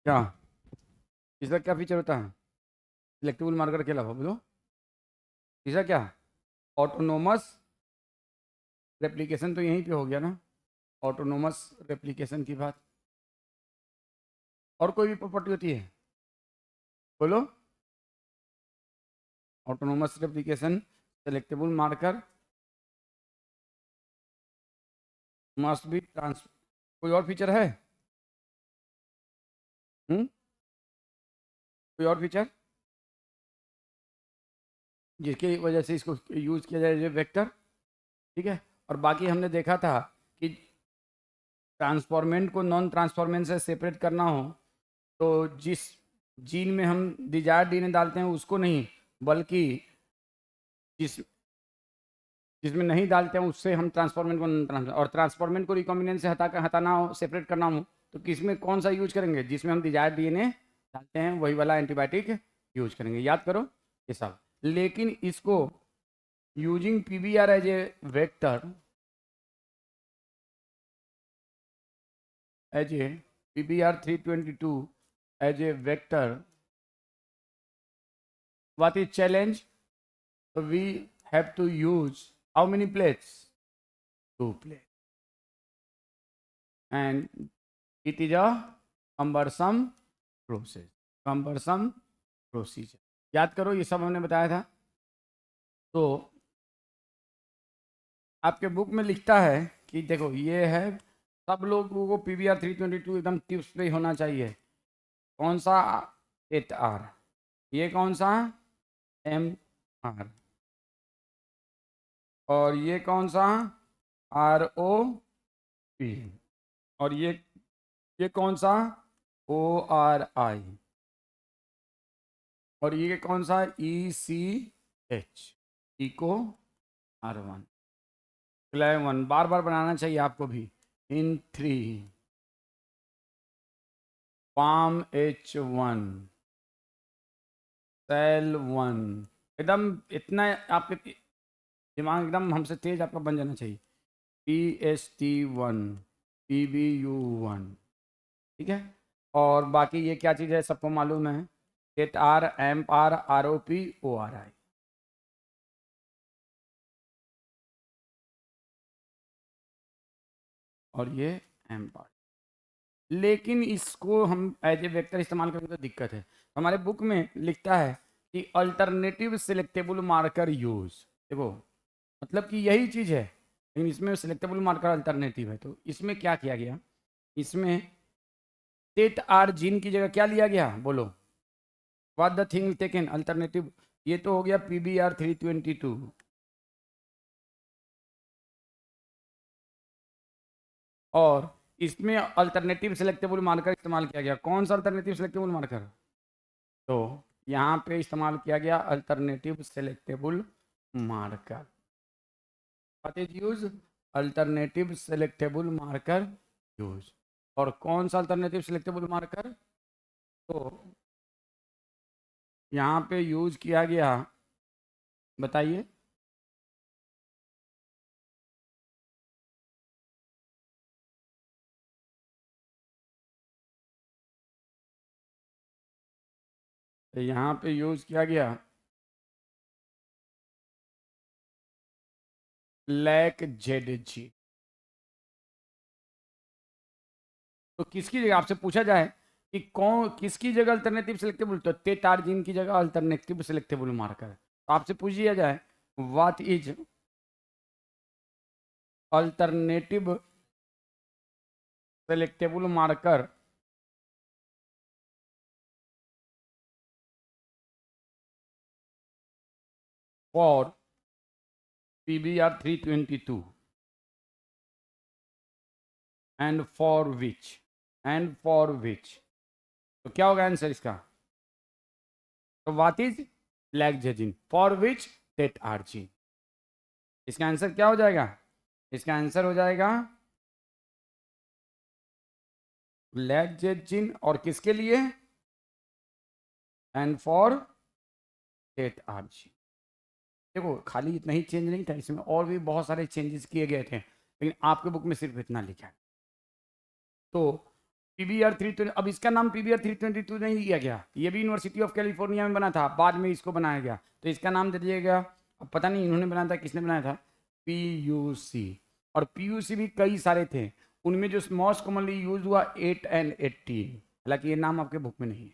क्या इसका क्या फीचर होता है सिलेक्टेबल मार्कर के अलावा? बोलो। तीसरा क्या? ऑटोनोमस रेप्लिकेशन, तो यहीं पे हो गया ना, ऑटोनोमस रेप्लिकेशन की बात। और कोई भी प्रॉपर्टी होती है? बोलो। Autonomous replication, selectable marker, must be trans, कोई और फीचर है? कोई और फीचर जिसकी वजह से इसको यूज़ किया जाए वेक्टर? ठीक है। और बाकी हमने देखा था कि ट्रांसफॉर्मेंट को नॉन ट्रांसफॉर्मेंट से सेपरेट करना हो तो जिस जीन में हम डिजायर डीएनए डालते हैं उसको नहीं, बल्कि जिस जिसमें नहीं डालते हैं उससे हम ट्रांसफॉर्मेंट को non ट्रांसफॉर्म, और ट्रांसफॉर्मेंट को रिकॉम्बिनेंट से हटाना हो, सेपरेट करना हो, तो किसमें कौन सा यूज करेंगे? जिसमें हम डिजायर डीएनए डालते हैं वही वाला एंटीबायोटिक यूज करेंगे। याद करो ये सब। लेकिन इसको using PBR as a vector, as a PBR 322 as a vector, what is challenge? So we have to use how many plates? 2 plates. And it is a cumbersome process. cumbersome procedure. याद करो ये सब हमने बताया था। तो आपके book में लिखता है कि देखो ये है, सब लोगों को पीवीआर 322 एकदम टिप्स पे होना चाहिए। कौन सा? Tet R. ये कौन सा? Amp R. और ये कौन सा? R O P. और ये कौन सा? O R I. और ये कौन सा? E C H, Eco R one. 11 बार बार बनाना चाहिए आपको भी। इन 3 Bam H one, Sal one. एकदम इतना आपके दिमाग एकदम हमसे तेज आपका बन जाना चाहिए। P S T one, P B U one. ठीक है। और बाकी ये क्या चीज़ है सबको मालूम है, एट R, M R, R O P, O R I. और ये एम आर। लेकिन इसको हम एज ए वेक्टर इस्तेमाल करेंगे तो दिक्कत है। हमारे बुक में लिखता है कि अल्टरनेटिव सिलेक्टेबल मार्कर यूज। देखो मतलब कि यही चीज़ है, लेकिन इसमें सिलेक्टेबल मार्कर अल्टरनेटिव है। तो इसमें क्या किया गया? इसमें टेट आर जीन की जगह क्या लिया गया? बोलो। What the thing taken alternative? ये तो हो गया पीबीआर 322। और इसमें अल्टरनेटिव सिलेक्टेबल मार्कर इस्तेमाल किया गया। कौन सा अल्टरनेटिव सिलेक्टेबल मार्कर? तो यहाँ पे इस्तेमाल किया गया alternative selectable marker. What is use? Alternative selectable marker use. और कौन सा अल्टरनेटिव सेलेक्टेबल मार्कर? तो यहाँ पे यूज किया गया, बताइए। यहाँ पे यूज किया गया लैक जेड जी। तो किसकी जगह आपसे पूछा जाए कि कौन किसकी जगह अल्टरनेटिव सिलेक्टेबल, तो टेटार्जिन की जगह अल्टरनेटिव सिलेक्टेबल मार्कर। तो आपसे पूछ दिया जाए what is alternative selectable marker for pBR 322 and for which, and for which. तो क्या होगा आंसर इसका? तो what is lacZ gene for which tet R gene. इसका आंसर क्या हो जाएगा? इसका आंसर हो जाएगा लैक्जेजिन, और किसके लिए? And for TET आर्जिन। देखो खाली इतना ही चेंज नहीं था, इसमें और भी बहुत सारे चेंजेस किए गए थे, लेकिन आपके बुक में सिर्फ इतना लिखा है। तो PBR 320, अब इसका नाम PBR 322 नहीं दिया गया, ये भी यूनिवर्सिटी ऑफ कैलिफोर्निया में बना था, बाद में इसको बनाया गया, तो इसका नाम दे दिया गया। अब पता नहीं इन्होंने बनाया था किसने बनाया था, PUC। और PUC भी कई सारे थे, उनमें जो मोस्ट कॉमनली यूज हुआ 8 and 18। हालांकि ये नाम आपके बुक में नहीं है,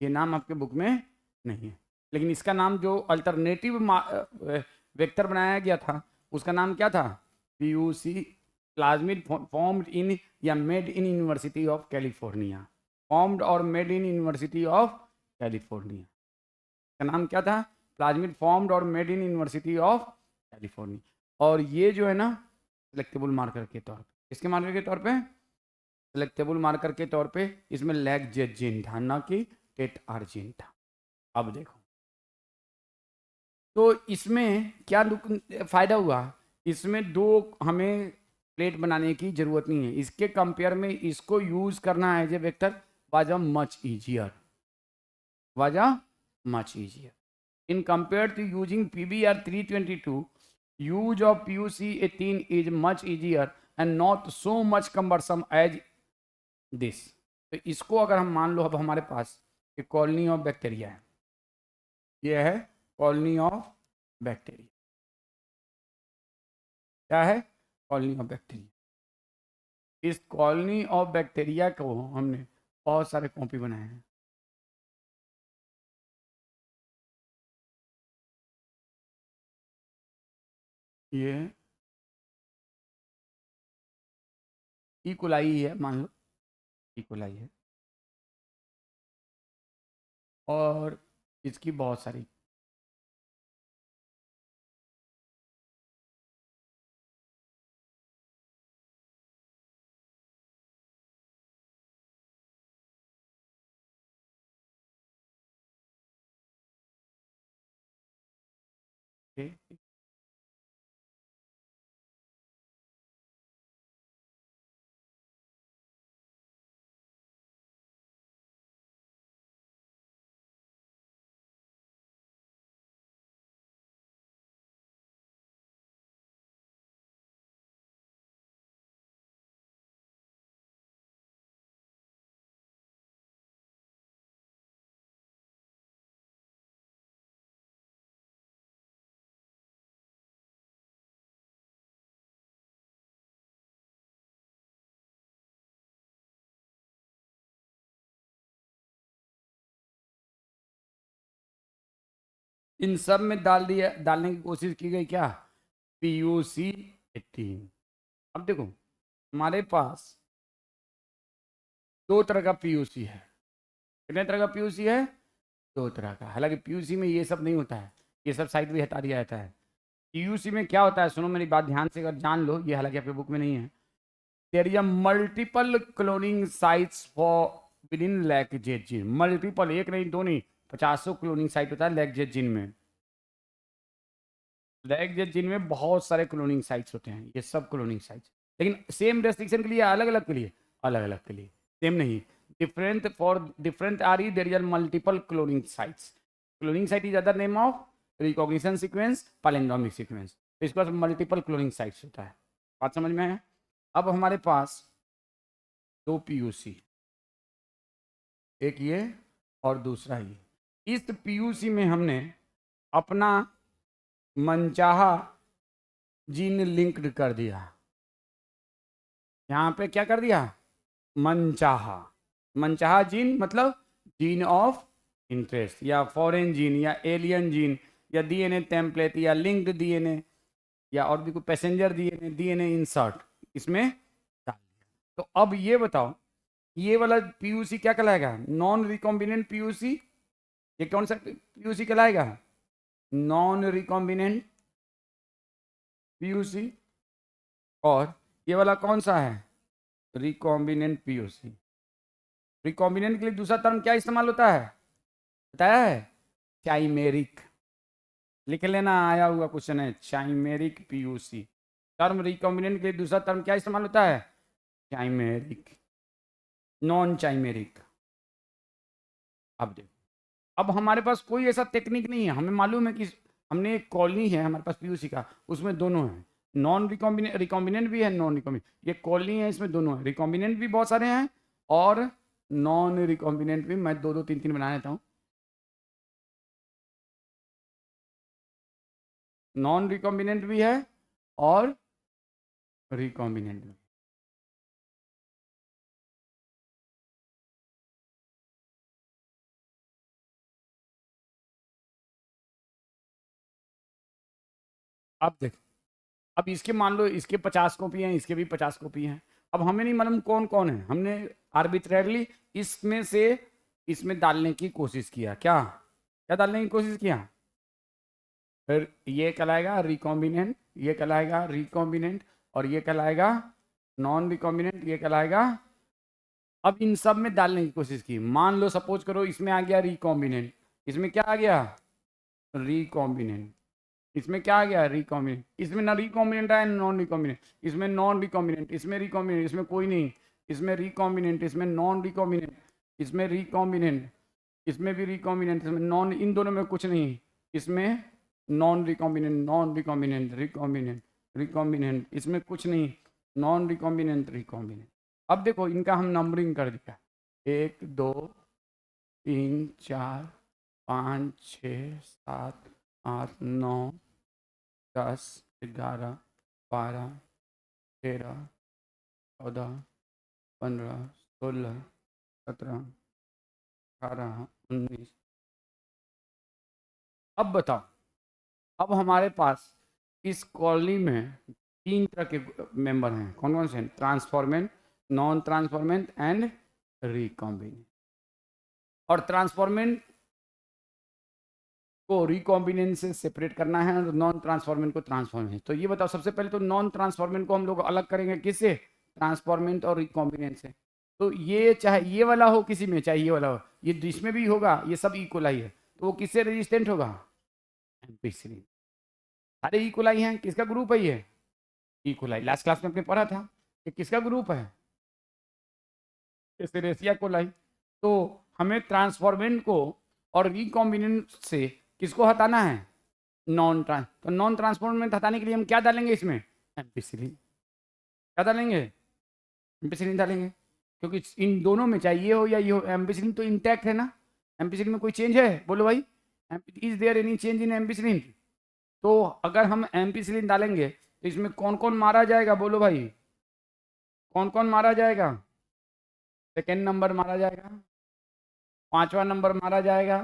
ये नाम आपके बुक में नहीं है, लेकिन इसका नाम जो अल्टरनेटिव वेक्टर बनाया गया था उसका नाम क्या था, PUC, प्लाज्मिड फॉर्म्ड इन या made in University of California, formed और made in University of California, का नाम क्या था, प्लाज्मिड फॉर्म्ड और made in University of California. और ये जो है ना सेलेक्टेबल मार्कर के तौर पे, किसके मार्कर के तौर पे, सेलेक्टेबल मार्कर के तौर पे इसमें लैग जेट जीन था, ना कि टेट आर जीन था। अब देखो तो इसमें क्या फायदा हुआ, इसमें दो हमें प्लेट बनाने की जरूरत नहीं है, इसके कंपेयर में इसको यूज करना है जो vector was much easier, was much easier in compare to using PBR 322। Use of PUC 18 is much easier and not so much cumbersome as this. तो इसको अगर हम मान लो, अब हमारे पास एक कॉलोनी ऑफ बैक्टीरिया है, ये है कॉलोनी ऑफ बैक्टीरिया, क्या है, कॉलोनी ऑफ बैक्टीरिया। इस कॉलोनी ऑफ बैक्टीरिया को हमने बहुत सारे कॉपी बनाए हैं, ये इकोलाई है, मान लो इकोलाई है, और इसकी बहुत सारी, okay? इन सब में डाल दिया, डालने की कोशिश की गई क्या, PUC 18। अब देखो हमारे पास दो तरह का PUC है, कितने तरह का PUC है, दो तरह का। हालांकि PUC में ये सब नहीं होता है, ये सब साइड भी हटा दिया जाता है। PUC में क्या होता है, सुनो मेरी बात ध्यान से, अगर जान लो, ये हालांकि आपके बुक में नहीं है, there is a multiple cloning sites for within lacZ gene, multiple, एक नहीं दो नहीं, 50 क्लोनिंग साइट होता है लैक्जेट जीन में। लैक्जेट जीन में बहुत सारे क्लोनिंग साइट्स होते हैं, ये सब क्लोनिंग साइट्स, लेकिन सेम रेस्ट्रिक्शन के लिए, अलग अलग के लिए, अलग अलग के लिए, सेम नहीं, different for different R E there are multiple cloning sites. Cloning site is other name of recognition sequence, palindromic sequence, तो इसके पास मल्टीपल क्लोनिंग साइट्स होता है। बात समझ में है। अब हमारे पास दो PUC, एक ये और दूसरा ये। इस PUC में हमने अपना मनचाहा जीन लिंक्ड कर दिया, यहाँ पे क्या कर दिया, मनचाहा, मनचाहा जीन मतलब जीन ऑफ इंटरेस्ट या फॉरेन जीन या एलियन जीन या DNA टेम्पलेट या लिंक्ड DNA या और भी कोई पैसेंजर DNA इंसर्ट इसमें डाल दिया। तो अब ये बताओ, ये वाला PUC क्या कहलाएगा, नॉन रिकॉम्बिनेंट PUC। ये कौन सा PUC कहलाएगा, नॉन रिकॉम्बिनेंट PUC। और ये वाला कौन सा है, रिकॉम्बिनेंट PUC। रिकॉम्बिनेंट के लिए दूसरा टर्म क्या इस्तेमाल होता है, बताया है, चाइमेरिक, लिख लेना, आया हुआ क्वेश्चन है, चाइमेरिक PUC। टर्म रिकॉम्बिनेंट के लिए दूसरा टर्म क्या इस्तेमाल होता है, चाइमेरिक, नॉन चाइमेरिक। अब देखो, अब हमारे पास कोई ऐसा टेक्निक नहीं है, हमें मालूम है कि हमने एक कॉलोनी है हमारे पास PUC का, उसमें दोनों हैं, नॉन रिकॉम्बिनेंट, रिकॉम्बिनेंट भी है, नॉन रिकॉम्बिनेंट, ये कॉलोनी है, इसमें दोनों है, रिकॉम्बिनेंट भी बहुत सारे हैं और नॉन रिकॉम्बिनेंट भी, मैं दो दो तीन तीन बना लेता हूँ। नॉन रिकॉम्बिनेंट भी है और रिकॉम्बिनेंट भी। अब देख, अब इसके मान लो इसके 50 कॉपी हैं, इसके भी 50 कॉपी हैं। अब हमें नहीं मालूम कौन कौन है, हमने आर्बिट्रेरली इसमें से इसमें डालने की कोशिश किया। क्या क्या डालने की कोशिश किया? फिर ये कहलाएगा रिकॉम्बिनेंट, ये कहलाएगा रिकॉम्बिनेंट, और ये कहलाएगा नॉन रिकॉम्बिनेंट, ये कहलाएगा। अब इन सब में डालने की कोशिश की, मान लो सपोज करो इसमें आ गया रिकॉम्बिनेंट, इसमें क्या आ गया? रिकॉम्बिनेंट। इसमें क्या आ गया? रिकॉम्बिनेंट। इसमें ना रिकॉम्बिनेंट आया, नॉन रिकॉम्बिनेंट, इसमें नॉन रिकॉम्बिनेंट, इसमें रिकॉम्बिनेंट, इसमें कोई नहीं, इसमें रिकॉम्बिनेंट, इसमें नॉन रिकॉम्बिनेंट, इसमें रिकॉम्बिनेंट, इसमें भी रिकॉम्बिनेंट, इसमें नॉन, इन दोनों में कुछ नहीं, इसमें non recombinant, non recombinant, recombinant, recombinant, इसमें कुछ नहीं, नॉन रिकॉम्बिनेंट, रिकॉम्बिनेंट। अब देखो इनका हम नंबरिंग कर दिया, 1 2 3 4 5 6 7 8 9 10 11 12 13 14 15 16 17 18 19। अब बताओ, अब हमारे पास इस कॉलोनी में तीन तरह के मेंबर हैं, कौन कौन से? Transformant, non transformant and recombinant. और ट्रांसफॉर्मेंट को रिकॉम्बिनेंट से सेपरेट करना है और नॉन ट्रांसफॉर्मेंट को ट्रांसफॉर्मेंट। तो ये बताओ, सबसे पहले तो नॉन ट्रांसफॉर्मेंट को हम लोग अलग करेंगे किससे? ट्रांसफॉर्मेंट और रिकॉम्बिनेंट से। तो ये चाहे ये वाला हो किसी में, चाहे ये वाला हो, ये जिसमें भी होगा ये सब इक्वलाई है, तो वो किससे रेजिस्टेंट होगा? एम्पिसिलिन। सारे इक्वलाई हैं, किसका ग्रुप है ये? इक्वलाई। लास्ट क्लास में आपने पढ़ा था कि किसका ग्रुप है? Asteraceae coli. तो हमें ट्रांसफॉर्मेंट को और रिकॉम्बिनेंट से किसको हटाना है? Non trans. तो नॉन ट्रांसफॉर्मेंट हटाने के लिए हम क्या डालेंगे इसमें? एम्पिसिलिन। क्या डालेंगे? एम्पिसिलिन डालेंगे, क्योंकि इन दोनों में चाहे ये हो या ये हो, एम्पिसिलिन तो इंटैक्ट है ना। एम्पिसिलिन में कोई चेंज है? बोलो भाई, is there any change in ampicillin? तो अगर हम एम्पिसिलिन डालेंगे तो इसमें कौन कौन मारा जाएगा? बोलो भाई, कौन कौन मारा जाएगा? सेकेंड नंबर मारा जाएगा, पांचवा नंबर मारा जाएगा,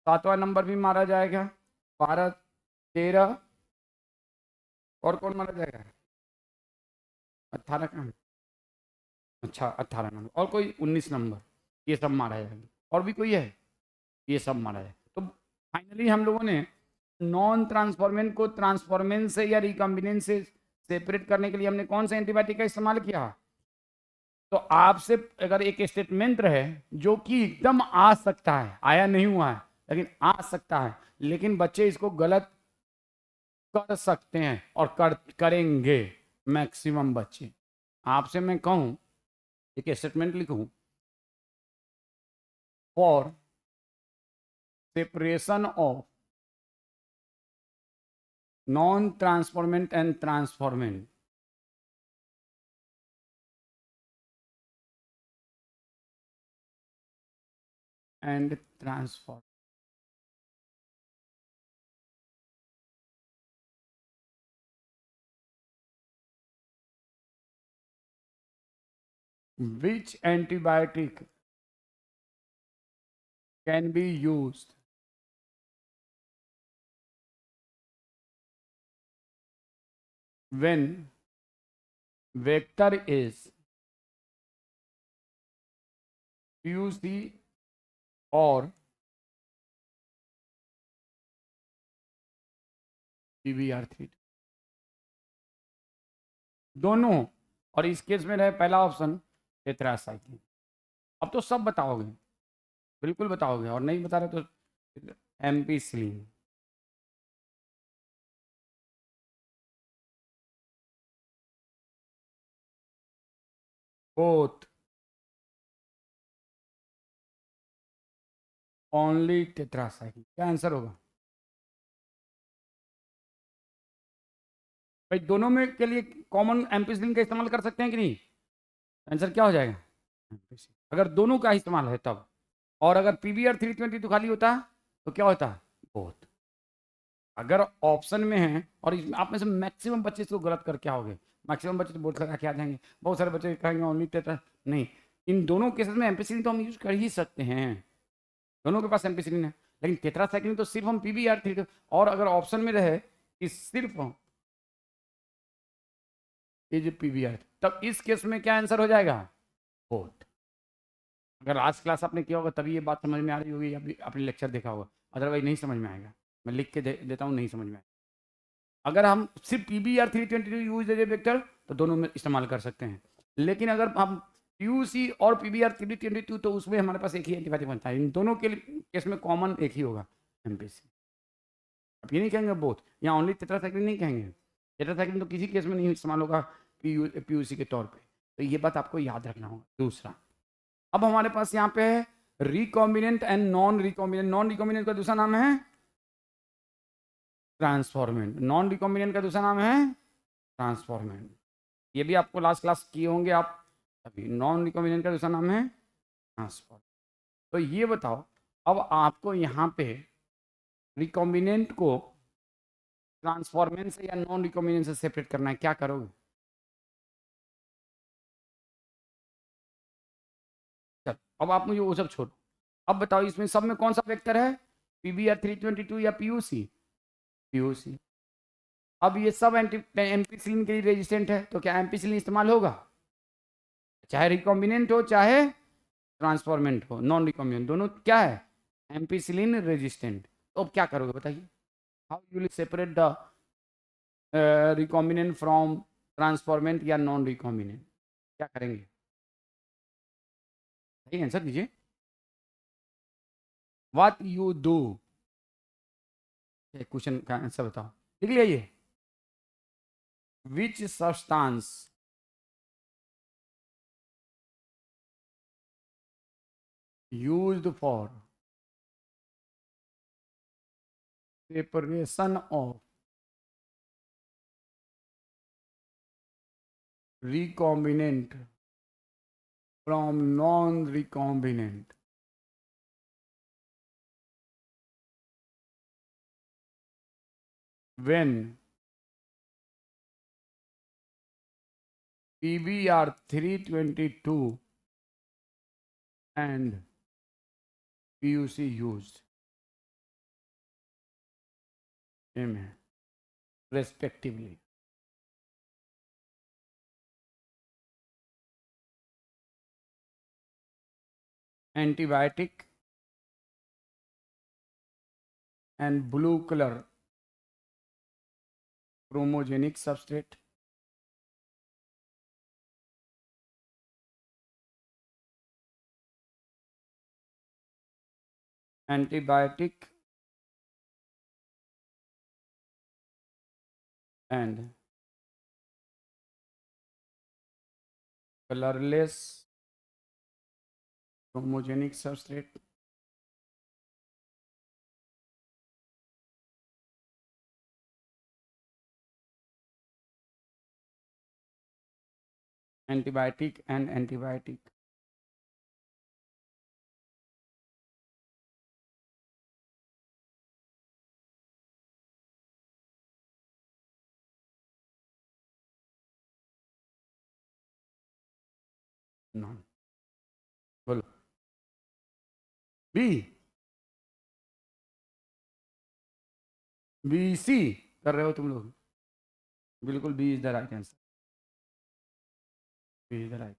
सातवां नंबर भी मारा जाएगा, 12 13, और कौन मारा जाएगा? 18 का, अच्छा 18 नंबर, और कोई 19 नंबर, ये सब मारा जाएगा। और भी कोई है? ये सब मारा जाए। तो फाइनली हम लोगों ने नॉन ट्रांसफॉर्मेंट को ट्रांसफॉर्मेंट से या रिकॉम्बिनेंट से सेपरेट करने के लिए हमने कौन सा एंटीबायोटिक का इस्तेमाल किया? तो आपसे अगर एक स्टेटमेंट रहे जो कि एकदम आ सकता है, आया नहीं हुआ है लेकिन आ सकता है, लेकिन बच्चे इसको गलत कर सकते हैं और करेंगे मैक्सिमम बच्चे। आपसे मैं कहूं, एक स्टेटमेंट लिखूं, for separation of non transformant and transformant, and transform, which antibiotic can be used when vector is PUC or PBR3 दोनों। और इस केस में रहे पहला ऑप्शन टेट्रासाइक्लिन। अब तो सब बताओगे, बिल्कुल बताओगे, और नहीं बता रहे तो एम्पिसिलिन। Both, only tetracycline. क्या आंसर होगा? भाई दोनों में के लिए कॉमन एम्पिसिलिन का इस्तेमाल कर सकते हैं कि नहीं? आंसर क्या हो जाएगा? एम्पिसिलिन। अगर दोनों का इस्तेमाल है तब। और अगर पीबीआर 322 खाली होता तो क्या होता? बोथ। अगर ऑप्शन में है और इसमें आप में से मैक्सिमम बच्चे इसको गलत करके आओगे, मैक्सिमम बच्चे तो बोर्ड लगा के आ जाएंगे, बहुत सारे बच्चे कहेंगे ओनली टेट्रा। नहीं, इन दोनों केसेस में एम्पिसिलिन तो हम यूज कर ही सकते हैं, दोनों के पास एम्पिसिलिन है, लेकिन टेट्रासाइक्लिन तो सिर्फ हम पीबीआर 3। और अगर ऑप्शन में रहे कि सिर्फ इज पीबीआर, तब इस केस में क्या आंसर हो जाएगा? बोथ। अगर आज क्लास आपने किया होगा तभी ये बात समझ में आ रही होगी, अभी आपने लेक्चर देखा होगा, अदरवाइज नहीं समझ में आएगा। मैं लिख के देता हूँ, नहीं समझ में आएगा। अगर हम सिर्फ पीबीआर 322 यूज दे वेक्टर तो दोनों में इस्तेमाल कर सकते हैं, लेकिन अगर हम पीयूसी और पीबीआर 322 तो उसमें हमारे पास एक ही एंटीबायोटिक बनता है। इन दोनों के केस में कॉमन एक ही होगा, एमपीसी। अब ये नहीं कहेंगे बोथ, या ओनली टेट्रासाइक्लिन नहीं कहेंगे। टेट्रासाइक्लिन तो किसी केस में नहीं इस्तेमाल होगा पीयूसी के तौर पे, तो ये बात आपको याद रखना होगा। दूसरा, अब हमारे पास यहाँ पे है recombinant and non recombinant. Non recombinant का दूसरा नाम है ट्रांसफॉर्मेंट। नॉन रिकॉम्बिनेंट का दूसरा नाम है ट्रांसफॉर्मेंट। ये भी आपको लास्ट क्लास किए होंगे आप अभी। नॉन रिकॉम्बिनेंट का दूसरा नाम है ट्रांसफॉर्मेंट। तो ये बताओ, अब आपको यहाँ पे रिकॉम्बिनेंट को ट्रांसफॉर्मेंट से या नॉन रिकॉम्बिनेंट से सेपरेट करना है, क्या करोगे? चल, अब आप मुझे वो सब छोड़ो, अब बताओ इसमें सब में कौन सा वेक्टर है? पीबीआर 322 या पीयूसी? पीयूसी। अब ये सब एम्पिसिलिन के लिए रेजिस्टेंट है, तो क्या एम्पिसिलिन इस्तेमाल होगा? चाहे रिकॉम्बिनेंट हो चाहे ट्रांसफॉर्मेंट हो, नॉन रिकॉम्बिनेंट, दोनों क्या है? Ampicillin resistant. तो अब क्या करोगे बताइए? How you will separate the recombinant from transformant या नॉन रिकॉम्बिनेंट? क्या करेंगे? सही आंसर दीजिए। What you do? क्वेश्चन का आंसर बताओ, लिख लिया ये। Which substance used for separation of recombinant from non-recombinant? When PBR 322 and PUC used, amen, respectively. Antibiotic and blue color chromogenic substrate. Antibiotic and colorless chromogenic substrate. Antibiotic and antibiotic. None. बोलो। B. B C कर रहे हो तुम लोग? बिल्कुल, B is the right answer. B is the right,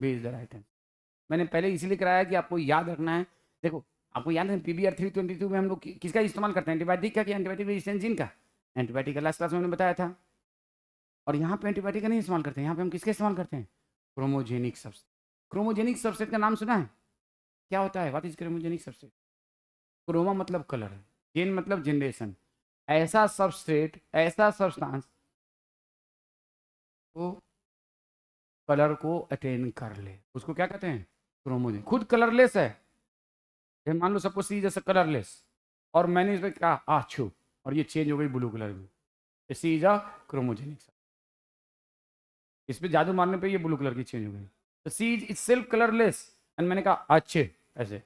B is the right answer. मैंने पहले इसीलिए कराया कि आपको याद रखना है। देखो, आपको याद है पीबीआर 322 में हम लोग किसका इस्तेमाल करते हैं? एंटीबायोटिक का, कि एंटीबायोटिक रेजिस्टेंस जीन का? एंटीबायोटिक का लास्ट क्लास में मैंने बताया था। और यहाँ पे एंटीबायोटिक का नहीं इस्तेमाल करते हैं, यहाँ पे हम किसका इस्तेमाल करते हैं? Chromogenic subset. क्रोमोजेनिक सबसेट का नाम सुना है? क्या होता है? What is chromogenic subset? Chroma मतलब कलर, जेन मतलब जनरेशन। ऐसा सबस्ट्रेट, ऐसा सब्सटेंस को कलर को अटेन कर ले, उसको क्या कहते हैं? क्रोमोजेन। खुद कलरलेस है, मान लो सबको सी जैसे कलरलेस, और मैंने इस पर कहा आछू, और ये चेंज हो गई ब्लू कलर में, सी इज अ क्रोमोजेनिक। इस पे जादू मारने पे ये ब्लू कलर की चेंज हो गई। तो सी इज सेल्फ कलरलेस एंड मैंने कहा अच्छे, ऐसे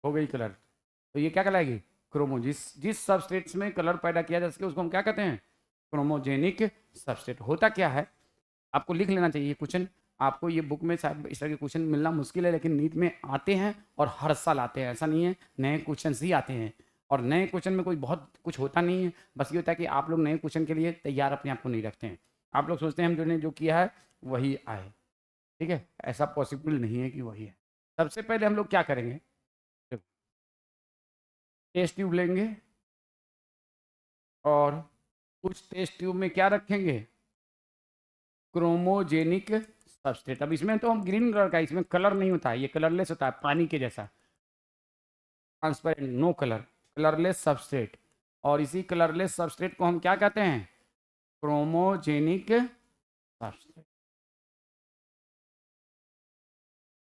हो गई कलर। तो ये क्या कहलाएगी? क्रोमो। जिस सबस्टेट्स में कलर पैदा किया जा सके उसको हम क्या कहते हैं? Chromogenic substrate. होता क्या है, आपको लिख लेना चाहिए क्वेश्चन। आपको ये बुक में शायद इस तरह के क्वेश्चन मिलना मुश्किल है, लेकिन नीट में आते हैं और हर साल आते हैं। ऐसा नहीं है, नए क्वेश्चन ही आते हैं और नए क्वेश्चन में कोई बहुत कुछ होता नहीं है। बस ये होता है कि आप लोग नए क्वेश्चन के लिए तैयार अपने आप को नहीं रखते हैं। आप लोग सोचते हैं हम जो किया है वही आए, ठीक है? ऐसा पॉसिबल नहीं है कि वही है। सबसे पहले हम लोग क्या करेंगे, टेस्ट ट्यूब लेंगे और उस टेस्ट ट्यूब में क्या रखेंगे? Chromogenic substrate. अब इसमें तो हम ग्रीन कलर का, इसमें कलर नहीं होता है, ये कलरलेस होता है, पानी के जैसा, transparent, no colour, colourless substrate. और इसी कलरलेस सबस्ट्रेट को हम क्या कहते हैं? Chromogenic substrate.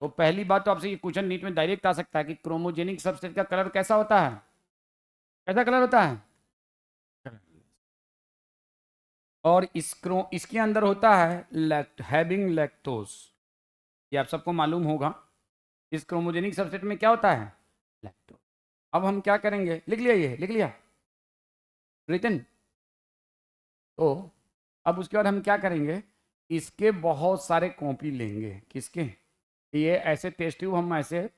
तो पहली बात तो आपसे ये क्वेश्चन नीट में डायरेक्ट आ सकता है कि क्रोमोजेनिक सबस्ट्रेट का कलर कैसा होता है? कैसा कलर होता है? और इसके अंदर होता है हैविंग लैक्टोज। ये आप सबको मालूम होगा। इस क्रोमोजेनिक सबसेट में क्या होता है? लैक्टोज। अब हम क्या करेंगे, लिख लिया, ये लिख लिया, रिटन। तो अब उसके बाद हम क्या करेंगे, इसके बहुत सारे कॉपी लेंगे। किसके? ये ऐसे टेस्ट ट्यूब हम ऐसे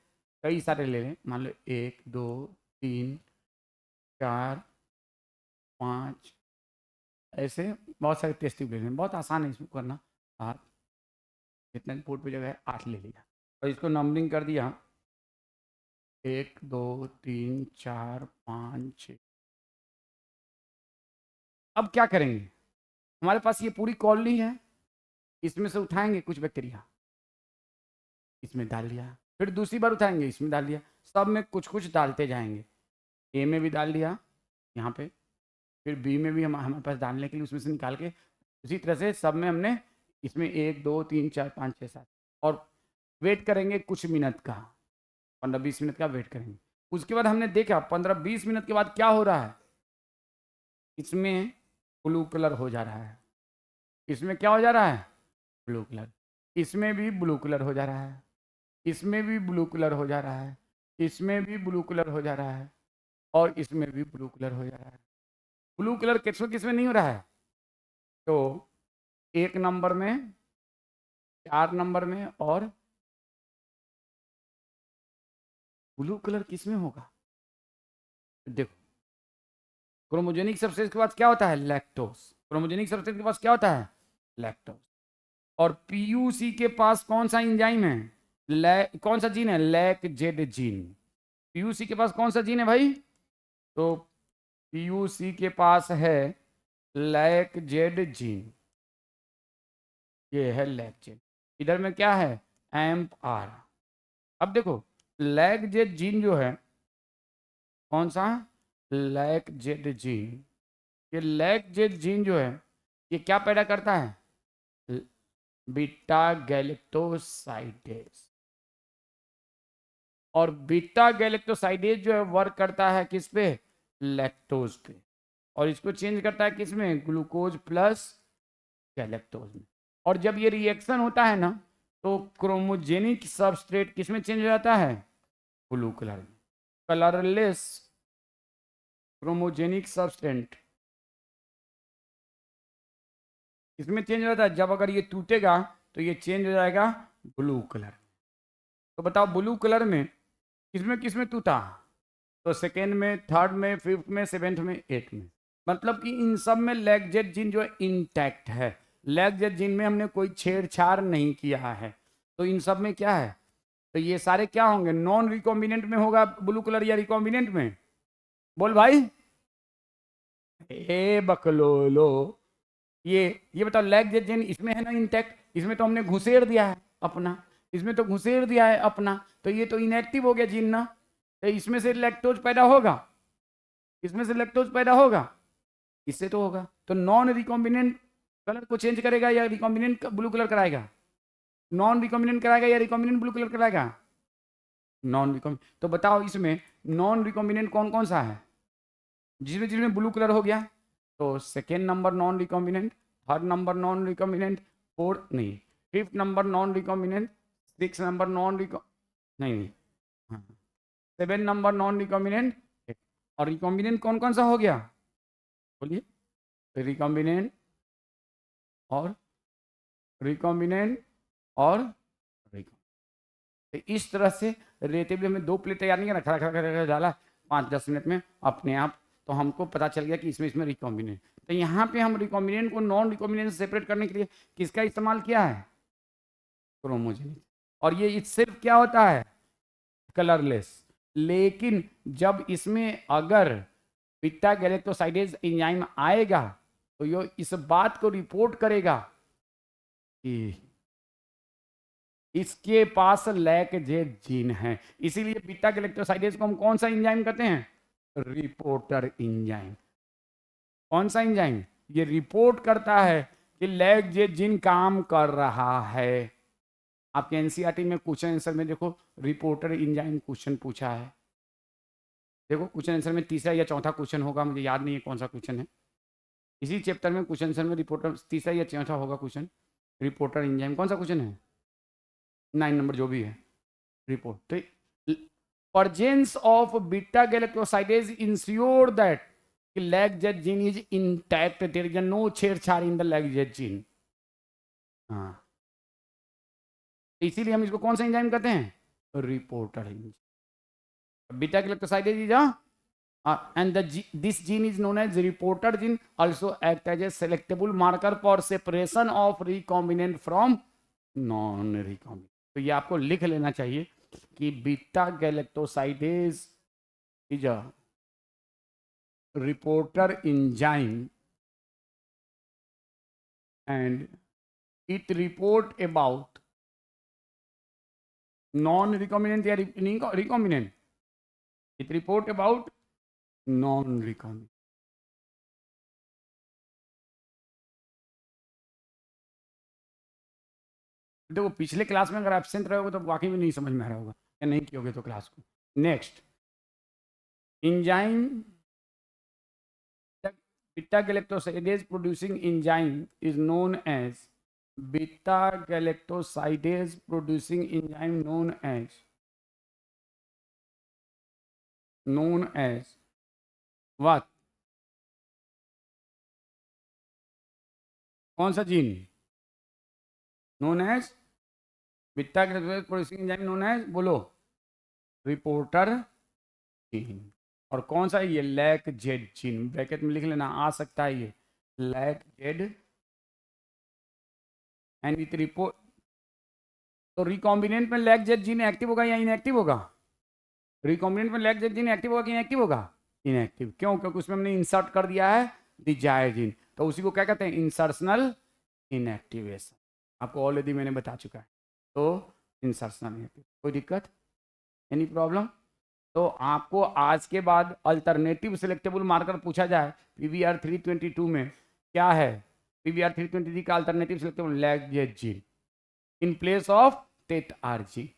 कई सारे ले लें, मान लो 1 2 3 4 5, ऐसे बहुत सारे टेस्ट ट्यूब ले लें। बहुत आसान है इसमें करना। 8, जितने बोर्ड पे जगह है 8 ले लिया और इसको नंबरिंग कर दिया 1 2 3 4 5 6। अब क्या करेंगे, हमारे पास ये पूरी कॉलोनी है, इसमें से उठाएंगे कुछ बैक्टीरिया, इसमें डाल दिया, फिर दूसरी बार उठाएंगे, इसमें डाल दिया, सब में कुछ कुछ डालते जाएंगे। ए में भी डाल दिया यहाँ पे, फिर बी में भी हमारे पास डालने के लिए उसमें से निकाल के, उसी तरह से सब में हमने इसमें 1 2 3 4 5 6 7, और वेट करेंगे कुछ मिनट का, 15-20 मिनट का वेट करेंगे। उसके बाद हमने देखा 15-20 मिनट के बाद क्या हो रहा है, इसमें ब्लू कलर हो जा रहा है। इसमें क्या हो जा रहा है? Blue colour. इसमें भी ब्लू कलर हो जा रहा है, इसमें भी ब्लू कलर हो जा रहा है, इसमें भी ब्लू कलर हो जा रहा है, और इसमें भी ब्लू कलर हो जा रहा है। ब्लू कलर किसमें किसमें नहीं हो रहा है? तो 1 नंबर में, 4 नंबर में, और ब्लू कलर किसमें होगा? देखो, क्रोमोजेनिक सबस्ट्रेट के पास क्या होता है? लैक्टोज। क्रोमोजेनिक सबस्ट्रेट के पास क्या होता है? लैक्टोज। और पीयूसी के पास कौन सा एंजाइम है? कौन सा जीन है? Lack Z gene. पीयूसी के पास कौन सा जीन है भाई? तो पीयूसी के पास है लैक जेड जीन। ये है लैक जेड। इधर में क्या है? Amp R. अब देखो, लैक जेड जीन जो है, कौन सा? Lac Z gene. ये लैक जेड जीन जो है, ये क्या पैदा करता है? Beta galactosidase. और बीटा गैलेक्टोसाइडेज जो है वर्क करता है किस पे? लैक्टोज पे। और इसको चेंज करता है किस में? ग्लूकोज प्लस गैलेक्टोज में। और जब ये रिएक्शन होता है ना, तो क्रोमोजेनिक सबस्ट्रेट किस में चेंज हो जाता है? ब्लू कलर में। कलरलेस क्रोमोजेनिक सबस्टेंट इसमें चेंज हो जाता है। जब अगर ये टूटेगा तो ये चेंज हो जाएगा ब्लू कलर। तो बताओ, ब्लू कलर में किसमें टूटा? तो सेकेंड में, थर्ड में, फिफ्थ में, सेवेंथ में, एट्थ में। मतलब कि इन सब में लैक्जेट जीन जो है इंटैक्ट है। लैक्जेट जीन में हमने कोई छेड़छाड़ नहीं किया है। तो इन सब में क्या है? तो ये सारे क्या होंगे? नॉन रिकॉम्बिनेंट में होगा ब्लू कलर या रिकॉम्बिनेंट में? बोल भाई। ए बकलोलो, ये बताओ, लैक्जेट जीन इसमें है ना इंटैक्ट? इसमें तो हमने घुसेड़ दिया है अपना, इसमें तो घुसेड़ दिया है अपना, तो ये तो इनएक्टिव हो गया जीन ना। तो इसमें से लैक्टोज पैदा होगा, इसमें से लैक्टोज पैदा होगा, इससे तो होगा। तो नॉन रिकॉम्बिनेंट कलर को चेंज करेगा या रिकॉम्बिनेंट ब्लू कलर कराएगा? नॉन रिकॉम्बिनेंट कराएगा या रिकॉम्बिनेंट ब्लू कलर कराएगा? Non recombinant. तो बताओ, इसमें नॉन रिकॉम्बिनेंट कौन कौन सा है जिसमें जिसमें ब्लू कलर हो गया? तो second number non recombinant, third number non recombinant, fourth नहीं, fifth number non recombinant, six number non रिकॉ नहीं, हाँ, सेवन नंबर नॉन रिकॉम्बिनेंट। और रिकॉम्बिनेंट कौन कौन सा हो गया बोलिए? रिकॉम्बिनेंट और रिकॉम्बिनेंट और रिकॉम्बिनेंट। तो इस तरह से रेते में दो प्लेट तैयार नहीं करना, खड़ा खड़ा खड़ा डाला 5-10 मिनट में अपने आप, तो हमको पता चल गया कि इसमें रिकॉम्बिनेंट। तो यहाँ पे हम रिकॉम्बिनेंट को नॉन रिकॉम्बिनेंट से सेपरेट करने के लिए किसका इस्तेमाल किया है? क्रोमोजेनिक। और ये सिर्फ क्या होता है? कलरलेस। लेकिन जब इसमें अगर बीटा गैलेक्टोसाइडेज एंजाइम आएगा तो ये इस बात को रिपोर्ट करेगा कि इसके पास लैक्जेट जीन है। इसीलिए बीटा गैलेक्टोसाइडेज को हम कौन सा एंजाइम कहते हैं? Reporter enzyme. कौन सा एंजाइम? ये रिपोर्ट करता है कि लैक्जेट जीन काम कर रहा है। आपके एनसीईआरटी में क्वेश्चन आंसर में देखो, रिपोर्टर एंजाइम क्वेश्चन पूछा है। देखो क्वेश्चन आंसर में तीसरा या चौथा क्वेश्चन होगा, मुझे याद नहीं है कौन सा क्वेश्चन है। इसी चैप्टर में क्वेश्चन आंसर में रिपोर्टर तीसरा या चौथा होगा क्वेश्चन। रिपोर्टर एंजाइम कौन सा क्वेश्चन है? 9 नंबर जो भी है रिपोर्ट। तो presence of beta galactosidase ensure that lactate gene is intact, there is no छेड़छाड़ in the lactate gene। हाँ, इसीलिए हम इसको कौन सा एंजाइम कहते हैं? Reporter enzyme. Beta galactosidase is and this gene is known as reporter gene, also act as a selectable marker for separation of recombinant from non recombinant। तो ये आपको लिख लेना चाहिए कि beta galactosidase is a reporter enzyme and it report about non recombinant या recombinant, it report about non recombinant। देखो पिछले क्लास में अगर एब्सेंट रहोगे तो वाकई में नहीं समझ में आ रहा होगा, या नहीं कियोगे तो क्लास को। Next, enzyme beta galactosidase producing enzyme is known as beta galactosidase producing enzyme known as what? कौन सा gene? known as beta galactosidase producing enzyme known as, बोलो, रिपोर्टर जीन। और कौन सा? ये लैक्जेट जीन, ब्रैकेट में लिख लेना, आ सकता है ये लैक्जेट। एंड विथ रिपोर्ट, तो रिकॉम्बिनेंट में लैक्जेट जीन एक्टिव होगा या इनएक्टिव होगा? रिकॉम्बिनेंट में लैक्जेट जीन एक्टिव होगा कि इनएक्टिव होगा? इनएक्टिव। क्यों? क्योंकि उसमें हमने इंसर्ट कर दिया है डिजायर जीन, तो उसी को क्या कहते हैं? Insertional inactivation. आपको ऑलरेडी मैंने बता चुका है। तो इंसर्शनल इनएक्टिव, कोई दिक्कत, एनी प्रॉब्लम? तो आपको आज के बाद अल्टरनेटिव सिलेक्टेबल मार्कर पूछा जाए पीवीआर 322 में, क्या है पीवीआर 323 का alternative selectable? LacZ gene in place of tet R जी,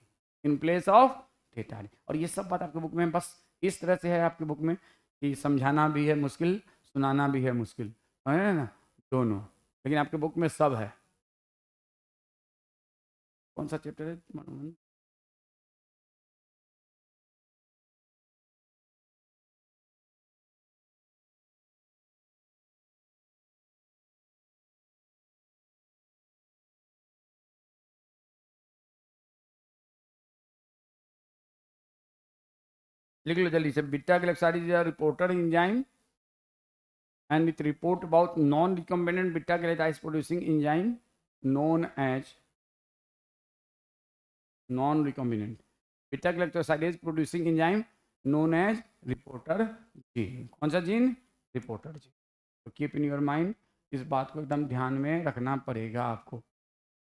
in place of tet R. और ये सब बात आपके बुक में बस इस तरह से है आपके बुक में कि समझाना भी है मुश्किल, सुनाना भी है मुश्किल, है ना, दोनों। लेकिन आपके बुक में सब है। कौन सा चैप्टर है? लिख लो जल्दी से, beta galactosidase is a reporter enzyme and it report about non-recombinant beta galactose producing enzyme known as non-recombinant beta galactosidase producing enzyme known as reporter gene। कौन सा जीन? Reporter gene. तो कीप इन योर माइंड, इस बात को एकदम ध्यान में रखना पड़ेगा आपको,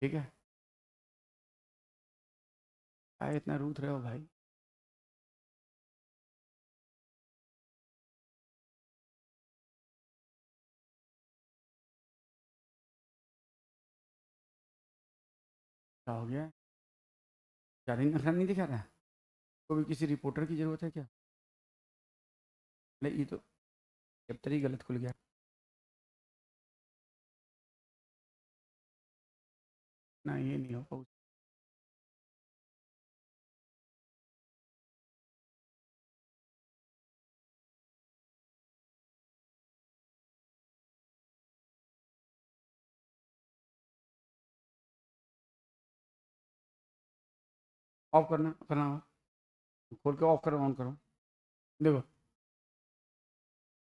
ठीक है? क्या इतना रूठ रहे हो भाई? क्या हो गया? ज़्यादा ही नखरा नहीं दिखा रहा है? को भी किसी रिपोर्टर की ज़रूरत है क्या? नहीं, ये तो चैप्टर ही गलत खुल गया। ना ये नहीं होगा। ऑफ करना करना होगा। खोल के ऑफ करो, ऑन करो, देखो,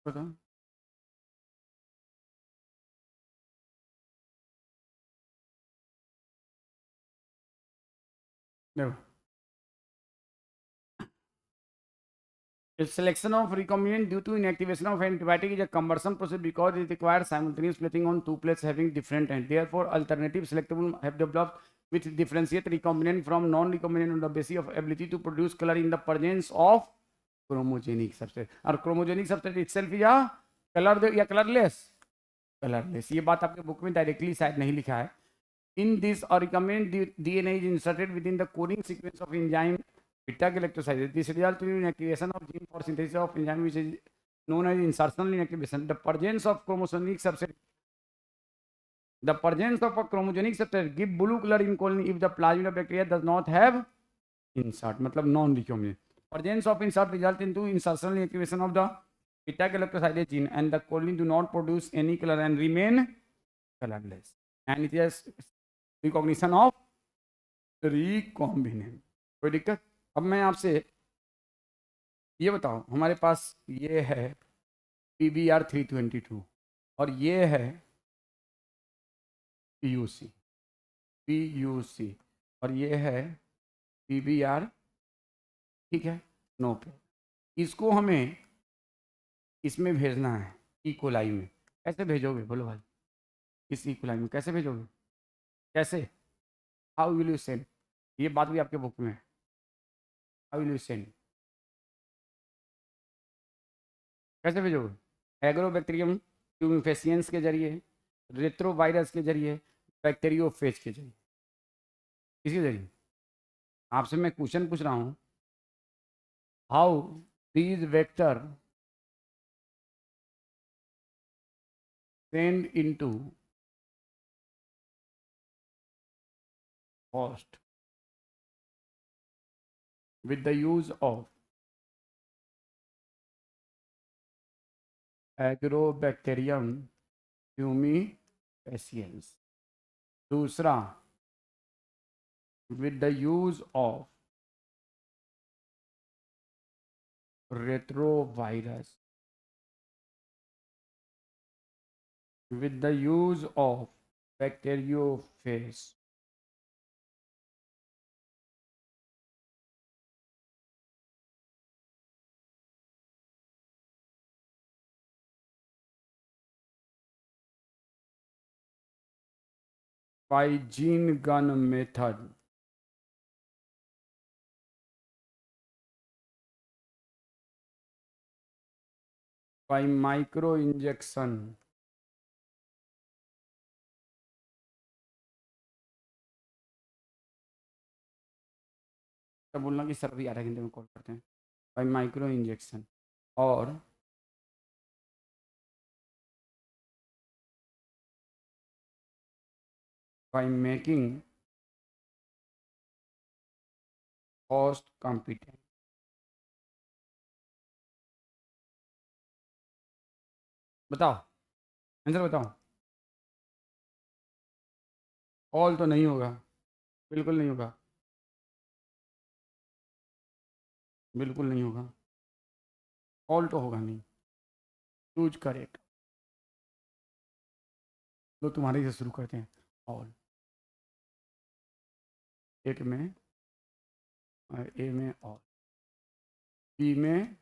बताओ। देखो, selection of recombinant due to inactivation of antibiotic is a cumbersome process because it requires simultaneous plating on two plates having different end. Therefore, alternative selectable have developed which differentiate recombinant from non-recombinant on the basis of ability to produce color in the presence of chromogenic substrate. और chromogenic substrate itself is a color या colorless, colorless. ये बात आपके book में directly शायद नहीं लिखा है. In this, a recombinant DNA is inserted within the coding sequence of enzyme beta-galactosidase. This results in inactivation of gene for synthesis of enzyme, which is known as insertional inactivation. The presence of chromosonic substrate. The presence of a chromogenic substrate give blue color in colony if the plasmid bacteria does not have insert, मतलब non-recombinant. Presence of insert result into insertional inactivation of the beta-galactosidase gene, and the colony do not produce any color and remain colorless. And it is recognition of recombinant. कोई दिक्कत? अब मैं आपसे ये बताओ, हमारे पास ये है PBr 322 और ये है PUC और ये है PBr, ठीक है, नो पे. इसको हमें इसमें भेजना है ई कोलाई में. कैसे भेजोगे बोलो भाई? इस ई कोलाई में कैसे भेजोगे? कैसे? How will you send? ये बात भी आपके बुक में है. How will you send? कैसे भेजोगे? एग्रोबैक्टीरियम ट्यूमिफेसियंस के जरिए, रेट्रोवायरस के जरिए, बैक्टीरियोफेज के जरिए, किसी जरिए. आपसे मैं क्वेश्चन पूछ रहा हूँ, how these vector send into host with the use of Agrobacterium tumefaciens. दूसरा, with the use of retrovirus, with the use of bacteriophage, by gene gun method, by micro injection, तो बोलना कि सर भी 8 घंटे में कॉल करते हैं. by micro injection और by making host competent. बताओ, आंसर बताओ. ऑल तो नहीं होगा, बिल्कुल नहीं होगा, बिल्कुल नहीं होगा. ऑल तो होगा नहीं. Choose correct. तो तुम्हारे से शुरू करते हैं. ऑल एक में, ए में ऑल, बी में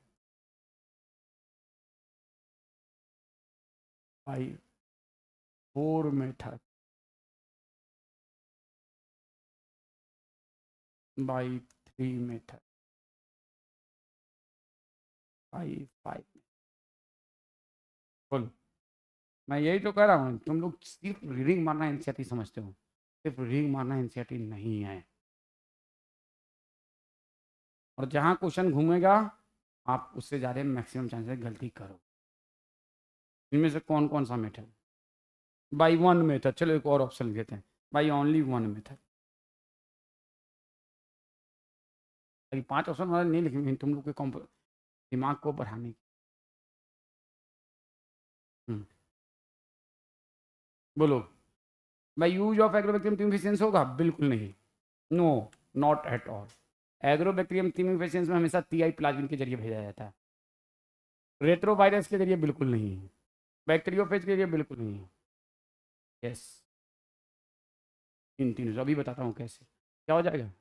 5, 4 मेथड, बाई 3 मेथड, 5. बोलो. मैं यही तो कह रहा हूँ, तुम लोग सिर्फ रीडिंग मारना एनसीईआरटी समझते हो. सिर्फ रीडिंग मारना एनसीईआरटी नहीं है. और जहाँ क्वेश्चन घूमेगा आप उससे ज़्यादा मैक्सिमम चांसेस गलती करो. इनमें से कौन कौन सा मेथड? By 1 method. चलो एक और ऑप्शन लेते हैं. By only one method. अभी 5 ऑप्शन वाले नहीं लिखे तुम लोग के दिमाग को बढ़ाने की। बोलो भाई, यूज ऑफ एग्रोबैक्टीरियम थिमिफिशियंस होगा? बिल्कुल नहीं, no, not at all. Agrobacterium tumefaciens में हमेशा टीआई प्लाज्मिन के जरिए भेजा जाता है, रेट्रोवायरस के जरिए बिल्कुल नहीं है, बैक्टीरियोफेज के जरिए बिल्कुल नहीं है। यस, इन तीनों अभी बताता हूँ कैसे क्या हो जाएगा।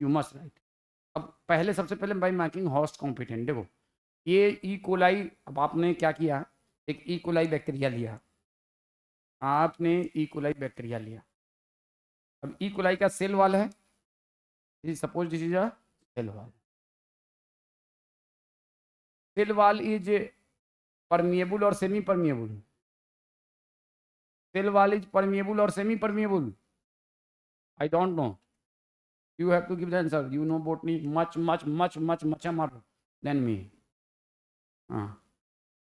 You must write. अब पहले सबसे पहले बाई मैकिंग होस्ट कॉम्पिटेंट। देखो ये ई कोलाई, अब आपने क्या किया, एक ई कोलाई बैक्टीरिया लिया, आपने ई कोलाई बैक्टीरिया लिया। अब ई कोलाई का सेल वाल है, suppose this is a cell wall. Cell wall is permeable और semi permeable? Cell wall is permeable और semi permeable? I don't know, you have to give the answer. You know botany much more than me. हाँ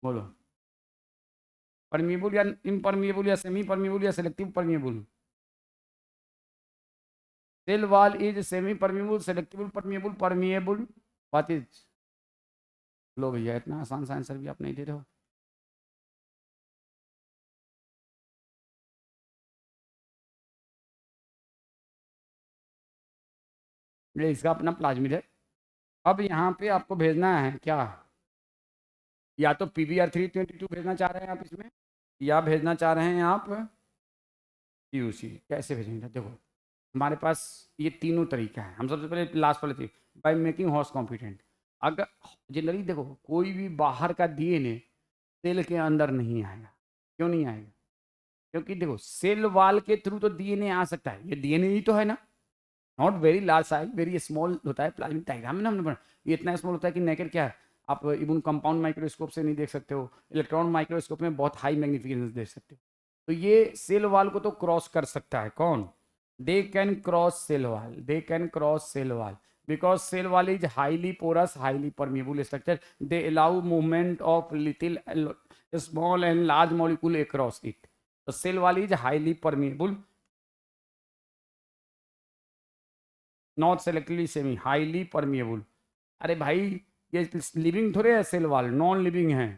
बोलो, permeable या impermeable या semi permeable या selective permeable? Cell wall is semi permeable, selective permeable, permeable, what is? लो भैया, इतना आसान सा आंसर भी आप नहीं दे रहे हो। ये इसका अपना प्लाज्मिड है। अब यहाँ पे आपको भेजना है क्या, या तो PBr322 भेजना चाह रहे हैं आप इसमें, या भेजना चाह रहे हैं आप PUC। कैसे भेजेंगे? देखो हमारे पास ये तीनों तरीका है। हम सबसे पहले लास्ट वाले थे, बाय मेकिंग होस्ट कॉम्पिटेंट। अगर जनरली देखो कोई भी बाहर का DNA सेल के अंदर नहीं आएगा। क्यों नहीं आएगा? क्योंकि देखो सेल वाल के थ्रू तो DNA आ सकता है, ये DNA ही तो है ना, not very large size, very small होता है प्लाज्मिक डायग्राम में ना हमने पढ़ा, ये इतना स्मॉल होता है कि नेकेड क्या है आप इवन कंपाउंड माइक्रोस्कोप से नहीं देख सकते हो, इलेक्ट्रॉन माइक्रोस्कोप में बहुत हाई मैग्निफिकेशन देख सकते हो। तो ये सेल वाल को तो क्रॉस कर सकता है कौन? दे can cross cell wall, they can cross cell wall because cell wall is highly porous, highly permeable structure, they allow movement of little small and large molecule across it. तो cell wall is highly permeable, not selectively semi, highly permeable. अरे भाई ये living थोड़े है cell wall, non living है।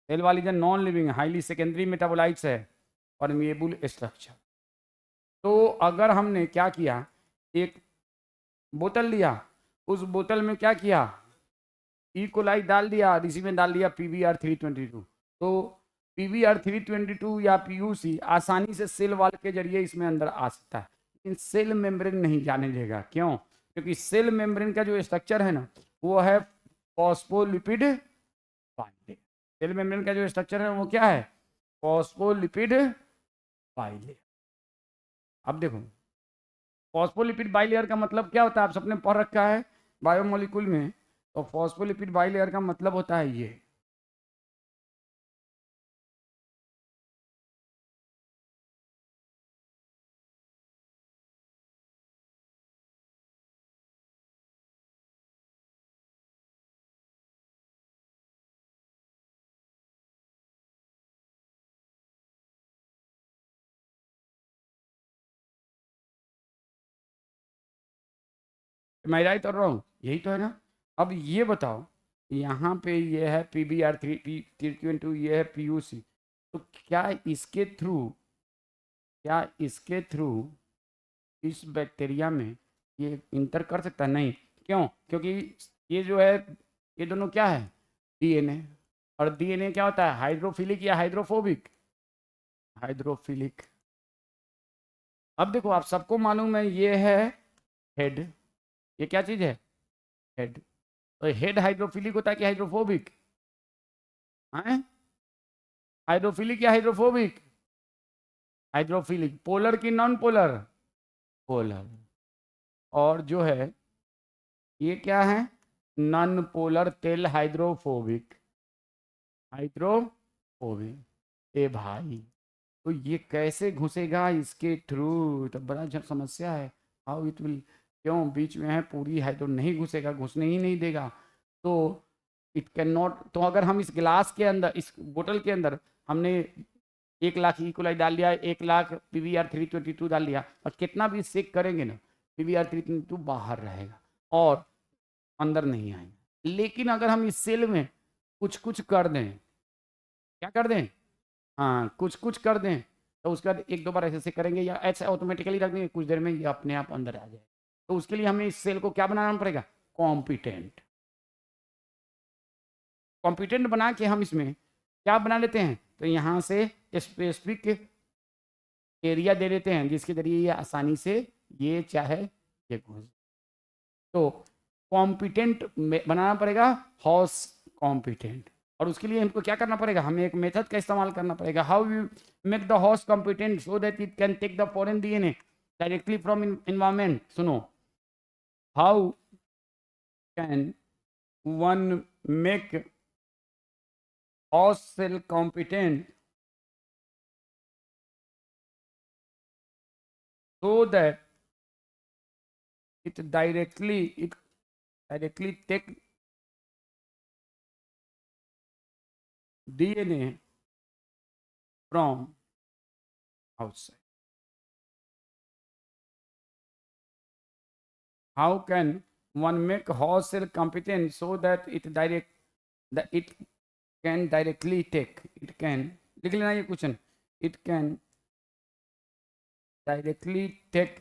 Cell wall is non living, highly secondary metabolites है, permeable structure. तो अगर हमने क्या किया, एक बोतल लिया, उस बोतल में क्या किया, ई कोलाई डाल दिया, इसी में डाल दिया PBr322। तो PBr322 या PUC आसानी से सेल वाल के जरिए इसमें अंदर आ सकता है, लेकिन सेल मेम्ब्रेन नहीं जाने देगा। क्यों? क्योंकि सेल मेम्ब्रेन का जो स्ट्रक्चर है ना वो है फॉस्फोलिपिड बाइलेयर। सेल मेम्ब्रेन का जो स्ट्रक्चर है वो क्या है? Phospholipid bilayer. अब देखो फॉस्फोलिपिड बाइलेयर का मतलब क्या होता है, आप सबने पढ़ रखा है बायोमोलिक्यूल में। तो फॉस्फोलिपिड बाइलेयर का मतलब होता है ये, मैं राइट और रॉन्ग? यही तो है ना। अब ये बताओ, यहाँ पे ये है PBr322, ये है PUC। तो क्या इसके थ्रू, क्या इसके थ्रू इस बैक्टीरिया में ये इंटर कर सकता है? नहीं। क्यों? क्योंकि ये जो है ये दोनों क्या है, DNA। और DNA क्या होता है, हाइड्रोफिलिक या हाइड्रोफोबिक? हाइड्रोफिलिक। अब देखो आप सबको मालूम है ये है हेड, ये क्या चीज है, हेड। तो हेड हाइड्रोफिलिक होता है कि हाइड्रोफोबिक? है हाइड्रोफिलिक या हाइड्रोफोबिक? हाइड्रोफिलिक। पोलर की नॉन पोलर? पोलर। और जो है ये क्या है, नॉन पोलर तेल हाइड्रोफोबिक, हाइड्रोफोबिक। ए भाई, तो ये कैसे घुसेगा इसके थ्रू? तो बड़ा समस्या है, हाउ इट विल। क्यों? बीच में है पूरी है तो नहीं घुसेगा, घुसने ही नहीं देगा। तो इट कैन नॉट। तो अगर हम इस गिलास के अंदर, इस बोतल के अंदर हमने 1,00,000 इक्वलाई डाल दिया, 1,00,000 PBr322 डाल दिया, और कितना भी सेक करेंगे ना PBr322 बाहर रहेगा और अंदर नहीं आएंगे। लेकिन अगर हम इस सेल में कुछ कुछ कर दें, क्या कर दें, हाँ कुछ कुछ कर दें, तो उसके बाद एक दो बार ऐसे करेंगे या ऐसे ऑटोमेटिकली रख देंगे, कुछ देर में ये अपने आप अंदर आ जाए। तो उसके लिए हमें इस सेल को क्या बनाना पड़ेगा, कॉम्पिटेंट। कॉम्पिटेंट बना के हम इसमें क्या बना लेते हैं, तो यहाँ से स्पेसिफिक एरिया दे देते हैं जिसके जरिए ये आसानी से ये चाहे ये घुस। तो कॉम्पिटेंट बनाना पड़ेगा हॉस कॉम्पिटेंट, और उसके लिए हमको क्या करना पड़ेगा, हमें एक मेथड का इस्तेमाल करना पड़ेगा। How you make the host competent so that it can take the foreign DNA directly from environment. सुनो, how can one make host cell competent so that it directly take DNA from outside. How can one make host cell competent so that it can directly take, it can, लिख लेना ये question, it can directly take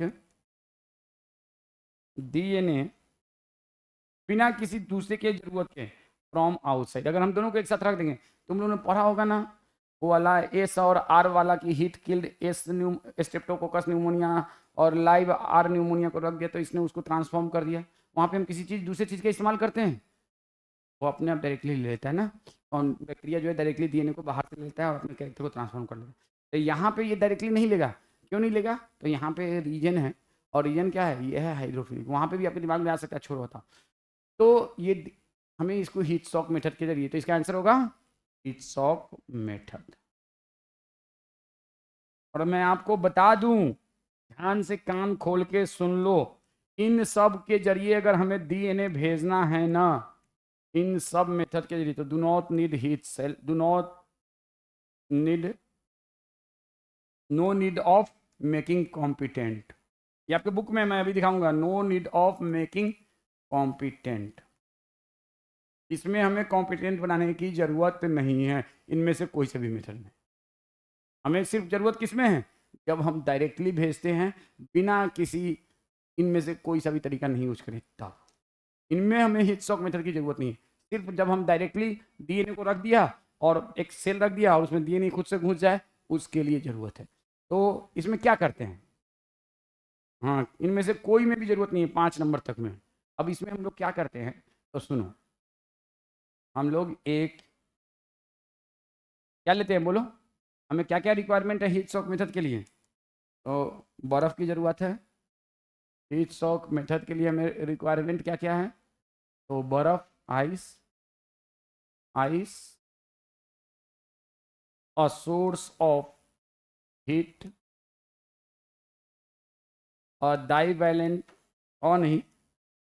DNA बिना किसी दूसरे के जरूरत के from outside. अगर हम दोनों को एक साथ रख देंगे, तुम लोगों ने पढ़ा होगा ना वो वाला एस और आर वाला की heat killed S Streptococcus pneumonia और लाइव आर न्यूमोनिया को रख दिया तो इसने उसको ट्रांसफॉर्म कर दिया। वहाँ पे हम किसी चीज़ दूसरी चीज़ का इस्तेमाल करते हैं, वो अपने आप डायरेक्टली ले लेता है ना, और बैक्टीरिया जो है डायरेक्टली DNA को बाहर से लेता है और अपने कैरेक्टर को ट्रांसफॉर्म कर लेता है। तो यहाँ पे ये डायरेक्टली नहीं लेगा, क्यों नहीं लेगा, तो यहाँ पे रीजन है, और रीजन क्या है, ये है हाइड्रोफिलिक। वहाँ पे भी आपके दिमाग में आ सकता है, छोड़ो बताओ। तो ये हमें इसको हीट शॉक मेथड के जरिए, तो इसका आंसर होगा हीट शॉक मेथड। और मैं आपको बता दूं, ध्यान से कान खोल के सुन लो, इन सब के जरिए अगर हमें DNA भेजना है ना, इन सब मेथड के जरिए, तो do not need heat cell, do not need, no need of making competent. ये आपके बुक में मैं अभी दिखाऊंगा, no need of making competent. इसमें हमें कॉम्पिटेंट बनाने की जरूरत नहीं है इनमें से कोई से भी मेथड में। हमें सिर्फ जरूरत किस में है, जब हम डायरेक्टली भेजते हैं बिना किसी इनमें से कोई सा भी तरीका नहीं यूज करें, तब इनमें हमें हीट शॉक मेथड की जरूरत नहीं है। सिर्फ जब हम डायरेक्टली DNA को रख दिया और एक सेल रख दिया और उसमें DNA खुद से घुस जाए, उसके लिए जरूरत है। तो इसमें क्या करते हैं, हाँ इनमें से कोई में भी जरूरत नहीं है 5 नंबर तक में। अब इसमें हम लोग क्या करते हैं, तो सुनो, हम लोग एक क्या लेते हैं, बोलो हमें क्या क्या रिक्वायरमेंट है हीट शॉक मेथड के लिए। तो बर्फ़ की ज़रूरत है हीट शॉक मेथड के लिए, हमें रिक्वायरमेंट क्या क्या है, तो बर्फ़, ice, ice a source of heat, और डाइवैलेंट, और नहीं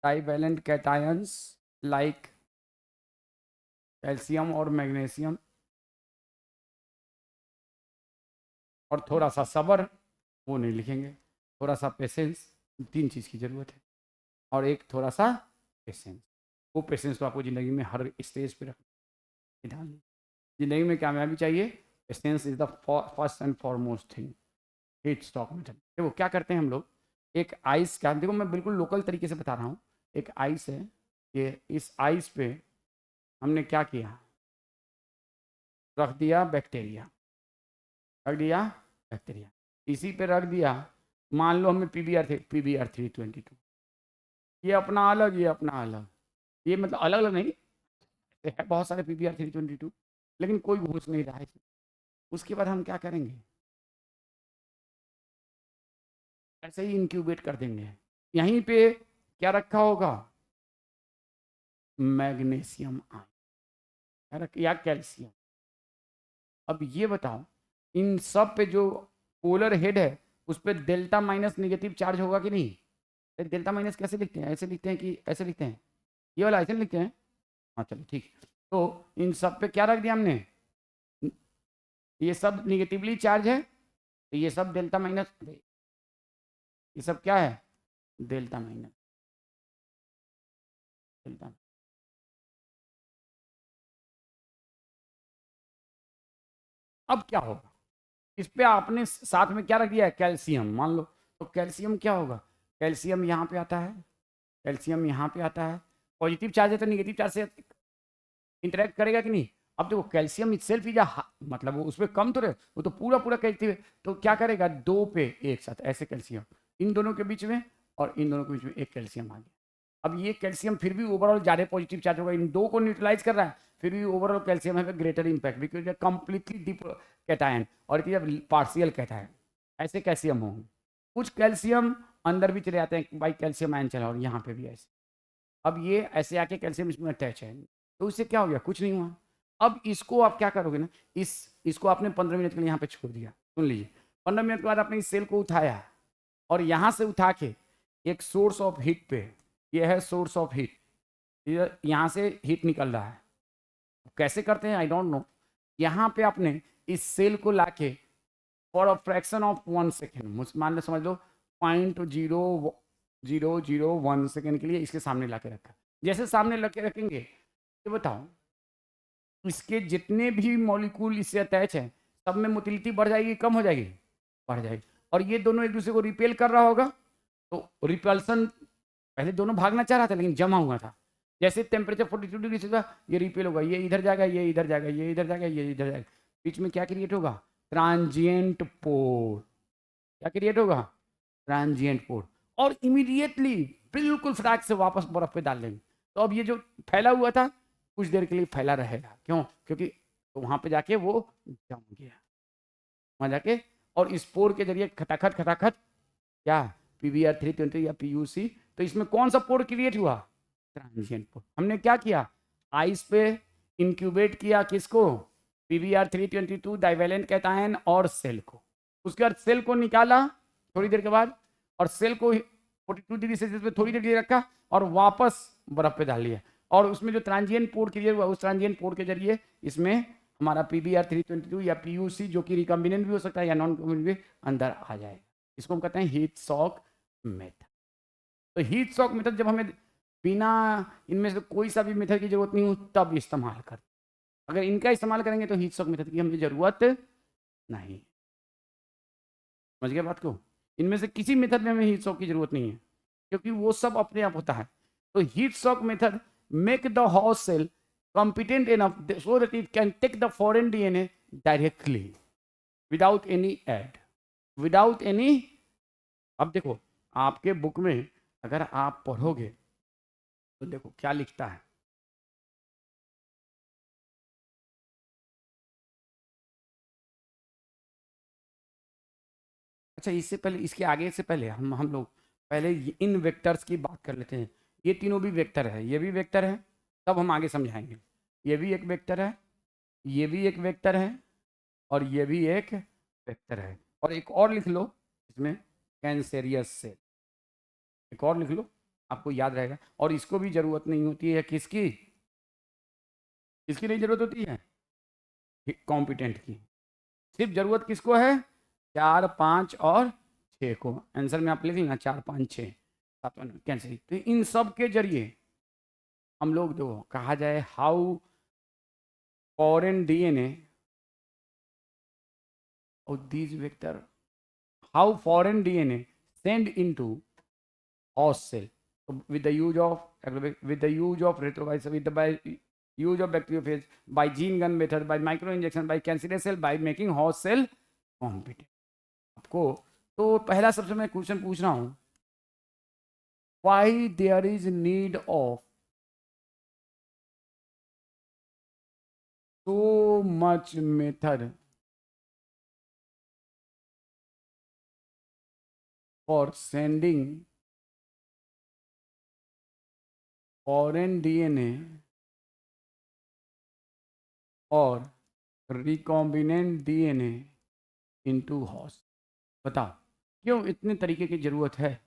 डाइवैलेंट कैटायंस लाइक कैल्शियम और मैग्नीशियम, और थोड़ा सा सब्र, वो नहीं लिखेंगे, थोड़ा सा पेशेंस, 3 चीज़ की ज़रूरत है, और एक थोड़ा सा पेशेंस। वो पेशेंस तो आपको ज़िंदगी में हर स्टेज पे रखना, ज़िंदगी में कामयाबी चाहिए, patience is the first and foremost thing. Heat stock method, देखो क्या करते हैं हम लोग, एक आइस का, देखो मैं बिल्कुल लोकल तरीके से बता रहा हूँ, एक आइस है, ये इस आइस पे हमने क्या किया, रख दिया बैक्टीरिया, रख दिया बैक्टीरिया, इसी पे रख दिया, मान लो हमें PBr322, ये अपना अलग, ये अपना अलग, ये मतलब अलग अलग नहीं है, बहुत सारे PBr322, लेकिन कोई घुस नहीं रहा है। उसके बाद हम क्या करेंगे, ऐसे ही इंक्यूबेट कर देंगे। यहीं पे क्या रखा होगा, मैग्नीशियम आयन या कैल्शियम। अब ये बताओ, इन सब पे जो पोलर हेड है उस पर डेल्टा माइनस नेगेटिव चार्ज होगा कि नहीं। डेल्टा माइनस कैसे लिखते हैं, ऐसे लिखते हैं कि ऐसे लिखते हैं, ये वाला ऐसे लिखते हैं, हाँ चलो ठीक। तो इन सब पे क्या रख दिया हमने, ये सब निगेटिवली चार्ज है, तो ये सब डेल्टा माइनस, ये सब क्या है, डेल्टा माइनस डेल्टा। अब क्या होगा, इस पे आपने साथ में क्या रख दिया है, कैल्शियम मान लो, तो कैल्शियम क्या होगा, कैल्शियम यहाँ पे आता है, कैल्शियम यहाँ पे आता है, पॉजिटिव चार्ज है तो निगेटिव चार्ज से इंटरेक्ट करेगा कि नहीं। अब देखो कैल्शियम इटसेल्फ इज मतलब वो उसमें कम तो रहे, वो तो पूरा पूरा कैल्शियम है, तो क्या करेगा, दो पे एक साथ ऐसे कैल्शियम, इन दोनों के बीच में और इन दोनों के बीच में एक कैल्शियम आ गया। अब ये कैल्शियम फिर भी ओवरऑल ज़्यादा पॉजिटिव चार्ज होगा, इन दो को न्यूट्रलाइज कर रहा है, फिर भी ओवरऑल कैल्शियम है greater impact because completely deep cation और इट इज पार्शियल कैटायन, ऐसे कैल्शियम होंगे। कुछ कैल्शियम अंदर भी चले जाते हैं बाई कैल्शियम आयन चला, और यहाँ पे भी ऐसे। अब ये ऐसे आके कैल्शियम इसमें अटैच है, तो इससे क्या हो गया, कुछ नहीं हुआ। अब इसको आप क्या करोगे ना, इसको आपने 15 मिनट के लिए यहाँ पे छोड़ दिया, सुन लीजिए, 15 मिनट के बाद आपने इस सेल को उठाया और यहाँ से उठा के एक सोर्स ऑफ हीट पे, ये है सोर्स ऑफ हीट, यहाँ से हीट निकल रहा है, कैसे करते हैं आई डोंट नो। यहाँ पे आपने इस सेल को लाके for a fraction of 1 second, मान लो समझ लो 0.0001 सेकेंड के लिए इसके सामने ला के रखा। जैसे सामने ला के रखेंगे, ये बताओ इसके जितने भी मॉलिक्यूल इससे अटैच हैं सब में मोटिलिटी बढ़ जाएगी कम हो जाएगी, बढ़ जाएगी, और ये दोनों एक दूसरे को रिपेल कर रहा होगा, तो रिपल्सन पहले दोनों भागना चाह रहा था लेकिन जमा हुआ था, जैसे टेम्परेचर 42 डिग्री से ये रिपेल होगा, ये इधर जाएगा, ये इधर जाएगा, ये इधर जाएगा, ये इधर जाएगा, बीच में क्या क्रिएट होगा, ट्रांजिएंट पोर, क्या क्रिएट होगा, ट्रांजिएंट पोर, और इमीडिएटली बिल्कुल फटाक से वापस बर्फ पे डाल देंगे। तो अब ये जो फैला हुआ था कुछ देर के लिए फैला रहेगा, क्यों, क्योंकि तो वहां पे जाके वो जम गया, वहां जाके, और स्पोर के जरिए खटाखट खटाखट क्या PBr 320 या PUC, तो इसमें कौन सा पोर क्रिएट हुआ, ट्रांजिएंट पोर। हमने क्या किया, आइस पे इंक्यूबेट किया किसको, PBr 322 डाइवेलेंट कैटायन और सेल को, उसके बाद सेल को निकाला थोड़ी देर के बाद, और सेल को 42 डिग्री सेल्सियस पे थोड़ी देर के लिए रखा और वापस बर्फ पे डाल लिया, और उसमें जो ट्रांजिएंट पोर क्रिएट हुआ उस ट्रांजिएंट पोर के जरिए इसमें हमारा PBr 322 या PUC जो कि रिकम्बिनेंट भी हो सकता है या नॉन रिकम्बिनेंट भी अंदर आ जाएगा। इसको हम कहते हैं हीट शॉक मेथड। तो हीट शॉक मेथड जब हमें बिना इनमें से कोई सा भी मेथड की जरूरत नहीं हो तब इस्तेमाल कर, अगर इनका इस्तेमाल करेंगे तो हीट शॉक मेथड की हमें जरूरत नहीं। समझ गए बात को, इनमें से किसी मेथड में हमें हीट शॉक की जरूरत नहीं है क्योंकि वो सब अपने आप होता है। तो heat shock method make the host cell competent enough so that it can take the foreign DNA directly without any add, without any। अब देखो आपके बुक में अगर आप पढ़ोगे तो देखो क्या लिखता है, अच्छा इससे पहले इसके आगे से पहले हम लोग पहले इन वेक्टर्स की बात कर लेते हैं। ये तीनों भी वेक्टर है, ये भी वेक्टर है, तब हम आगे समझाएंगे। ये भी एक वेक्टर है, ये भी एक वेक्टर है, और ये भी एक वेक्टर है, और एक और लिख लो इसमें कैंसेरियस सेल, एक और लिख लो आपको याद रहेगा। और इसको भी जरूरत नहीं होती है किसकी, किसकी नहीं जरूरत होती है, कॉम्पिटेंट की। सिर्फ जरूरत किसको है, 4 5 और 6 को। आंसर में आप लिख लेना 4 5 6 7 कैंसर। तो इन सब के जरिए हम लोग जो कहा जाए how foreign DNA of these vector, how foreign DNA send into host cell, so with the use of retrovirus, with the use of bacteriophage, by gene gun method, by micro injection, by cancerous cell, by making host cell competent। आपको तो पहला सबसे मैं question पूछ रहा हूं, why there is need of so much method for sending foreign DNA और recombinant DNA into host. बताओ क्यों इतने तरीके की जरूरत है,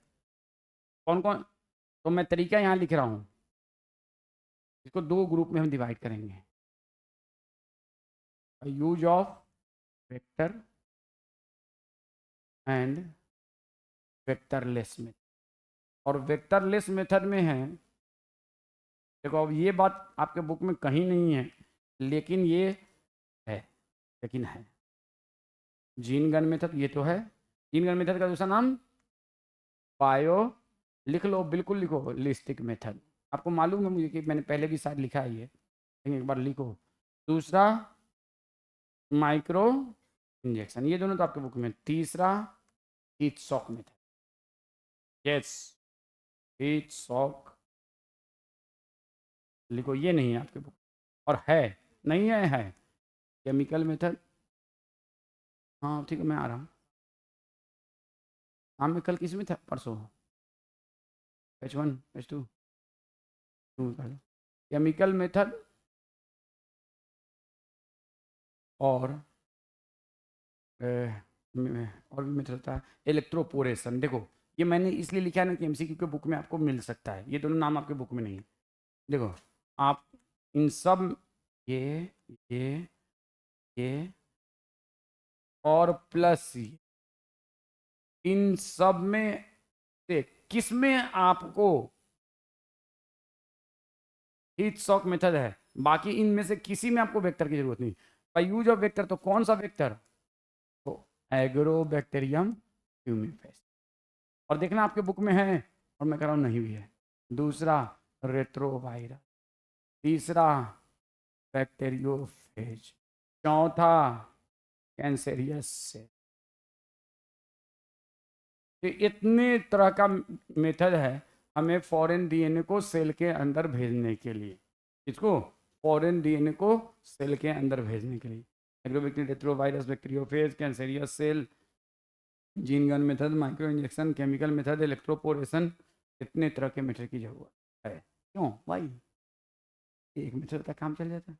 कौन कौन। तो मैं तरीका यहाँ लिख रहा हूँ, इसको दो ग्रुप में हम डिवाइड करेंगे, use of vector and vectorless method. और वेक्टरलेस मेथड में है, देखो अब ये बात आपके बुक में कहीं नहीं है, लेकिन ये है, लेकिन है जीन गन मेथड, ये तो है। जीन गन मेथड का दूसरा नाम बायो, लिख लो, बिल्कुल लिखो, लिस्टिक मेथड। आपको मालूम है मुझे कि मैंने पहले भी शायद लिखा है ये, लेकिन एक बार लिखो। दूसरा माइक्रो इंजेक्शन, ये दोनों तो आपके बुक में। तीसरा heat shock method, yes heat shock लिखो, ये नहीं है आपके बुक। और है, नहीं है केमिकल मेथड। हाँ ठीक है, मैं आ रहा हूँ। हाँ मैं कल किस में था, परसों H1 H2 केमिकल मेथड और और भी मेथड होता है इलेक्ट्रोपोरेशन। देखो ये मैंने इसलिए लिखा है ना कि एमसीक्यू के बुक में आपको मिल सकता है, ये दोनों नाम आपके बुक में नहीं है। देखो आप इन सब ये ये और प्लस इन सब में से किस में आपको हीट शॉक मेथड है, बाकी इनमें से किसी में आपको वेक्टर की जरूरत नहीं। बाय यूज ऑफ वेक्टर, तो कौन सा वेक्टर, तो एग्रोबैक्टीरियम ह्यूमिफेस्ट। और देखना आपके बुक में है, और मैं कह रहा हूँ नहीं भी है। दूसरा रेट्रोवायरस, तीसरा बैक्टीरियोफेज, चौथा कैंसेरियस से। इतने तरह का मेथड है हमें फॉरेन डीएनए को सेल के अंदर भेजने के लिए। इसको फॉरेन डीएनए को सेल के अंदर भेजने के लिए Agrobacterium, retrovirus, bacteriophage, cancerous cell, gene gun method, micro injection, chemical method, electroporation. इतने तरह के मेथड की जरूरत है। क्यों भाई, एक मेथड तक काम चल जाता है।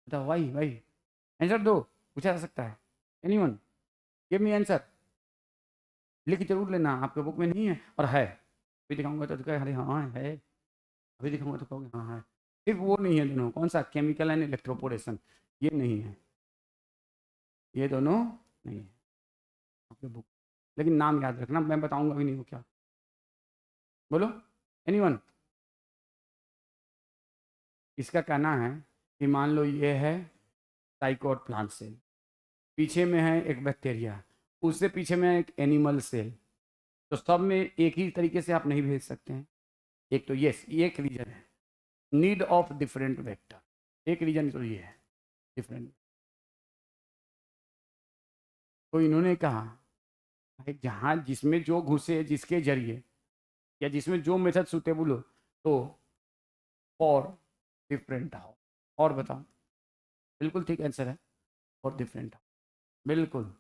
बताओ भाई आंसर दो, पूछा जा सकता है। एनीवन गिव मी आंसर, लिख जरूर लेना, आपके बुक में नहीं है और है। अभी दिखाऊंगा तो कहे अरे हाँ है, अभी दिखाऊंगा तो कहोगे हाँ है। सिर्फ वो नहीं है दोनों, कौन सा, केमिकल एंड इलेक्ट्रोपोरेशन, ये नहीं है, ये दोनों नहीं है आपके बुक। लेकिन नाम याद रखना, मैं बताऊंगा भी नहीं वो क्या। बोलो एनीवन। इसका कहना है कि मान लो ये है साइकोट प्लांट सेल, पीछे में है एक बैक्टीरिया, उससे पीछे में है एक एनिमल सेल, तो सब में एक ही तरीके से आप नहीं भेज सकते हैं। एक तो यस, ये एक रीजन है, नीड ऑफ डिफरेंट वेक्टर, एक रीजन तो ये है डिफरेंट। तो इन्होंने कहा भाई जहाँ जिसमें जो घुसे, जिसके जरिए या जिसमें जो मेथड सुटेबल हो, तो फॉर डिफरेंट हाउ। और बताओ, बिल्कुल ठीक आंसर है, फॉर डिफरेंट हाउ, बिल्कुल।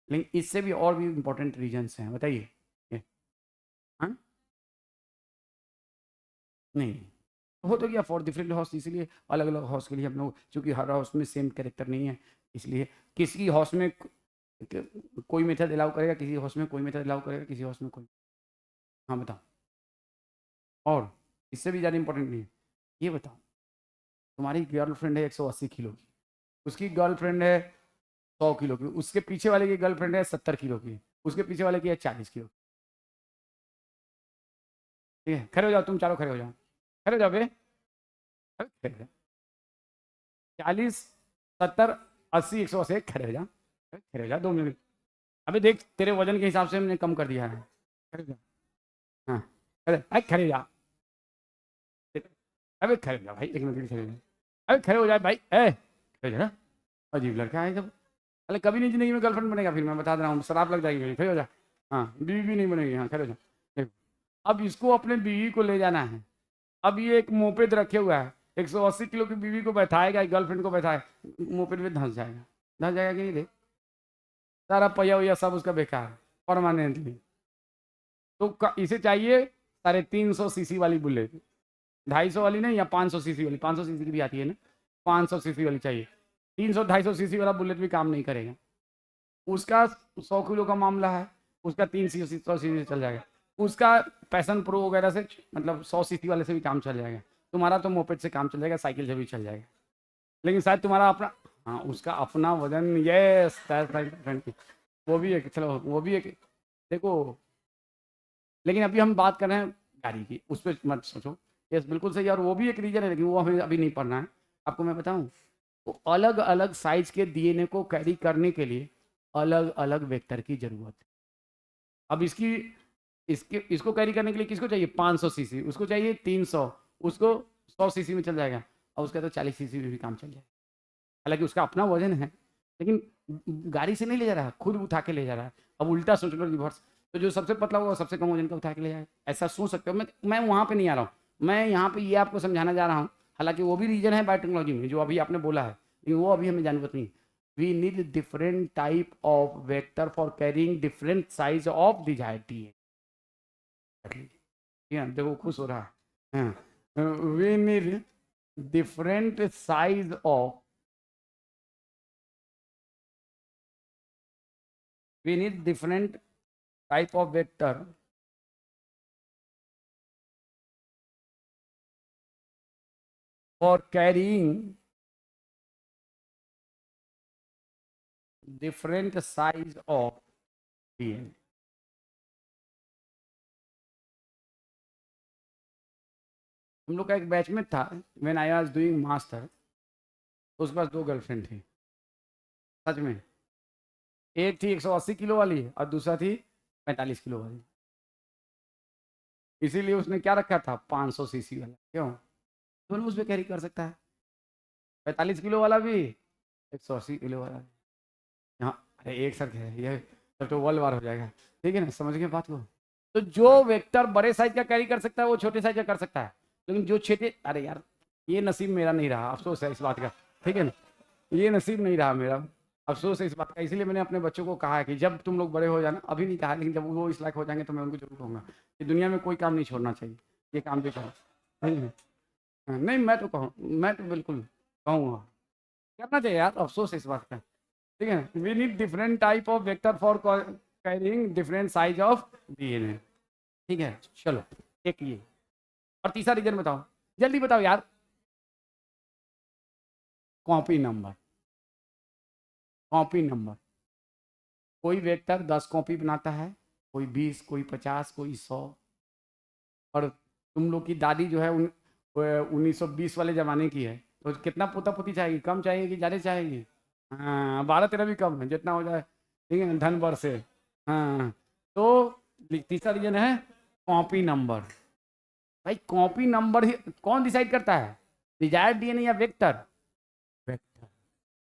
लेकिन इससे भी और भी इंपॉर्टेंट रीजन्स हैं, बताइए। हाँ नहीं, हो तो गया फॉर डिफरेंट हाउस, इसीलिए अलग अलग हाउस के लिए हम लोग, चूंकि हर हाउस में सेम कैरेक्टर नहीं है, इसलिए किसी हाउस में कोई मेथड अलाउ करेगा, किसी हाउस में कोई मेथड अलाउ करेगा, किसी हाउस में कोई। हाँ बताओ। और इससे भी ज़्यादा इंपॉर्टेंट नहीं है, ये बताओ, तुम्हारी गर्लफ्रेंड है 180 किलो की, उसकी गर्लफ्रेंड है 100 किलो की, उसके पीछे वाले की गर्लफ्रेंड है 70 किलो की, उसके पीछे वाले की है 40 किलो। ठीक है, खड़े हो जाओ, तुम चारों खड़े हो जाओ, खड़े हो जाओ बे, 40 70 80 180, खड़े हो जाओ, खड़े हो जाओ 2 मिनट। अबे देख तेरे वजन के हिसाब से मैंने कम कर दिया है, खड़े हो जाओ। हाँ खड़े हो जाओ, अबे खड़े हो जाओ भाई, 1 मिनट खड़े हो जाओ, अबे खड़े हो जाए भाई, खड़े हो जाओ। अजीब लड़का है जब, अरे कभी नहीं जिंदगी में गर्लफ्रेंड बनेगा, फिर मैं बता दे रहा हूँ, शराब लग जाएगी, खड़े हो जा। हाँ बीवी भी नहीं बनेगी, हाँ खड़े हो जा। देखो अब इसको अपने बीवी को ले जाना है, अब ये एक मोपेड रखे हुआ है, 180 किलो की बीवी को बैठाएगा, गर्लफ्रेंड को बैठाए, मोपेड में धंस जाएगा, धंस जाएगा कि नहीं, देख सारा पहिया वैया सब उसका बेकार परमानेंटली। तो इसे चाहिए 350 सीसी वाली बुलेट, 250 वाली नहीं, या 500 सीसी वाली, 500 सीसी की भी आती है ना, 500 सीसी वाली चाहिए। 300-250 सीसी वाला बुलेट भी काम नहीं करेगा, उसका 100 किलो का मामला है, उसका 300 सीसी से चल जाएगा, उसका पैशन प्रो वगैरह से मतलब 100 सीसी वाले से भी काम चल जाएगा, तुम्हारा तो मोपेड से काम चल जाएगा, साइकिल से भी चल जाएगा। लेकिन शायद तुम्हारा अपना, हाँ, उसका अपना वजन, यस, वो भी एक, चलो वो भी एक, देखो, लेकिन अभी हम बात कर रहे हैं गाड़ी की, उस पर मत सोचो। यस, बिल्कुल सही, और वो भी एक रीजन है, लेकिन वो हमें अभी नहीं पढ़ना है। आपको मैं बताऊं, तो अलग अलग साइज के डीएनए को कैरी करने के लिए अलग अलग वेक्टर की जरूरत है। अब इसको कैरी करने के लिए किसको चाहिए 500 सीसी, उसको चाहिए 300, उसको 100 सीसी में चल जाएगा, और उसका तो 40 सीसी में भी काम चल जाएगा। हालांकि उसका अपना वजन है, लेकिन गाड़ी से नहीं ले जा रहा है, खुद उठा के ले जा रहा है। अब उल्टा सोच लो, रिवर्स, तो जो सबसे पतला होगा सबसे कम वजन का उठा के ले जाए, ऐसा सोच सकते हो। मैं वहाँ पे नहीं आ रहा हूँ, मैं यहाँ पे ये आपको समझाना जा रहा हूँ। हालांकि वो भी रीजन है बायोटेक्नोलॉजी में जो अभी आपने बोला है, लेकिन वो अभी हमें जरूरत नहीं। We need different type of vector for carrying different size of desired DNA. देखो खुश हो रहा है। We need different size of we need different type of vector for carrying different size of DNA। हम लोग का एक बैचमेट था, when I was doing master, उसके पास 2 गर्लफ्रेंड थी, सच में। एक थी 180 किलो वाली और दूसरा थी 45 किलो वाली। इसीलिए उसने क्या रखा था 500 सीसी वाला, क्यों, दोनों उसमें कैरी कर सकता है, 45 किलो वाला भी, 180 किलो वाला भी। हाँ, अरे एक सर है ये, तब तो वर्ल्ड वार हो जाएगा। ठीक है ना, समझ गए बात को। तो जो वेक्टर बड़े साइज का कैरी कर सकता है वो छोटे साइज का कर सकता है, लेकिन जो छोटे, अरे यार ये नसीब मेरा नहीं रहा, अफसोस है इस बात का। ठीक है ना, ये नसीब नहीं रहा मेरा, अफसोस है इस बात का। इसलिए मैंने अपने बच्चों को कहा है कि जब तुम लोग बड़े हो जाना, अभी नहीं कहा लेकिन जब वो इस लायक हो जाएंगे तो मैं उनको जरूर कहूँगा कि दुनिया में कोई काम नहीं छोड़ना चाहिए, ये काम भी करो। नहीं, मैं तो कहूँ, मैं तो बिल्कुल कहूँगा करना चाहिए यार, अफसोस है इस बात का। ठीक है, we need different type of vector for carrying different size of DNA. ठीक है, चलो, एक ये, और तीसरा रीजन बताओ, जल्दी बताओ यार। Copy number, copy number. कोई वेक्टर 10 कॉपी बनाता है, कोई 20, कोई 50, कोई 100। और तुम लोग की दादी जो है 1920 वाले ज़माने की है, तो कितना पोता पोती चाहेगी, कम चाहेगी ज़्यादा चाहेगी? हाँ, 12-13 भी कम है, जितना हो जाए। ठीक है, धन भर से। हाँ, तो तीसरा रीजन है कॉपी नंबर। भाई कॉपी नंबर ही कौन डिसाइड करता है, डिजायर्ड डीएनए या वेक्टर? वेक्टर।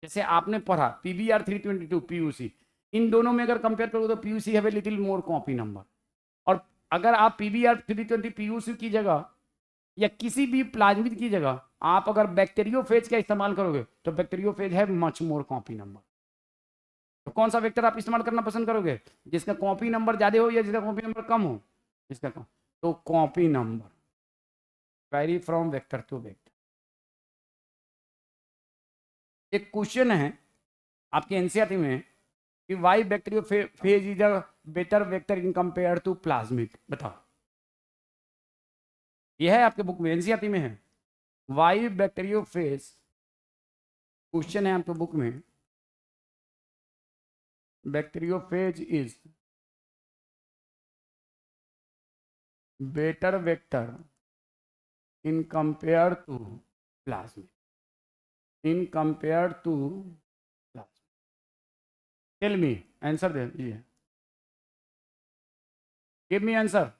जैसे आपने पढ़ा PBR322 पीयूसी, इन दोनों में अगर कंपेयर करो तो PUC have a little more copy number. और अगर आप PBR320 पीयूसी की जगह या किसी भी प्लाज्मिड की जगह आप अगर बैक्टीरियोफेज का इस्तेमाल करोगे तो बैक्टीरियोफेज है मच मोर कॉपी नंबर। तो कौन सा वेक्टर आप इस्तेमाल करना पसंद करोगे, जिसका कॉपी नंबर ज्यादा हो या जिसका कॉपी नंबर कम हो? जिसका कम। तो copy number vary from vector to vector. एक क्वेश्चन है आपके एनसीईआरटी में कि why bacteriophage is a better vector in compare to plasmid, बताओ। यह है आपके बुक में, एनसीईआरटी में है, वाई बैक्टीरियोफेज। क्वेश्चन है आपके बुक में, bacteriophage is better vector in compare to plasmid, in compare to plasmid। tell me, answer दे दीजिए, give me answer.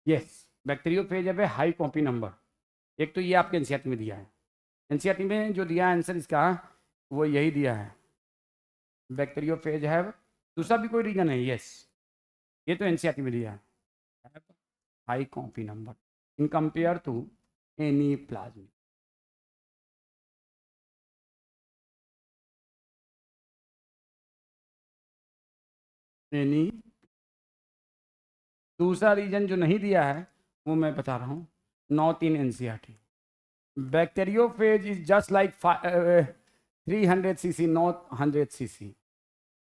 Yes, bacteriophage है हाई कॉपी नंबर। एक तो ये आपके एनसीईआरटी में दिया है, एनसीईआरटी में जो दिया है आंसर इसका वो यही दिया है, बैक्टीरियोफेज है। दूसरा भी कोई रीजन है? यस, ये तो एनसीईआरटी में दिया है, high copy number in compare to any plasmid. Any. दूसरा रीजन जो नहीं दिया है वो मैं बता रहा हूँ, not in NCERT. Bacteriophage is just like 300 cc, not 100 cc.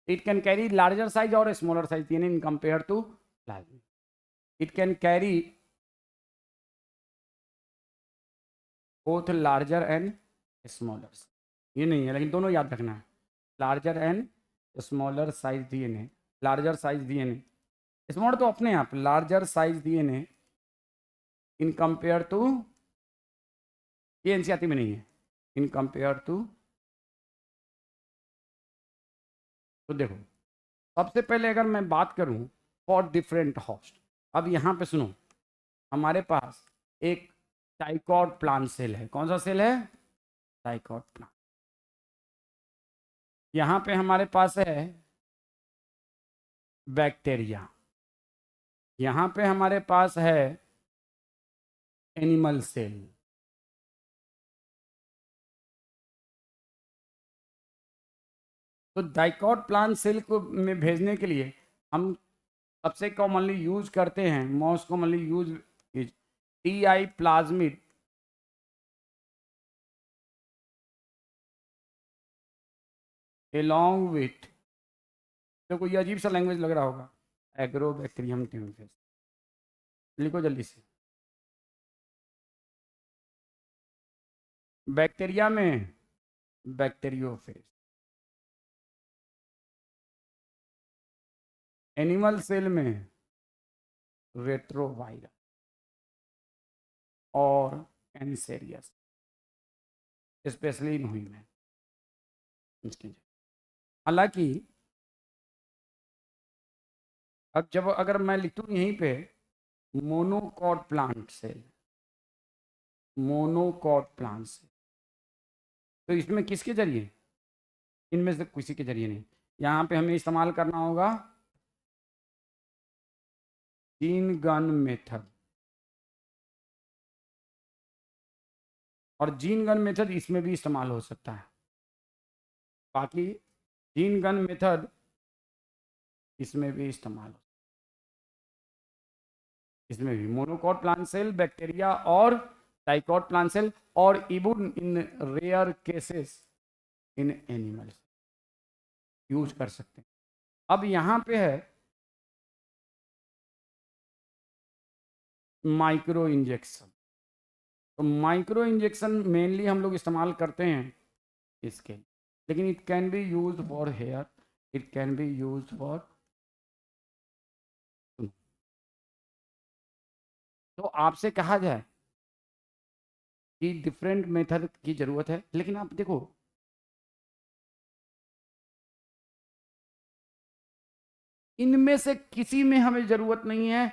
It can carry larger size or a smaller size in compared to plasmid. It can carry both larger and smaller. ये नहीं है, लेकिन दोनों याद रखना है, larger and smaller size DNA, larger size DNA, small तो अपने आप, larger size DNA in compare to, ये एनसीईआरटी में नहीं है, इन कंपेयर टू। तो देखो, सबसे पहले अगर मैं बात करूं फॉर डिफरेंट होस्ट, अब यहाँ पे सुनो, हमारे पास एक डाइकॉट प्लांट सेल है। कौन सा सेल है? Dicot plant. यहाँ पे हमारे पास है बैक्टीरिया, यहाँ पे हमारे पास है एनिमल सेल। तो डाइकॉट प्लांट सेल को में भेजने के लिए हम सबसे कॉमनली यूज करते हैं, most commonly use is TI plasmid along with, देखो ये अजीब सा लैंग्वेज लग रहा होगा, एग्रोबैक्टीरियम ट्यूनिफेस, लिखो जल्दी से। बैक्टीरिया में बैक्टीरियोफेज, एनिमल सेल में रेट्रोवायरस और एंसेरियस, स्पेशली इन हुई में। हालांकि अब जब अगर मैं लिखूँ यहीं पे monocot plant cell, monocot plant cell, तो इसमें किसके जरिए? इनमें से किसी के जरिए नहीं। यहाँ पे हमें इस्तेमाल करना होगा जीन गन मेथड, और जीन गन मेथड इसमें भी इस्तेमाल हो सकता है। बाकी जीन गन मेथड इसमें भी इस्तेमाल हो, इसमें भी मोनोकॉट प्लांट सेल, बैक्टीरिया और डाइकॉट प्लांट सेल, और even in rare cases in animals use कर सकते हैं। अब यहाँ पे है माइक्रो इंजेक्शन। तो माइक्रो इंजेक्शन मेनली हम लोग इस्तेमाल करते हैं इसके, लेकिन it can be use for here, it can be use for, तो आपसे कहा जाए कि डिफरेंट मेथड की जरूरत है, लेकिन आप देखो इनमें से किसी में हमें जरूरत नहीं है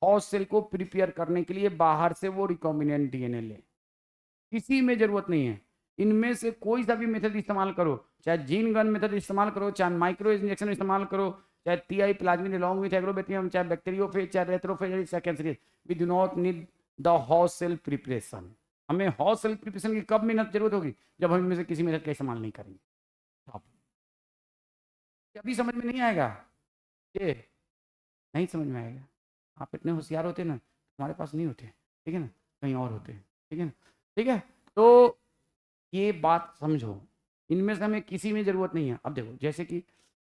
हाउस सेल को प्रिपेयर करने के लिए बाहर से वो रिकॉम्बिनेंट डीएनए ले, किसी में जरूरत नहीं है। इनमें से कोई सा भी मेथड इस्तेमाल करो, चाहे जीन गन मेथड इस्तेमाल करो, चाहे माइक्रो इंजेक्शन इस्तेमाल करो, चाहे Ti plasmid along with agrobacterium, चाहे बैक्टीरियोफेज, चाहे रेट्रोफेज, चाहे cancerous, we do not need the house cell preparation. हमें हाउस सेल प्रिपरेशन की कब मेहनत जरूरत होगी? जब हम इनमें से किसी मेथड का इस्तेमाल नहीं करेंगे। अभी समझ में नहीं आएगा, ये नहीं समझ में आएगा। आप इतने होशियार होते ना, हमारे पास नहीं होते, ठीक है ना, कहीं और होते, ठीक है ना, ठीक है। तो ये बात समझो, इनमें से हमें किसी में ज़रूरत नहीं है। अब देखो, जैसे कि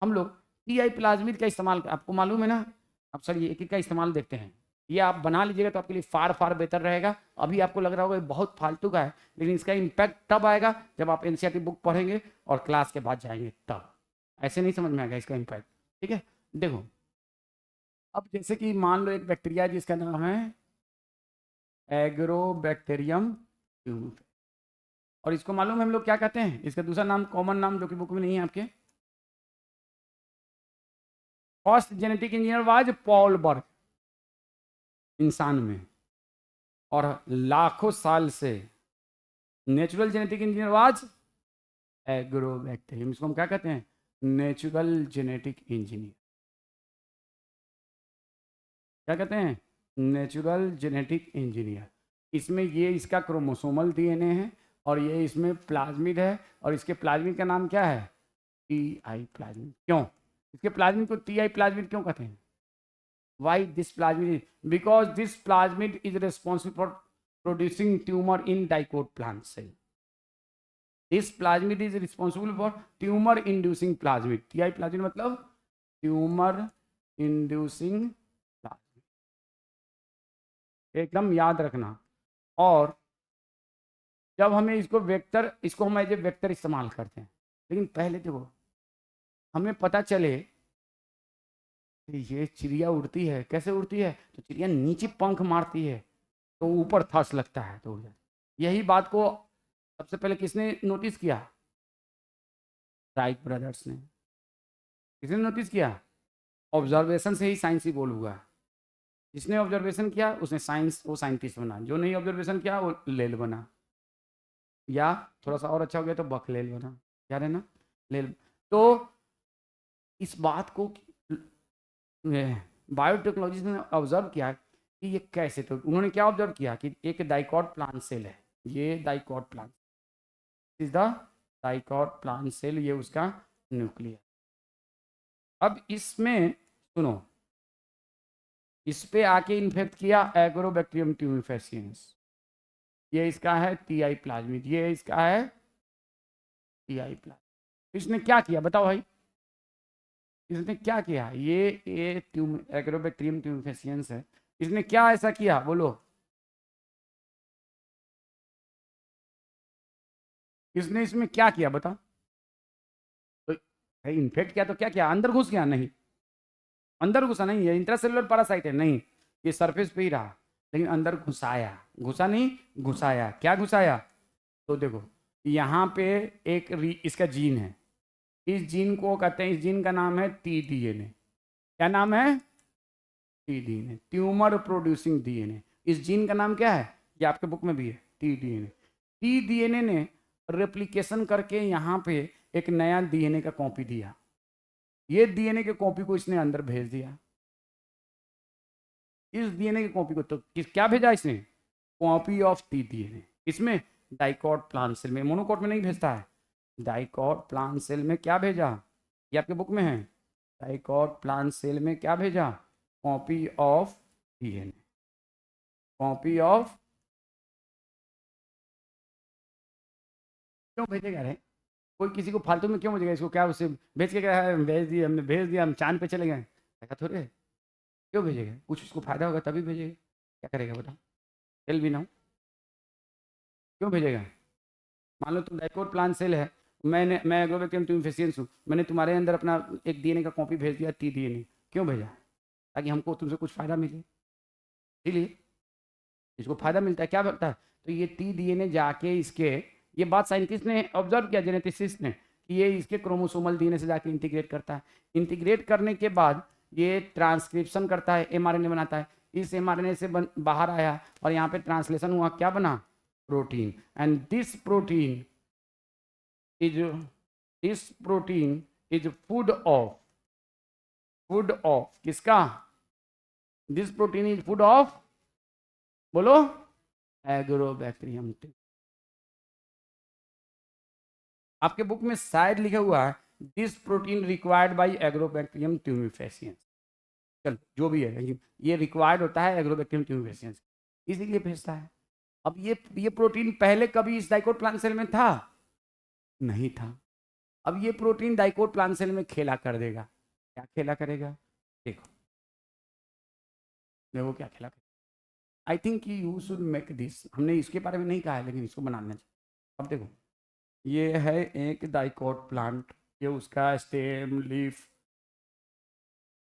हम लोग टीआई प्लाज्मिड का इस्तेमाल, आपको मालूम है ना, अब सर ये एक एक का इस्तेमाल देखते हैं, ये आप बना लीजिएगा तो आपके लिए फार फार बेहतर रहेगा। अभी आपको लग रहा होगा ये बहुत फालतू का है, लेकिन इसका इम्पैक्ट तब आएगा जब आप एनसीईआरटी बुक पढ़ेंगे और क्लास के बाद जाएंगे, तब ऐसे नहीं समझ में आएगा इसका इम्पैक्ट, ठीक है। देखो, अब जैसे कि मान लो एक बैक्टीरिया जिसका नाम है एग्रोबैक्टीरियम ट्यूनिफेस, और इसको मालूम है हम लोग क्या कहते हैं, इसका दूसरा नाम, कॉमन नाम जो कि बुक में नहीं है आपके, first genetic engineer was Paul Berg इंसान में, और लाखों साल से natural genetic engineer was Agrobacterium. इसको हम क्या कहते हैं? Natural genetic engineer. क्या कहते हैं? Natural genetic engineer. इसमें ये इसका क्रोमोसोमल डीएनए है, और ये इसमें प्लाज्मिड है, और इसके प्लाज्मिड का नाम क्या है? Ti plasmid. क्यों इसके प्लाज्मिड को टीआई प्लाज्मिड क्यों कहते हैं? Why this plasmid? Because this plasmid is responsible for producing tumour in dicot plant cell. This plasmid is responsible for tumour inducing plasmid. Ti plasmid मतलब ट्यूमर इंड्यूसिंग प्लाज्मिड, एकदम याद रखना। और जब हमें इसको हम एज ए वेक्टर इस्तेमाल करते हैं। लेकिन पहले देखो, हमें पता चले कि ये चिड़िया उड़ती है, कैसे उड़ती है, तो चिड़िया नीचे पंख मारती है तो ऊपर थस लगता है तो उड़ जाती है। यही बात को सबसे पहले किसने नोटिस किया? राइट ब्रदर्स ने। किसने नोटिस किया? ऑब्जर्वेशन से ही साइंस इवॉल्व हुआ है। जिसने ऑब्जर्वेशन किया उसने वो साइंटिस्ट बना, जो नहीं ऑब्जर्वेशन किया वो लेल बना, या थोड़ा सा और अच्छा हो गया तो बकलेल बना। याद है ना? लेल। तो इस बात को बायोटेक्नोलॉजी ने ऑब्जर्व किया कि ये कैसे, तो उन्होंने क्या ऑब्जर्व किया कि एक डाइकॉट प्लांट सेल है, ये dicot plant is the dicot plant cell, ये उसका न्यूक्लियर। अब इसमें सुनो, इस पे आके इन्फेक्ट किया एग्रोबैक्टीरियम ट्यूमिफेसियंस, ये इसका है टीआई प्लाज्मिड, ये इसका है टीआई प्लाज्मिड। इसने क्या किया बताओ भाई? इसने क्या किया? ये एग्रोबैक्टीरियम ट्यूमिफेसियंस है, इसने क्या ऐसा किया बोलो? इसने इसमें क्या किया बताओ? तो इन्फेक्ट किया तो क्या किया? अंदर घुस गया? नहीं, अंदर घुसा नहीं, ये इंट्रासेलुलर पैरासाइट है, नहीं, ये सरफेस पे ही रहा, लेकिन अंदर घुसाया, घुसा नहीं घुसाया। क्या घुसाया? तो देखो यहाँ पे इसका जीन है, इस जीन को कहते हैं, इस जीन का नाम है टीडीएनए। क्या नाम है? T-DNA, tumour producing DNA. इस जीन का नाम क्या है? ये आपके बुक में भी है, टीडीएनए। टीडीएनए ने रेप्लिकेशन करके यहाँ पे एक नया डीएनए का कॉपी दिया, ये डीएनए के कॉपी को इसने अंदर भेज दिया। इस डीएनए की कॉपी को तो क्या भेजा इसने? Copy of T-DNA. इसमें डाइकॉट प्लांट सेल में, मोनोकॉट में नहीं भेजता है, डाइकॉट प्लांट सेल में क्या भेजा? ये आपके बुक में है, डाइकॉट प्लांट सेल में क्या भेजा? Copy of DNA, copy of. क्यों भेजेगा रे? कोई किसी को फालतू में क्यों भेजेगा? इसको क्या उससे भेज के क्या है, भेज दिया हमने, भेज दिया हम चांद पे चले गए, ऐसा थोड़ी है। क्यों भेजेगा? कुछ उसको फायदा होगा तभी भेजेगा, क्या करेगा बताओ? टेल भी ना, क्यों भेजेगा? मान लो तुम डाइकोट प्लांट सेल है, मैं एग्रोबैक्टीरियम ट्यूमिफेसियंस हूँ, मैंने तुम्हारे अंदर अपना एक डीएनए का कॉपी भेज दिया, टीडीएनए। क्यों भेजा? ताकि हमको तुमसे कुछ फायदा मिले, इसीलिए इसको फायदा मिलता है। क्या बनता है? तो ये टीडीएनए जाके इसके, ये बात साइंटिस्ट ने ऑब्जर्व किया, जेनेटिसिस्ट ने, कि ये इसके क्रोमोसोमल डीएनए से जाके इंटीग्रेट करता है। इंटीग्रेट करने के बाद ये ट्रांसक्रिप्शन करता है, एमआरएनए बनाता है, इस एमआरएनए से बाहर आया और यहाँ पे ट्रांसलेशन हुआ, क्या बना? Protein. And this protein is food of किसका? This protein is food of, बोलो, एग्रोबैक्टीरियम। आपके बुक में शायद लिखा हुआ है this protein required by Agrobacterium tumefaciens. चल जो भी है, ये रिक्वायर्ड होता है एग्रोबैक्टीरियम ट्यूमिफेसियंस, इसीलिए भेजता है। अब ये प्रोटीन पहले कभी इस डाइकोट प्लांट सेल में था? नहीं था। अब ये प्रोटीन डाइकोट प्लांट सेल में खेला कर देगा। क्या खेला करेगा? देखो देखो क्या खेला करेगा। I think you should make this, हमने इसके बारे में नहीं कहा है लेकिन इसको बनाना चाहिए। अब देखो ये है एक डाइकोट प्लांट, ये उसका स्टेम, लीफ,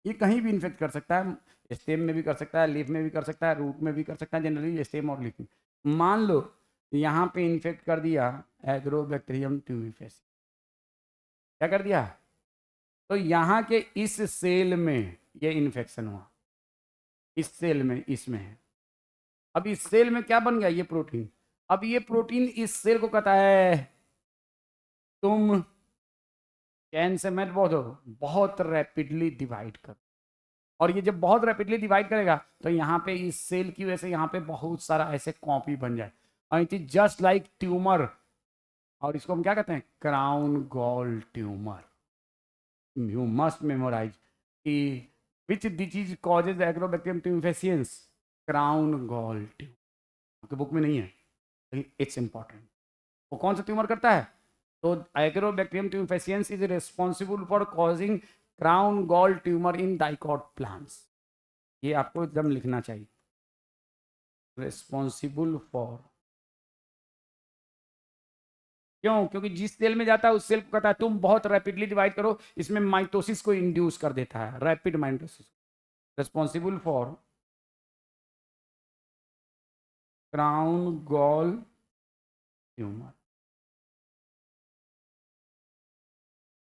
ये कहीं भी इन्फेक्ट कर सकता है, स्टेम में भी कर सकता है, लीफ में भी कर सकता है, रूट में भी कर सकता है, जनरली स्टेम और लीफ में। मान लो यहाँ पे इन्फेक्ट कर दिया एग्रोबैक्टीरियम ट्यूमिफेसियंस, क्या कर दिया? तो यहाँ के इस सेल में ये इन्फेक्शन हुआ, इस सेल में, इसमें है। अब इस सेल में क्या बन गया? ये प्रोटीन। अब ये प्रोटीन इस सेल को कहता है तुम कैन से मत बहुत रैपिडली डिवाइड करो। और ये जब बहुत रैपिडली डिवाइड करेगा तो यहाँ पे इस सेल की वजह से यहाँ पे बहुत सारा ऐसे कॉपी बन जाए, और it is just like tumour. और इसको हम क्या कहते हैं? Crown gall tumour. You must memorise कि which disease causes Agrobacterium tumefaciens? Crown gall tumour. आपके बुक में नहीं है लेकिन इट्स इंपॉर्टेंट। वो कौन सा ट्यूमर करता है? तो agrobacterium tumefaciens is responsible for causing crown gall tumour in dicot plants. ये आपको एकदम लिखना चाहिए, रिस्पॉन्सिबल फॉर क्यों? क्योंकि जिस सेल में जाता है उस सेल को कहता है तुम बहुत रैपिडली डिवाइड करो, इसमें माइटोसिस को इंड्यूस कर देता है, rapid mitosis, responsible for crown gall tumour,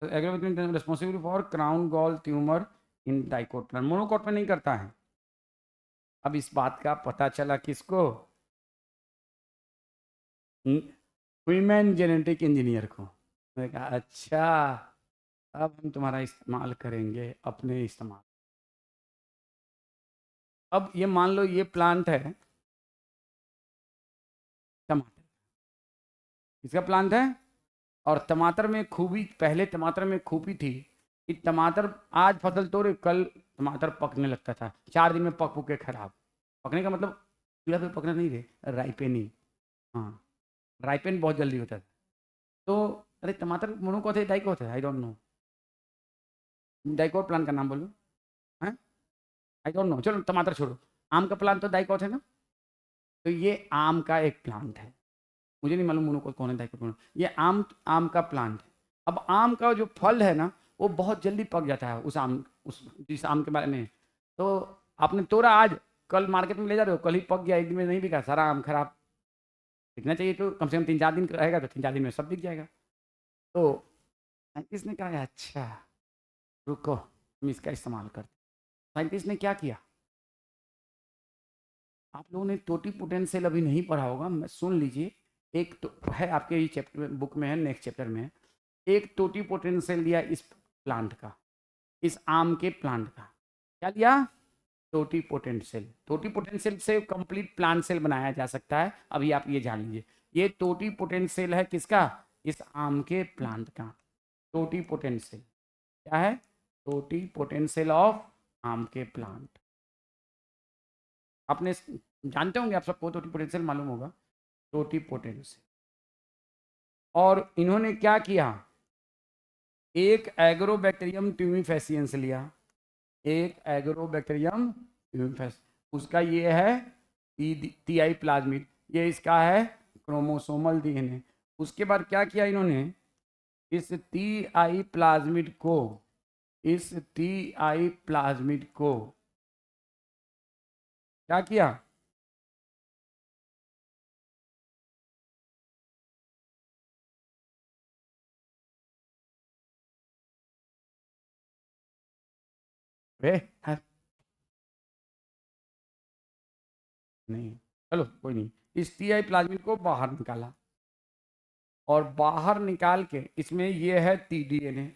responsible for crown gall tumour in dicot plant, monocot में नहीं करता है। अब इस बात का पता चला किसको? ह्यूमन जेनेटिक इंजीनियर को। मैंने कहा अच्छा, अब हम तुम्हारा इस्तेमाल करेंगे अपने इस्तेमाल। अब ये मान लो ये प्लांट है टमाटर, इसका प्लांट है, और टमाटर में खूबी, पहले टमाटर में खूबी थी कि टमाटर आज फसल तोड़े कल टमाटर पकने लगता था, 4 दिन में पक के खराब। पकने का मतलब चूल्हा पे पकना नहीं रे, राइपेनिंग। हाँ, राइपेन बहुत जल्दी होता है। तो अरे टमाटर मोनोकोट है डाइकोट है, आई डोंट नो, डाइकोट प्लांट का नाम बोलो। हैं? आई डोंट नो, चलो टमाटर छोड़ो, आम का प्लांट तो डाइकोट है ना। तो ये आम का एक प्लांट है, मुझे नहीं मालूम मोनोकोट कौन है डाइकोट कौन है। ये आम आम का प्लांट है। अब आम का जो फल है ना वो बहुत जल्दी पक जाता है, उस जिस आम के बारे में। तो आपने तोड़ा आज, कल मार्केट में ले जा रहे हो, कल ही पक गया, एक दिन में नहीं बिका, सारा आम खराब। बिकना चाहिए तो कम से कम 3-4 दिन रहेगा, तो 3-4 दिन में सब बिक जाएगा। तो साइंटिस्ट ने कहा अच्छा रुको, हम इसका इस्तेमाल करते। साइंटिस्ट ने क्या किया, आप लोगों ने टोटी पोटेंशियल अभी नहीं पढ़ा होगा, मैं सुन लीजिए। एक तो है आपके ये चैप्टर बुक में है, नेक्स्ट चैप्टर में है। एक टोटी पोटेंशियल लिया इस प्लांट का, इस आम के प्लांट का। क्या लिया? टोटी पोटेंशियल। टोटी पोटेंशियल से कंप्लीट प्लांट सेल बनाया जा सकता है, अभी आप ये जान लीजिए। ये टोटी पोटेंशियल है किसका? इस आम के प्लांट का। टोटी पोटेंशियल क्या है? टोटी पोटेंशियल ऑफ आम के प्लांट। आपने जानते होंगे, आप सबको टोटी पोटेंशियल मालूम होगा, टोटी पोटेंशियल। और इन्होंने क्या किया, एक एग्रोबैक्टीरियम ट्यूमिफेसियंस लिया, एक एग्रोबैक्टीरियम ट्यूमिफेस, उसका ये है टीआई प्लाज्मिड, ये इसका है क्रोमोसोमल डीएनए। उसके बाद क्या किया इन्होंने, इस टीआई प्लाज्मिड को, इस टीआई प्लाज्मिड को क्या किया, वे नहीं, चलो कोई नहीं, इस टीआई प्लाज्मिड को बाहर निकाला, और बाहर निकाल के इसमें ये है टीडीएनए,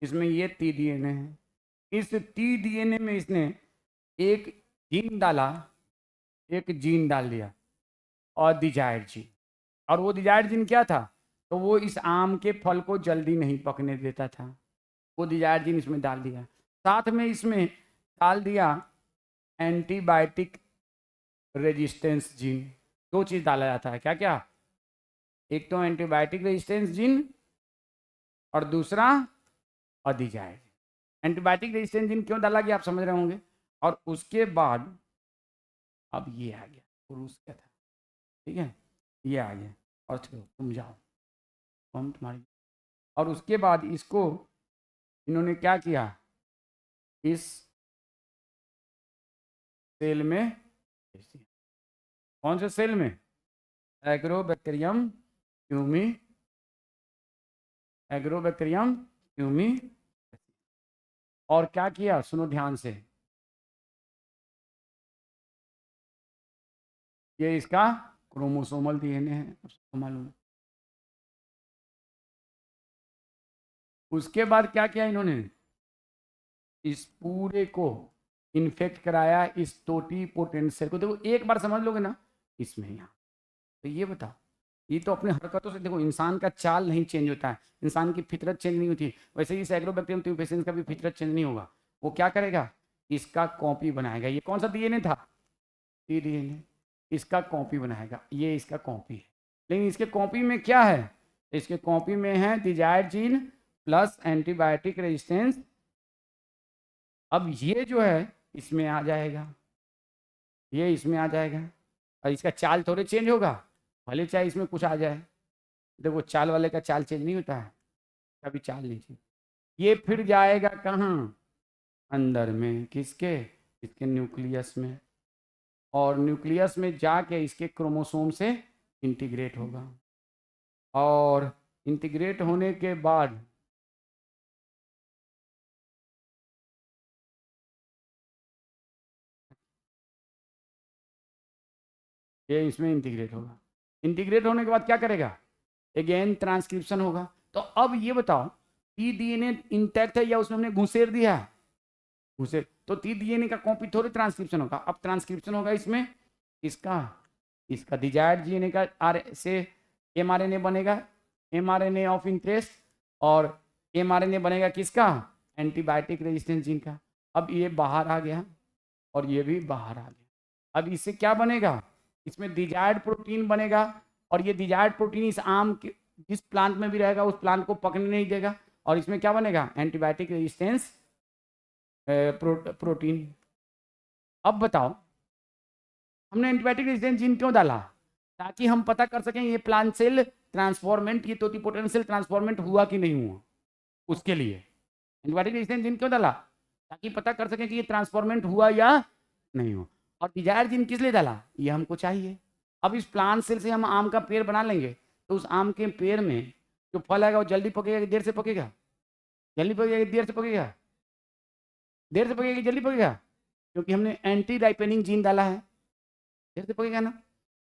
इसमें ये टीडीएनए है। इस टीडीएनए में इसने एक जीन डाला, एक जीन डाल दिया, और डिजायर्ड जीन। और वो डिजायर्ड जीन क्या था, तो वो इस आम के फल को जल्दी नहीं पकने देता था, वो डिजायर्ड जीन इसमें डाल दिया। साथ में इसमें डाल दिया एंटीबायोटिक रेजिस्टेंस जीन। दो चीज़ डाला जाता है, क्या क्या? एक तो एंटीबायोटिक रेजिस्टेंस जीन, और दूसरा अधिजायड। एंटीबायोटिक रेजिस्टेंस जीन क्यों डाला गया आप समझ रहे होंगे। और उसके बाद अब ये आ गया, पुरुष क्या था, ठीक है, ये आ गया, और चलो तुम जाओ, हम तुम्हारी। और उसके बाद इसको इन्होंने क्या किया, इस सेल में, कौन से सेल में? Agrobacterium tumi, Agrobacterium tumi. और क्या किया, सुनो ध्यान से, ये इसका क्रोमोसोमल डीएनए है, सबको मालूम है। उसके बाद क्या किया इन्होंने, इस पूरे को इन्फेक्ट कराया इस टोटी पोटेंशियल को। देखो एक बार समझ लोगे ना इसमें, यहाँ तो ये बताओ, ये तो अपने हरकतों से देखो, इंसान का चाल नहीं चेंज होता है, इंसान की फितरत चेंज नहीं होती, वैसे ही इस एग्रोबैक्टीरियम ट्यूमिफेसियंस का भी फितरत चेंज नहीं होगा। वो क्या करेगा, इसका कॉपी बनाएगा। ये कौन सा डीएनए था, टीडीएनए, इसका कॉपी बनाएगा, ये इसका कॉपी है। लेकिन इसके कॉपी में क्या है, इसके कॉपी में है desired gene plus antibiotic resistance. अब ये जो है इसमें आ जाएगा, ये इसमें आ जाएगा, और इसका चाल थोड़े चेंज होगा, भले चाहे इसमें कुछ आ जाए, देखो चाल वाले का चाल चेंज नहीं होता है, कभी चाल नहीं चेंज। ये फिर जाएगा कहाँ, अंदर में, किसके, इसके न्यूक्लियस में, और न्यूक्लियस में जाके इसके क्रोमोसोम से इंटीग्रेट होगा, और इंटीग्रेट होने के बाद ये इसमें इंटीग्रेट होगा। इंटीग्रेट होने के बाद क्या करेगा, अगेन ट्रांसक्रिप्शन होगा। तो अब ये बताओ टी डीएनए इंटैक्ट है या उसमें हमने घुसेड़ दिया है, घुसेड़, तो टी डीएनए का कॉपी थोड़ी ट्रांसक्रिप्शन होगा। अब ट्रांसक्रिप्शन होगा इसमें, इसका, इसका डिजायर्ड डीएनए का आर से एमआरएनए बनेगा, एमआरएनए ऑफ इंटरेस्ट, और एमआरएनए बनेगा किसका, एंटीबायोटिक रेजिस्टेंस जीन का। अब ये बाहर आ गया और ये भी बाहर आ गया। अब इससे क्या बनेगा, इसमें डिजायर्ड प्रोटीन बनेगा, और ये डिजायर्ड प्रोटीन इस आम के जिस प्लांट में भी रहेगा उस प्लांट को पकने नहीं देगा, और इसमें क्या बनेगा, एंटीबायोटिक रेजिस्टेंस प्रोटीन। अब बताओ हमने एंटीबायोटिक रेजिस्टेंस जीन क्यों डाला, ताकि हम पता कर सकें ये प्लांट सेल ट्रांसफॉर्मेंट, ये टोटिपोटेंशियल ट्रांसफॉर्मेंट हुआ कि नहीं हुआ, उसके लिए एंटीबायोटिक रेजिस्टेंस जीन क्यों डाला, ताकि पता कर सकें कि ये ट्रांसफॉर्मेंट हुआ या नहीं हुआ। और डिजायर जीन किस लिए डाला, ये हमको चाहिए। अब इस प्लांट सेल से हम आम का पेड़ बना लेंगे, तो उस आम के पेड़ में जो फल आएगा वो जल्दी पकेगा कि देर से पकेगा, जल्दी पकेगा कि देर से पकेगा, देर से पकेगा कि जल्दी पकेगा, क्योंकि हमने एंटी राइपेनिंग जीन डाला है, देर से पकेगा ना।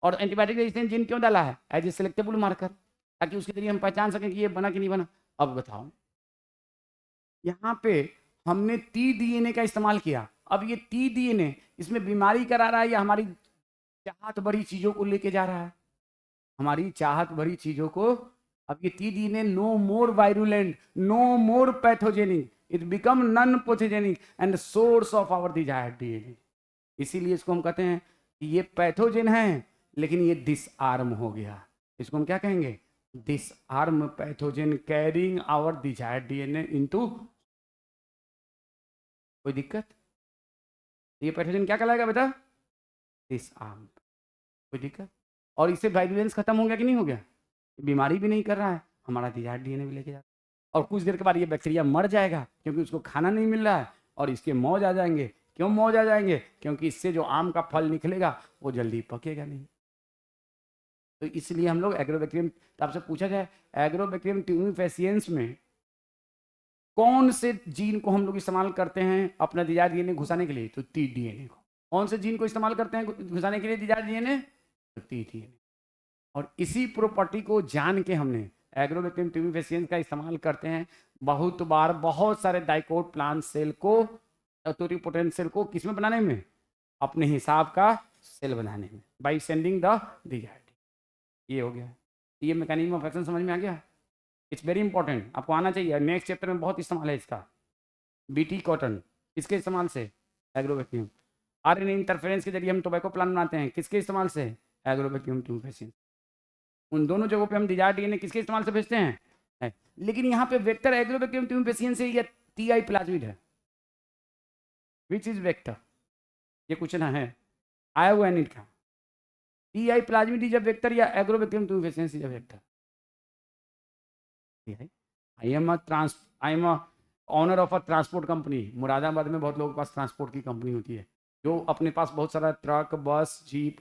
और एंटीबायोटिक रेजिस्टेंस जीन क्यों डाला है, एज ए सिलेक्टेबल मार्कर, ताकि उसके जरिए हम पहचान सकें कि ये बना कि नहीं बना। अब बताओ यहाँ पे हमने टी डीएनए का इस्तेमाल किया। अब ये टी डीएनए इसमें बीमारी करा रहा है या हमारी चाहत भरी चीजों को लेके जा रहा है, हमारी चाहत भरी चीजों को। अब ये T DNA no more virulent, no more pathogenic, it become non pathogenic and source of our desired DNA. इसीलिए इसको हम कहते हैं कि ये पैथोजेन है लेकिन ये डिसआर्म हो गया। इसको हम क्या कहेंगे, disarm pathogen carrying our desired DNA into. कोई दिक्कत, ये पैथोजन क्या कहलाएगा बेटा, डिसआर्म, कोई दिक्कत। और इससे वायरुलेंस खत्म हो गया कि नहीं हो गया, बीमारी भी नहीं कर रहा है, हमारा डिजायर्ड डीएनए भी लेके जाता है। और कुछ देर के बाद ये बैक्टीरिया मर जाएगा क्योंकि उसको खाना नहीं मिल रहा है, और इसके मौज आ जाएंगे। क्यों मौज आ जाएंगे, क्योंकि इससे जो आम का फल निकलेगा वो जल्दी पकेगा नहीं। तो इसलिए हम लोग एग्रोबैक्टीरियम, तो आपसे पूछा जाए एग्रोबैक्टीरियम ट्यूमिफेसिएंस में कौन से जीन को हम लोग इस्तेमाल करते हैं अपना डिजायर्ड डीएनए घुसाने के लिए, तो टी डीएनए को। कौन से जीन को इस्तेमाल करते हैं घुसाने के लिए डिजायर्ड डीएनए, तो टी डीएनए। और इसी प्रॉपर्टी को जान के हमने एग्रोबैक्टीरियम ट्यूमिफेसिएंस का इस्तेमाल करते हैं बहुत बार, बहुत सारे डाइकोट प्लांट सेल को, टोटिपोटेंट सेल को किसमें बनाने में, अपने हिसाब का सेल बनाने में, बाई सेंडिंग द डिजायर्ड। ये हो गया, ये मैकेनिज्म ऑफ एक्शन समझ में आ गया। इट्स वेरी इंपॉर्टेंट, आपको आना चाहिए, नेक्स्ट चैप्टर में बहुत इस्तेमाल है इसका। बीटी कॉटन, इसके इस्तेमाल से एग्रोबैक्टीरियम। आरएनए इंटरफेरेंस के जरिए हम टोबैको प्लांट बनाते हैं, किसके इस्तेमाल से, एग्रोबैक्टीरियम ट्यूमिफेसिएंस। उन दोनों जगहों पे हम डिजायर्ड डीएनए किसके इस्तेमाल से भेजते हैं है। लेकिन यहाँ पे वेक्टर एग्रोबैक्टीरियम ट्यूमिफेसिएंस है या टीआई प्लाज्मिड है, विच इज वेक्टर, ये क्वेश्चन है, आया हुआ है नीट का। Ti plasmid is a vector या Agrobacterium tumefaciens is a vector. I am a owner of a transport company. Moradabad में बहुत लोगों के पास ट्रांसपोर्ट की कंपनी होती है, जो अपने पास बहुत सारा ट्रक, बस, जीप,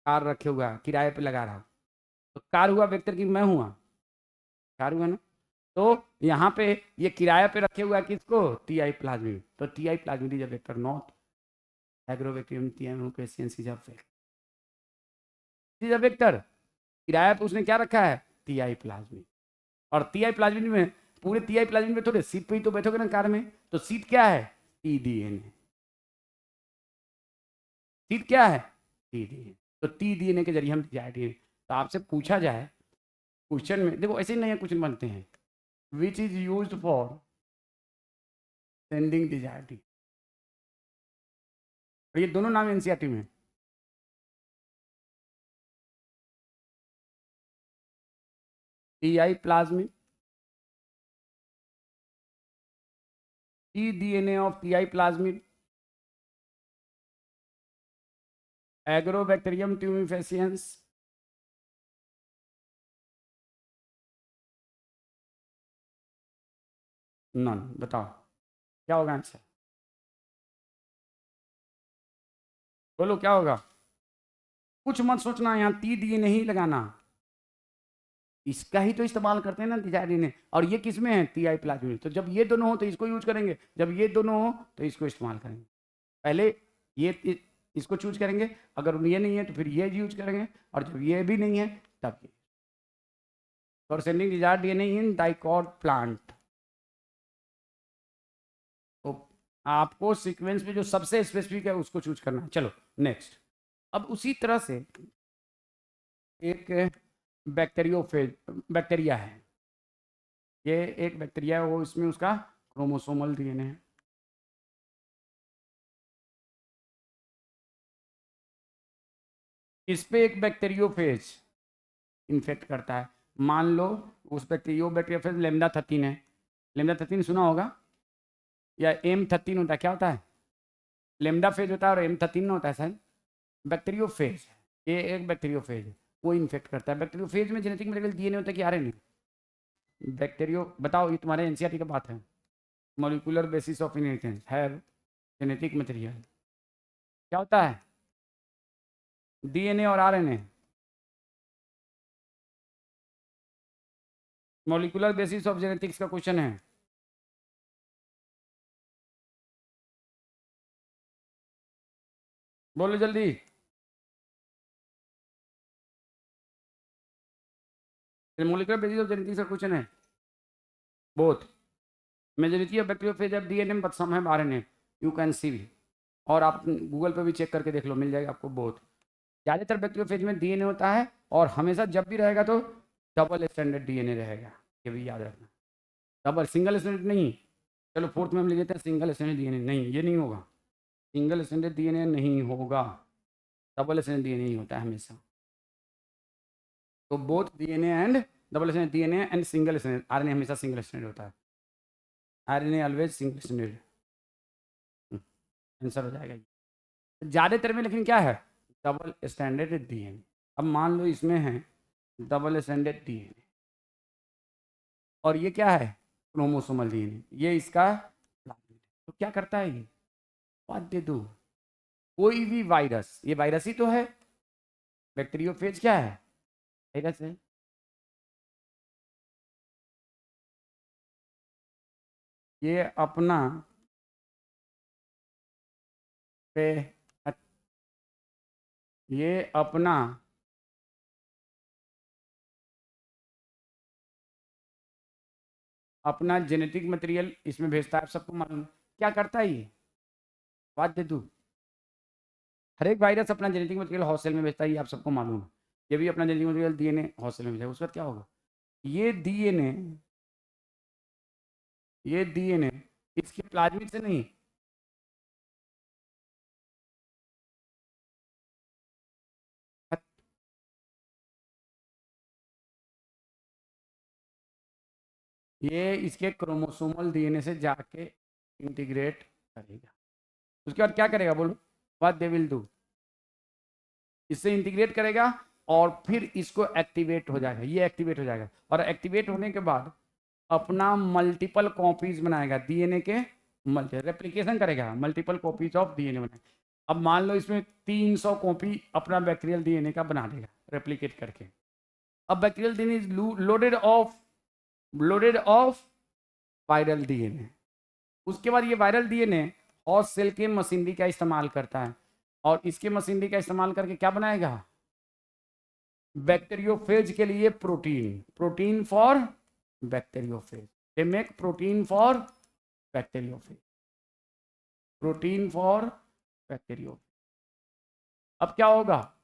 कार रखे हुआ है, किराए पे लगा रहा हूँ। तो कार हुआ वेक्टर की, मैं हुआ, कार हुआ ना। तो यहाँ पे ये किराए पे रखे हुआ है किसको, टी आई प्लाज्मिड। तो T I plasmid is a vector, not Agrobacterium tumefaciens is a vector. किराए पे उसने क्या रखा है, टी आई प्लाज्मिड। और टी आई प्लाज्मिड में, पूरे टी आई प्लाज्मिड में थोड़े सीट पे ही तो बैठोगे ना कार में, तो सीट क्या है, टी डीएनए। सीट क्या है, टी डीएनए। तो टी डीएनए के जरिए हम डीएनए। तो आपसे पूछा जाए क्वेश्चन में, देखो ऐसे ही नए क्वेश्चन बनते हैं, which is used for sending desired. और ये दोनों नाम एनसीईआरटी में, T I plasmid, T DNA of T I plasmid, Agrobacterium tumefaciens, none. बताओ क्या होगा आंसर, बोलो क्या होगा। कुछ मत सोचना, यहाँ टी डी नहीं लगाना, इसका ही तो इस्तेमाल करते हैं ना डिजाइन ने। और ये किस में है, टी आई प्लाज्मिड। तो जब ये दोनों हो तो इसको यूज करेंगे, जब ये दोनों हो तो इसको इस्तेमाल करेंगे। पहले ये इसको चूज करेंगे, अगर ये नहीं है तो फिर ये यूज करेंगे, और जब ये भी नहीं है तब ये। For sending desire DNA in dicot plant, तो आपको सीक्वेंस में जो सबसे स्पेसिफिक है उसको चूज करना है। चलो नेक्स्ट। अब उसी तरह से एक बैक्टीरिया है, ये एक बैक्टीरिया है, वो इसमें उसका क्रोमोसोमल डीएनए है। इस पे एक बैक्टीरियोफेज इन्फेक्ट करता है। मान लो उस बैक्टीरियोफेज लेमडा 13 है, लेमडा 13 सुना होगा, या M13 होता है, क्या होता है, लेमडा फेज होता है और M13 होता है सर। बैक्टीरियोफेज, ये एक बैक्टीरियोफेज है, वो इन्फेक्ट करता है। बैक्टीरियोफेज में जेनेटिक मटेरियल डीएनए होता है कि आरएनए। बैक्टीरियो, बताओ, ये तुम्हारे एनसीईआरटी का बात है, मॉलिक्यूलर बेसिस ऑफ इनहेरिटेंस है जेनेटिक मटेरियल, क्या होता है, डीएनए और RNA. Molecular basis of genetics का क्वेश्चन है। बोलो जल्दी। मॉलिक्यूलर बेसिस ऑफ जेनेटिक्स का क्वेश्चन है, both majority of bacteriophage of DNA but some have RNA, you can see भी, और आप गूगल पे भी चेक करके देख लो, मिल जाएगा आपको बोथ। ज़्यादातर बैक्टीरियोफेज में डीएनए होता है, और हमेशा जब भी रहेगा तो डबल स्टैंडर्ड डीएनए रहेगा, ये भी याद रखना। डबल, सिंगल स्टैंडर्ड नहीं। चलो फोर्थ में हम ले लेते हैं सिंगल स्टैंडर्ड डीएनए, नहीं ये नहीं होगा, सिंगल स्टैंडर्ड डीएनए नहीं होगा, डबल स्टैंडर्ड डीएनए ही होता है हमेशा। तो both DNA and double standard DNA and single standard RNA हमेशा सिंगल स्टैंडर्ड होता है, RNA always single standard. Answer हो जाएगा ये ज़्यादातर में, लेकिन क्या है, डबल स्टैंडर्ड डीएनए। अब मान लो इसमें है डबल स्टैंडर्ड डीएनए, और ये क्या है, क्रोमोसोमल डीएनए, ये इसका प्लाज्मिड। तो क्या करता है ये, व्हाट दे डू, कोई भी वायरस, ये वायरस ही तो है, बैक्टीरियोफेज क्या है, वायरस है। ये अपना पे ये अपना अपना जेनेटिक मटेरियल इसमें भेजता है, आप सबको मालूम क्या करता है ये, बात दे दू। हर एक वायरस अपना जेनेटिक मटेरियल हॉस्टल में भेजता है, ये आप सबको मालूम है। ये भी अपना जेनेटिक मटेरियल डीएनए हॉस्टल में भेजा, उसके बाद क्या होगा, ये डीएनए इसके प्लाज्मिड से नहीं, ये इसके क्रोमोसोमल डीएनए से जाके इंटीग्रेट करेगा। उसके बाद क्या करेगा बोलो, व्हाट दे विल डू, इससे इंटीग्रेट करेगा और फिर इसको एक्टिवेट हो जाएगा, ये एक्टिवेट हो जाएगा, और एक्टिवेट होने के बाद अपना मल्टीपल कॉपीज बनाएगा डीएनए के, रेप्लिकेशन करेगा, मल्टीपल कॉपीज ऑफ डीएनए बनाएगा। अब मान लो इसमें 300 कॉपी अपना बैक्टीरियल डीएनए का बना देगा रेप्लिकेट करके। अब bacterial DNA is loaded of viral DNA. उसके बाद ये वायरल डीएनए हॉस्ट सेल के मशीनरी का इस्तेमाल करता है, और इसके मशीनरी का इस्तेमाल करके क्या बनाएगा, बैक्टीरियोफेज के लिए protein for bacteriophage, they make protein for bacteriophage, protein for bacteriophage. अब क्या होगा,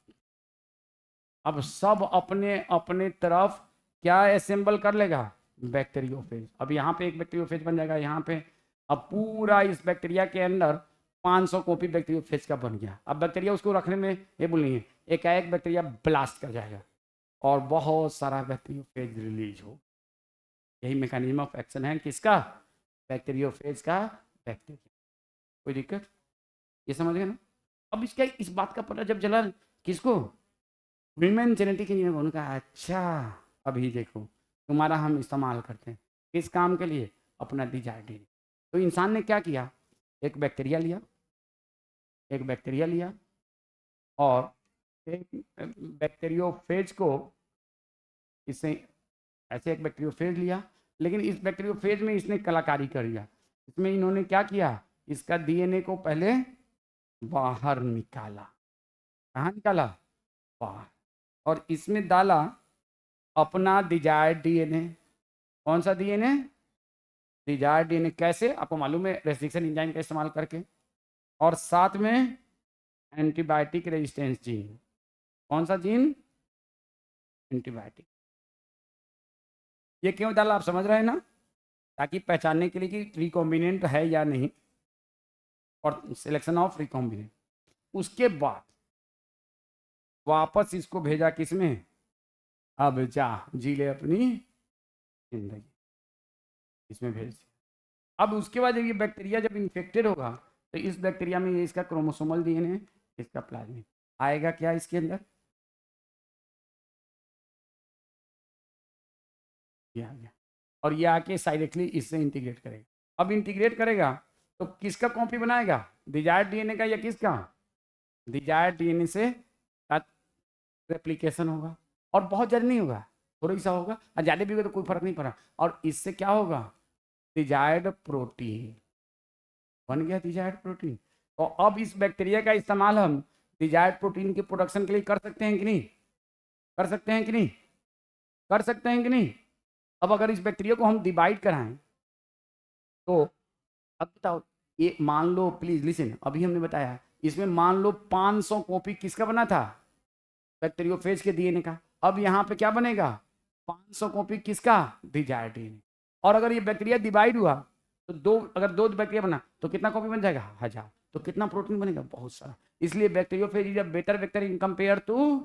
अब सब अपने अपने तरफ क्या असेंबल कर लेगा, बैक्टीरियोफेज। अब यहाँ पे एक बैक्टीरियोफेज बन जाएगा यहाँ पे, अब पूरा इस बैक्टीरिया के अंदर 500 कॉपी बैक्टीरियोफेज का बन गया। अब बैक्टीरिया उसको रखने में ये बोलेंगे, एक बैक्टीरिया ब्लास्ट कर जाएगा और बहुत सारा बैक्टीरियोफेज रिलीज हो। यही मैकेनिज्म ऑफ एक्शन है किसका, बैक्टीरियोफेज का, बैक्टीरिया। कोई दिक्कत, ये समझ गए ना। अब इसका इस बात का पता जब चला किसको, ह्यूमन जेनेटिक इंजीनियर को, उनका अच्छा अभी देखो तुम्हारा हम इस्तेमाल करते हैं किस काम के लिए, अपना डिजायर्ड डीएनए। तो इंसान ने क्या किया, एक बैक्टीरिया लिया और एक बैक्टीरियोफेज को, इससे ऐसे एक बैक्टीरियोफेज लिया, लेकिन इस बैक्टीरियोफेज में इसने कलाकारी कर दिया। इसमें इन्होंने क्या किया, इसका डीएनए को पहले बाहर निकाला। कहाँ निकाला, बाहर, और इसमें डाला अपना डिजायर्ड डीएनए। कौन सा डीएनए, डिजायर्ड डीएनए। कैसे, आपको मालूम है, रेस्ट्रिक्शन एंजाइम का इस्तेमाल करके, और साथ में एंटीबायोटिक रेजिस्टेंस जीन। कौन सा जीन, एंटीबायोटिक। ये क्यों डाला आप समझ रहे हैं ना, ताकि पहचानने के लिए कि रिकॉम्बिनेंट है या नहीं, और सिलेक्शन ऑफ रिकॉम्बिनेंट। उसके बाद वापस इसको भेजा किसमें, अब जा जी ले अपनी जिंदगी, इसमें भेज दिया। अब उसके बाद जब ये बैक्टीरिया जब इन्फेक्टेड होगा तो इस बैक्टीरिया में ये इसका क्रोमोसोमल डीएनए, इसका प्लाज्मिक आएगा क्या इसके अंदर, ये आ गया, और ये आके डायरेक्टली इससे इंटीग्रेट करेगा। अब इंटीग्रेट करेगा तो किसका कॉपी बनाएगा, डिजायर्ड डीएनए का या किसका, डिजायर्ड डीएनए से रेप्लिकेशन होगा, और बहुत ज़्यादा नहीं होगा, थोड़ा सा होगा, और ज़्यादा भी होगा तो कोई फर्क नहीं पड़ा। और इससे क्या होगा, डिजायर्ड प्रोटीन बन गया, डिजायर्ड प्रोटीन। तो अब इस बैक्टीरिया का इस्तेमाल हम डिजायर्ड प्रोटीन के प्रोडक्शन के लिए कर सकते हैं कि नहीं, कर सकते हैं कि नहीं, कर सकते हैं कि नहीं। अब अगर इस बैक्टीरिया को हम डिवाइड कराएं तो अब बताओ, ये मान लो, प्लीज लिसन, अभी हमने बताया इसमें मान लो 500 कॉपी किसका बना था, बैक्टीरियोफेज के डीएनए का। अब यहाँ पे क्या बनेगा, 500 कॉपी किसका, डिजायर्ड डीएनए। और अगर ये बैक्टीरिया डिवाइड हुआ तो अगर दो बैक्टीरिया बना तो कितना कॉपी बन जाएगा, 1000। तो कितना प्रोटीन बनेगा, बहुत सारा। इसलिए bacteriophage is a better vector in compare to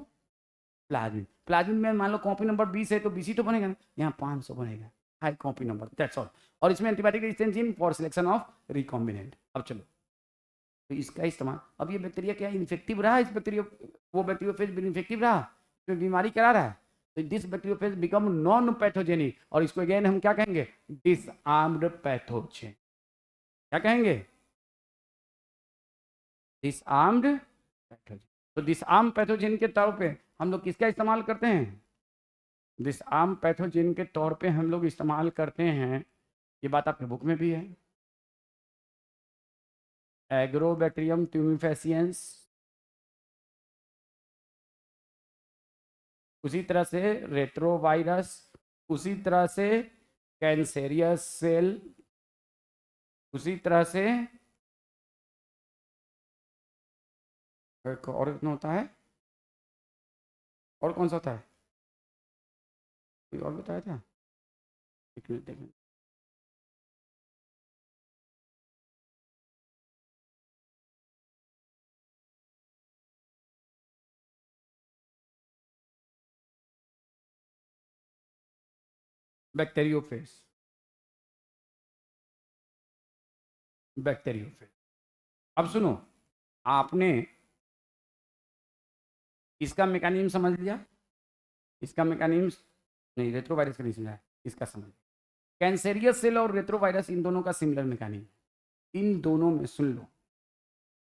plasmid. Plasmid में मान लो कॉपी नंबर 20 है तो 20 ही तो बनेगा ना, यहाँ 500 बनेगा, high copy number, that's all. और इसमें antibiotic resistance gene for selection of recombinant. अब चलो, तो इसका इस्तेमाल, अब ये बैक्टीरिया क्या इन्फेक्टिव रहा, इस बैक्टीरिया, वो बैक्टीरियोफेज इन्फेक्टिव रहा, तो बीमारी करा रहा है, तो this bacteriophage become non pathogenic, और इसको अगेन हम क्या कहेंगे, डिसआर्म्ड पैथोजेन। क्या कहेंगे, डिसआर्म्ड पैथोजेन। तो डिसआर्म पैथोजेन के तौर पे हम लोग किसका इस्तेमाल करते हैं, डिसआर्म पैथोजेन के तौर पे हम लोग इस्तेमाल करते हैं, ये बात आपके बुक में भी है, एग्रोबैक्टीरियम ट्यूमिफेसियंस, उसी तरह से रेट्रोवायरस, उसी तरह से कैंसेरियस सेल, उसी तरह से एक और होता है, और कौन सा होता है, कोई और बताया था, एक मिनट देखिए, बैक्टीरियोफेज, बैक्टीरियोफेज। अब सुनो, आपने इसका मैकेनिज्म समझ लिया, इसका मैकेनिज्म नहीं, रेट्रोवायरस का नहीं समझा है, इसका समझ। कैंसेरियस सेल और रेट्रोवायरस इन दोनों का सिमिलर मैकेनिज्म, इन दोनों में सुन लो,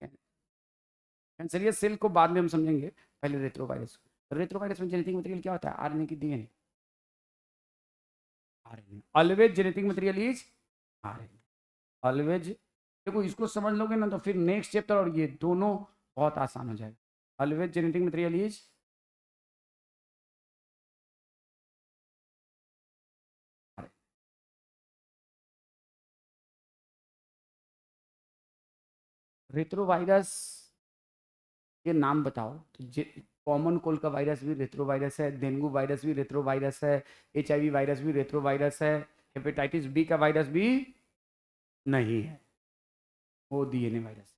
कैंसेरियस सेल को बाद में हम समझेंगे, पहले रेट्रोवायरस। रेट्रोवायरस में जेनेटिक मटेरियल क्या होता है, आरएनए की DNA, RNA, always genetic material is RNA, always. देखो इसको समझ लोगे ना तो फिर नेक्स्ट चैप्टर और ये दोनों बहुत आसान हो जाएगा। Always genetic material is retrovirus के नाम बताओ, तो कॉमन कोल्ड का वायरस भी रेट्रोवायरस है, डेंगू वायरस भी रेट्रोवायरस है, एचआईवी वायरस भी रेट्रोवायरस है, हेपेटाइटिस बी का वायरस भी नहीं है, वो डीएनए वायरस।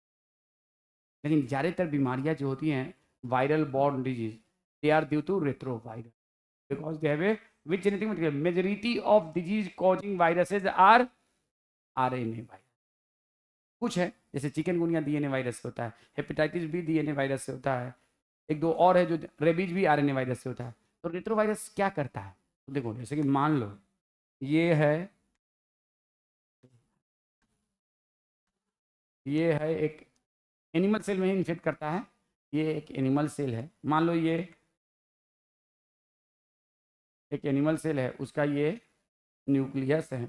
लेकिन ज़्यादातर बीमारियां जो होती हैं viral borne disease, they are due to retrovirus because they have a which genetic material, majority of disease causing viruses are RNA virus. कुछ है जैसे चिकनगुनिया डीएनए वायरस से होता है, हेपेटाइटिस बी डीएनए वायरस से होता है, एक दो और है जो रेबीज भी आरएनए वायरस से होता है। तो रेट्रोवायरस क्या करता है, तो देखो जैसे कि मान लो ये है ये है एक एनिमल सेल में ही इन्फेक्ट करता है। ये एक एनिमल सेल है, मान लो ये एक एनिमल सेल है, उसका ये न्यूक्लियस है,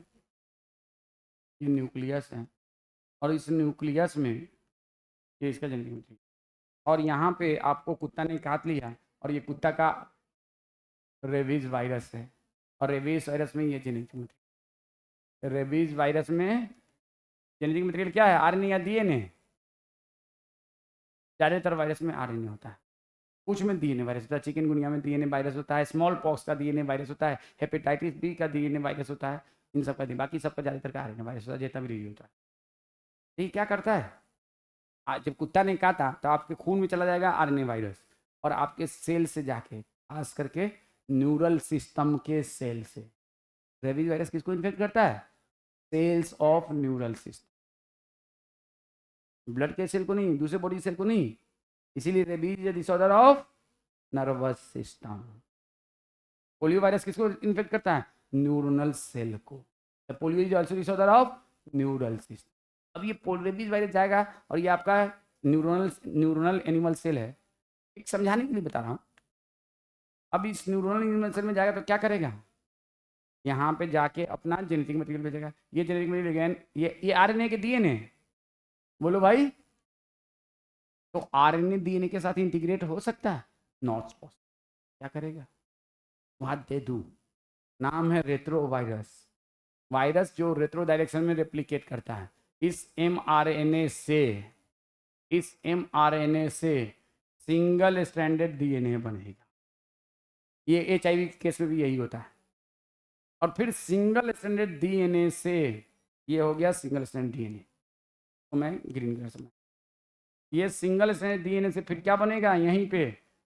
ये न्यूक्लियस है, और इस न्यूक्लियस में ये इसका जेनेटिक मटेरियल, और यहाँ पे आपको कुत्ता ने काट लिया और ये कुत्ता का रेबीज वायरस है, और रेबीज वायरस में ये जेनेटिक मटेरियल, रेबीज वायरस में जेनेटिक मटेरियल क्या है, आरएनए या डीएनए। ज़्यादातर वायरस में आरएनए होता है, कुछ में डीएनए वायरस होता है, चिकनगुनिया में डीएनए वायरस होता है, स्मॉल पॉक्स का डीएनए वायरस होता है, हेपेटाइटिस बी का डीएनए वायरस होता है, इन सब का, बाकी सबका ज़्यादातर का आरएनए वायरस होता है, जितना भी रिव्यू होता है। ये क्या करता है, जब कुत्ता ने काटा तो आपके खून में चला जाएगा आरएनए वायरस, और आपके सेल से जाके खास करके न्यूरल सिस्टम के सेल से, रेबीज वायरस किसको इन्फेक्ट करता है, cells of neural system, blood के सेल को नहीं, दूसरे बॉडी सेल को नहीं। इसीलिए rabies disorder of nervous system. Polio virus किसको इन्फेक्ट करता है, न्यूरोनल सेल को। Polio is also disorder of neural system. अब ये रेबीज वायरस जाएगा और ये आपका न्यूरोनल एनिमल सेल है, एक समझाने के लिए बता रहा हूँ। अब इस न्यूरोनल एनिमल सेल में जाएगा तो क्या करेगा, यहाँ पे जाके अपना जेनेटिक मटेरियल भेजेगा। ये जेनेटिक मटेरियल अगेन ये आरएनए के डीएनए, बोलो भाई, तो आरएनए डीएनए के साथ इंटीग्रेट हो सकता है, नॉट पॉसिबल। क्या करेगा, वहाँ दे दू, नाम है रेट्रो वायरस, वायरस जो रेट्रो डायरेक्शन में रेप्लिकेट करता है। इस एमआरएनए से सिंगल स्ट्रैंडेड डीएनए बनेगा। ये एचआईवी के केस में भी यही होता है। और फिर सिंगल स्ट्रैंडेड डीएनए से ये हो गया सिंगल स्ट्रैंडेड डीएनए, तो मैं ग्रीन कलर से, ये सिंगल स्ट्रैंडेड डीएनए से फिर क्या बनेगा, यहीं पे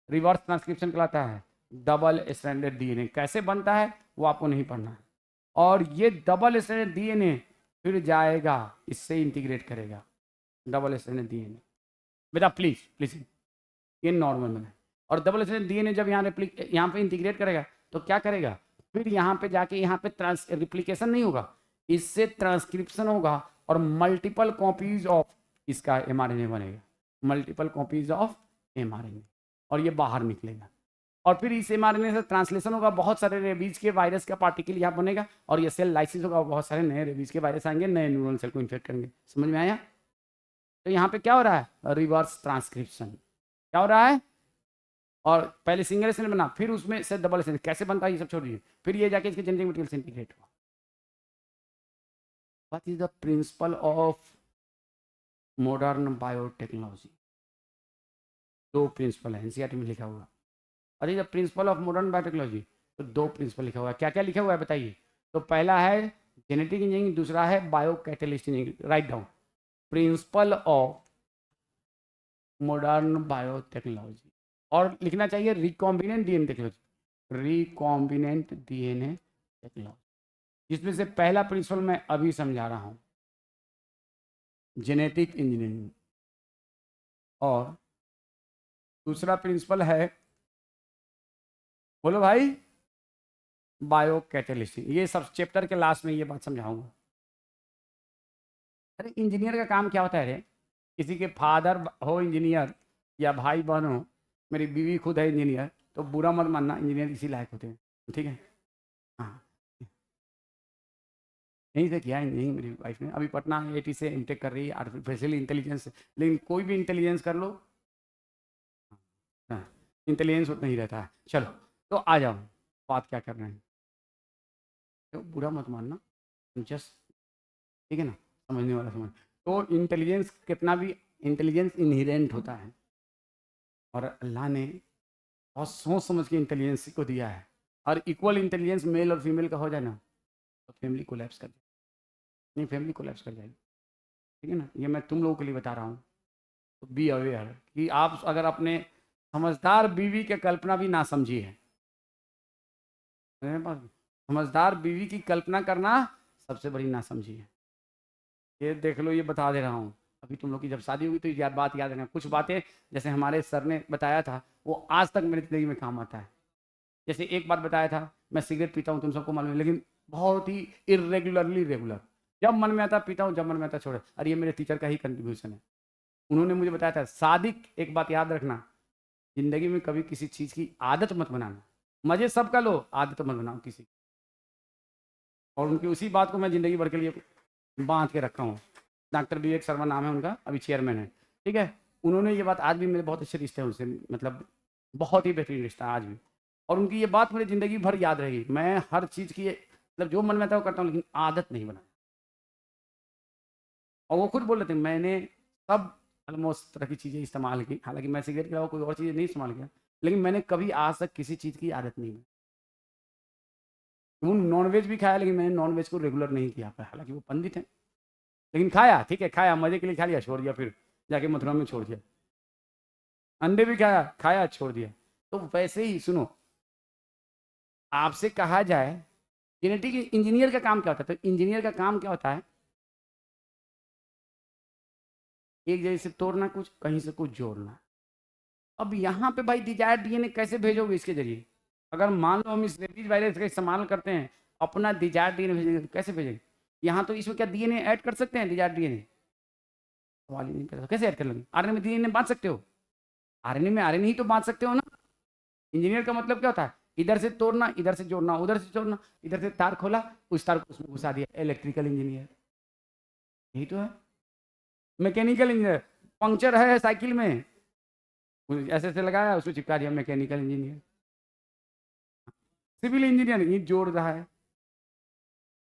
रिवर्स ट्रांसक्रिप्शन कहलाता है, डबल स्ट्रैंडेड डीएनए। कैसे बनता है वो आपको नहीं पढ़ना है। और ये डबल स्ट्रैंडेड डीएनए फिर जाएगा, इससे इंटीग्रेट करेगा, डबल स्ट्रैंडेड डीएनए। बेटा प्लीज ये नॉर्मल में है। और डबल स्ट्रैंडेड डीएनए जब यहाँ पे इंटीग्रेट करेगा तो क्या करेगा, फिर यहाँ पे जाके यहाँ पे रिप्लिकेशन नहीं होगा, इससे ट्रांसक्रिप्शन होगा और मल्टीपल कॉपीज ऑफ इसका एमआरएनए बनेगा, मल्टीपल कॉपीज ऑफ एमआरएनए, और ये बाहर निकलेगा। और फिर इस एमआरएनए से ट्रांसलेशन होगा, बहुत सारे रेबीज के वायरस का पार्टिकल यहाँ बनेगा, और ये सेल लाइसिस होगा, बहुत सारे नए रेबीज के वायरस आएंगे, नए न्यूरल सेल को इन्फेक्ट करेंगे। समझ में आया। तो यहाँ पे क्या हो रहा है, रिवर्स ट्रांसक्रिप्शन क्या हो रहा है। और पहले सिंगल स्ट्रैंड बना, फिर उसमें से डबल स्ट्रैंड, कैसे बनता है ये सब छोड़ दीजिए, फिर ये जाके इसके जेनेटिक मटेरियल से इंटीग्रेट हुआ। What is the principle of modern biotechnology, दो प्रिंसिपल है, एनसीईआरटी में लिखा हुआ। अरे the principle of modern biotechnology, तो दो प्रिंसिपल लिखा हुआ है। क्या क्या लिखा हुआ है बताइए। तो पहला है जेनेटिक इंजीनियरिंग, दूसरा है bio catalyst engineering. Write down, principle of modern biotechnology, और लिखना चाहिए recombinant DNA technology, recombinant DNA technology. जिसमें से पहला प्रिंसिपल मैं अभी समझा रहा हूँ, जेनेटिक इंजीनियरिंग, और दूसरा प्रिंसिपल है, बोलो भाई, बायो कैटलिस्ट। ये सब चैप्टर के लास्ट में ये बात समझाऊंगा। अरे इंजीनियर का काम क्या होता है रे, किसी के फादर हो इंजीनियर या भाई बहन हो, मेरी बीवी खुद है इंजीनियर, तो बुरा मत मानना, इंजीनियर इसी लायक होते हैं, ठीक है। हाँ, यहीं से किया इंजीनियरिंग मेरी वाइफ ने, अभी पटना आईआईटी से एमटेक कर रही है आर्टिफिशियल इंटेलिजेंस से। लेकिन कोई भी इंटेलिजेंस कर लो, हाँ, इंटेलिजेंस उतना ही रहता है। चलो तो आ जाओ, बात क्या कर रहे हैं, तो बुरा मत मानना, जस्ट, ठीक है ना, समझने वाला समझ। तो इंटेलिजेंस कितना भी, इंटेलिजेंस इनहेरेंट होता है, और अल्लाह ने बहुत सोच समझ के इंटेलिजेंस को दिया है। और इक्वल इंटेलिजेंस मेल और फीमेल का हो जाए ना, तो फैमिली कोलैप्स कर जाए, नहीं फैमिली कोलैप्स कर जाएगी, ठीक है ना। ये मैं तुम लोगों के लिए बता रहा हूँ, तो बी अवेयर कि आप अगर अपने समझदार बीवी की कल्पना भी ना समझिए, समझदार बीवी की कल्पना करना सबसे बड़ी ना समझिए। ये देख लो, ये बता दे रहा हूँ, अभी तुम लोग की जब शादी होगी तो याद बात याद रखना। कुछ बातें जैसे हमारे सर ने बताया था वो आज तक मेरी जिंदगी में काम आता है। जैसे एक बात बताया था, मैं सिगरेट पीता हूँ, तुम सबको मालूम है, लेकिन बहुत ही इरेगुलरली रेगुलर, जब मन में आता पीता हूँ, जब मन में आता छोड़। अरे ये मेरे टीचर का ही कंट्रीब्यूशन है। उन्होंने मुझे बताया था, सादिक एक बात याद रखना, जिंदगी में कभी किसी चीज़ की आदत मत बनाना। मजे सबका लो, आदत मत बनाओ किसी। और उनकी उसी बात को मैं ज़िंदगी भर के लिए बांध के रखा हूँ। डॉक्टर विवेक शर्मा नाम है उनका, अभी चेयरमैन है, ठीक है। उन्होंने ये बात, आज भी मेरे बहुत अच्छे रिश्ते हैं उनसे, मतलब बहुत ही बेहतरीन रिश्ता है आज भी। और उनकी ये बात मुझे ज़िंदगी भर याद रहेगी। मैं हर चीज़ की मतलब जो मन में आता है वो करता हूँ, लेकिन आदत नहीं बना। और वो खुद बोल रहे थे, मैंने सब ऑलमोस्ट तरह की चीज़ें इस्तेमाल की, हालांकि मैं सिगरेट के अलावा कोई और चीज़ें नहीं इस्तेमाल किया, लेकिन मैंने कभी आज तक किसी चीज़ की आदत नहीं बनी। वो नॉनवेज भी खाया, लेकिन मैंने नॉनवेज को रेगुलर नहीं किया, हालांकि वो पंडित हैं, लेकिन खाया, ठीक है, खाया मजे के लिए खा लिया, छोड़ दिया, फिर जाके मथुरा में छोड़ दिया। अंडे भी खाया, खाया छोड़ दिया। तो वैसे ही सुनो, आपसे कहा जाए जेनेटिक इंजीनियर का काम क्या होता है, तो इंजीनियर का काम क्या होता है, एक जगह से तोड़ना कुछ, कहीं से कुछ जोड़ना। अब यहाँ पे भाई डिजायर्ड डीएनए कैसे भेजोगे इसके जरिए? अगर मान लो हम इस रेबीज वायरस का इस्तेमाल करते हैं, अपना डिजायर्ड डीएनए भेजेंगे, तो कैसे भेजेंगे? यहाँ तो इसमें क्या डीएनए ऐड कर सकते हैं? डिजायर्ड डीएनए सवाल ही नहीं पैदा, कैसे ऐड कर लेंगे? आरएनए में डीएनए बांध सकते हो? आरएनए में आरएनए ही तो बांध सकते हो ना। इंजीनियर का मतलब क्या होता है? इधर से तोड़ना, इधर से जोड़ना, उधर से जोड़ना, इधर से तार खोला, उस तार को उसमें घुसा दिया, इलेक्ट्रिकल इंजीनियर। यही तो है मैकेनिकल इंजीनियर। पंक्चर है साइकिल में, ऐसे ऐसे लगाया, उसको चिपका दिया, मैकेनिकल इंजीनियर। सिविल इंजीनियर ये जोड़ रहा है,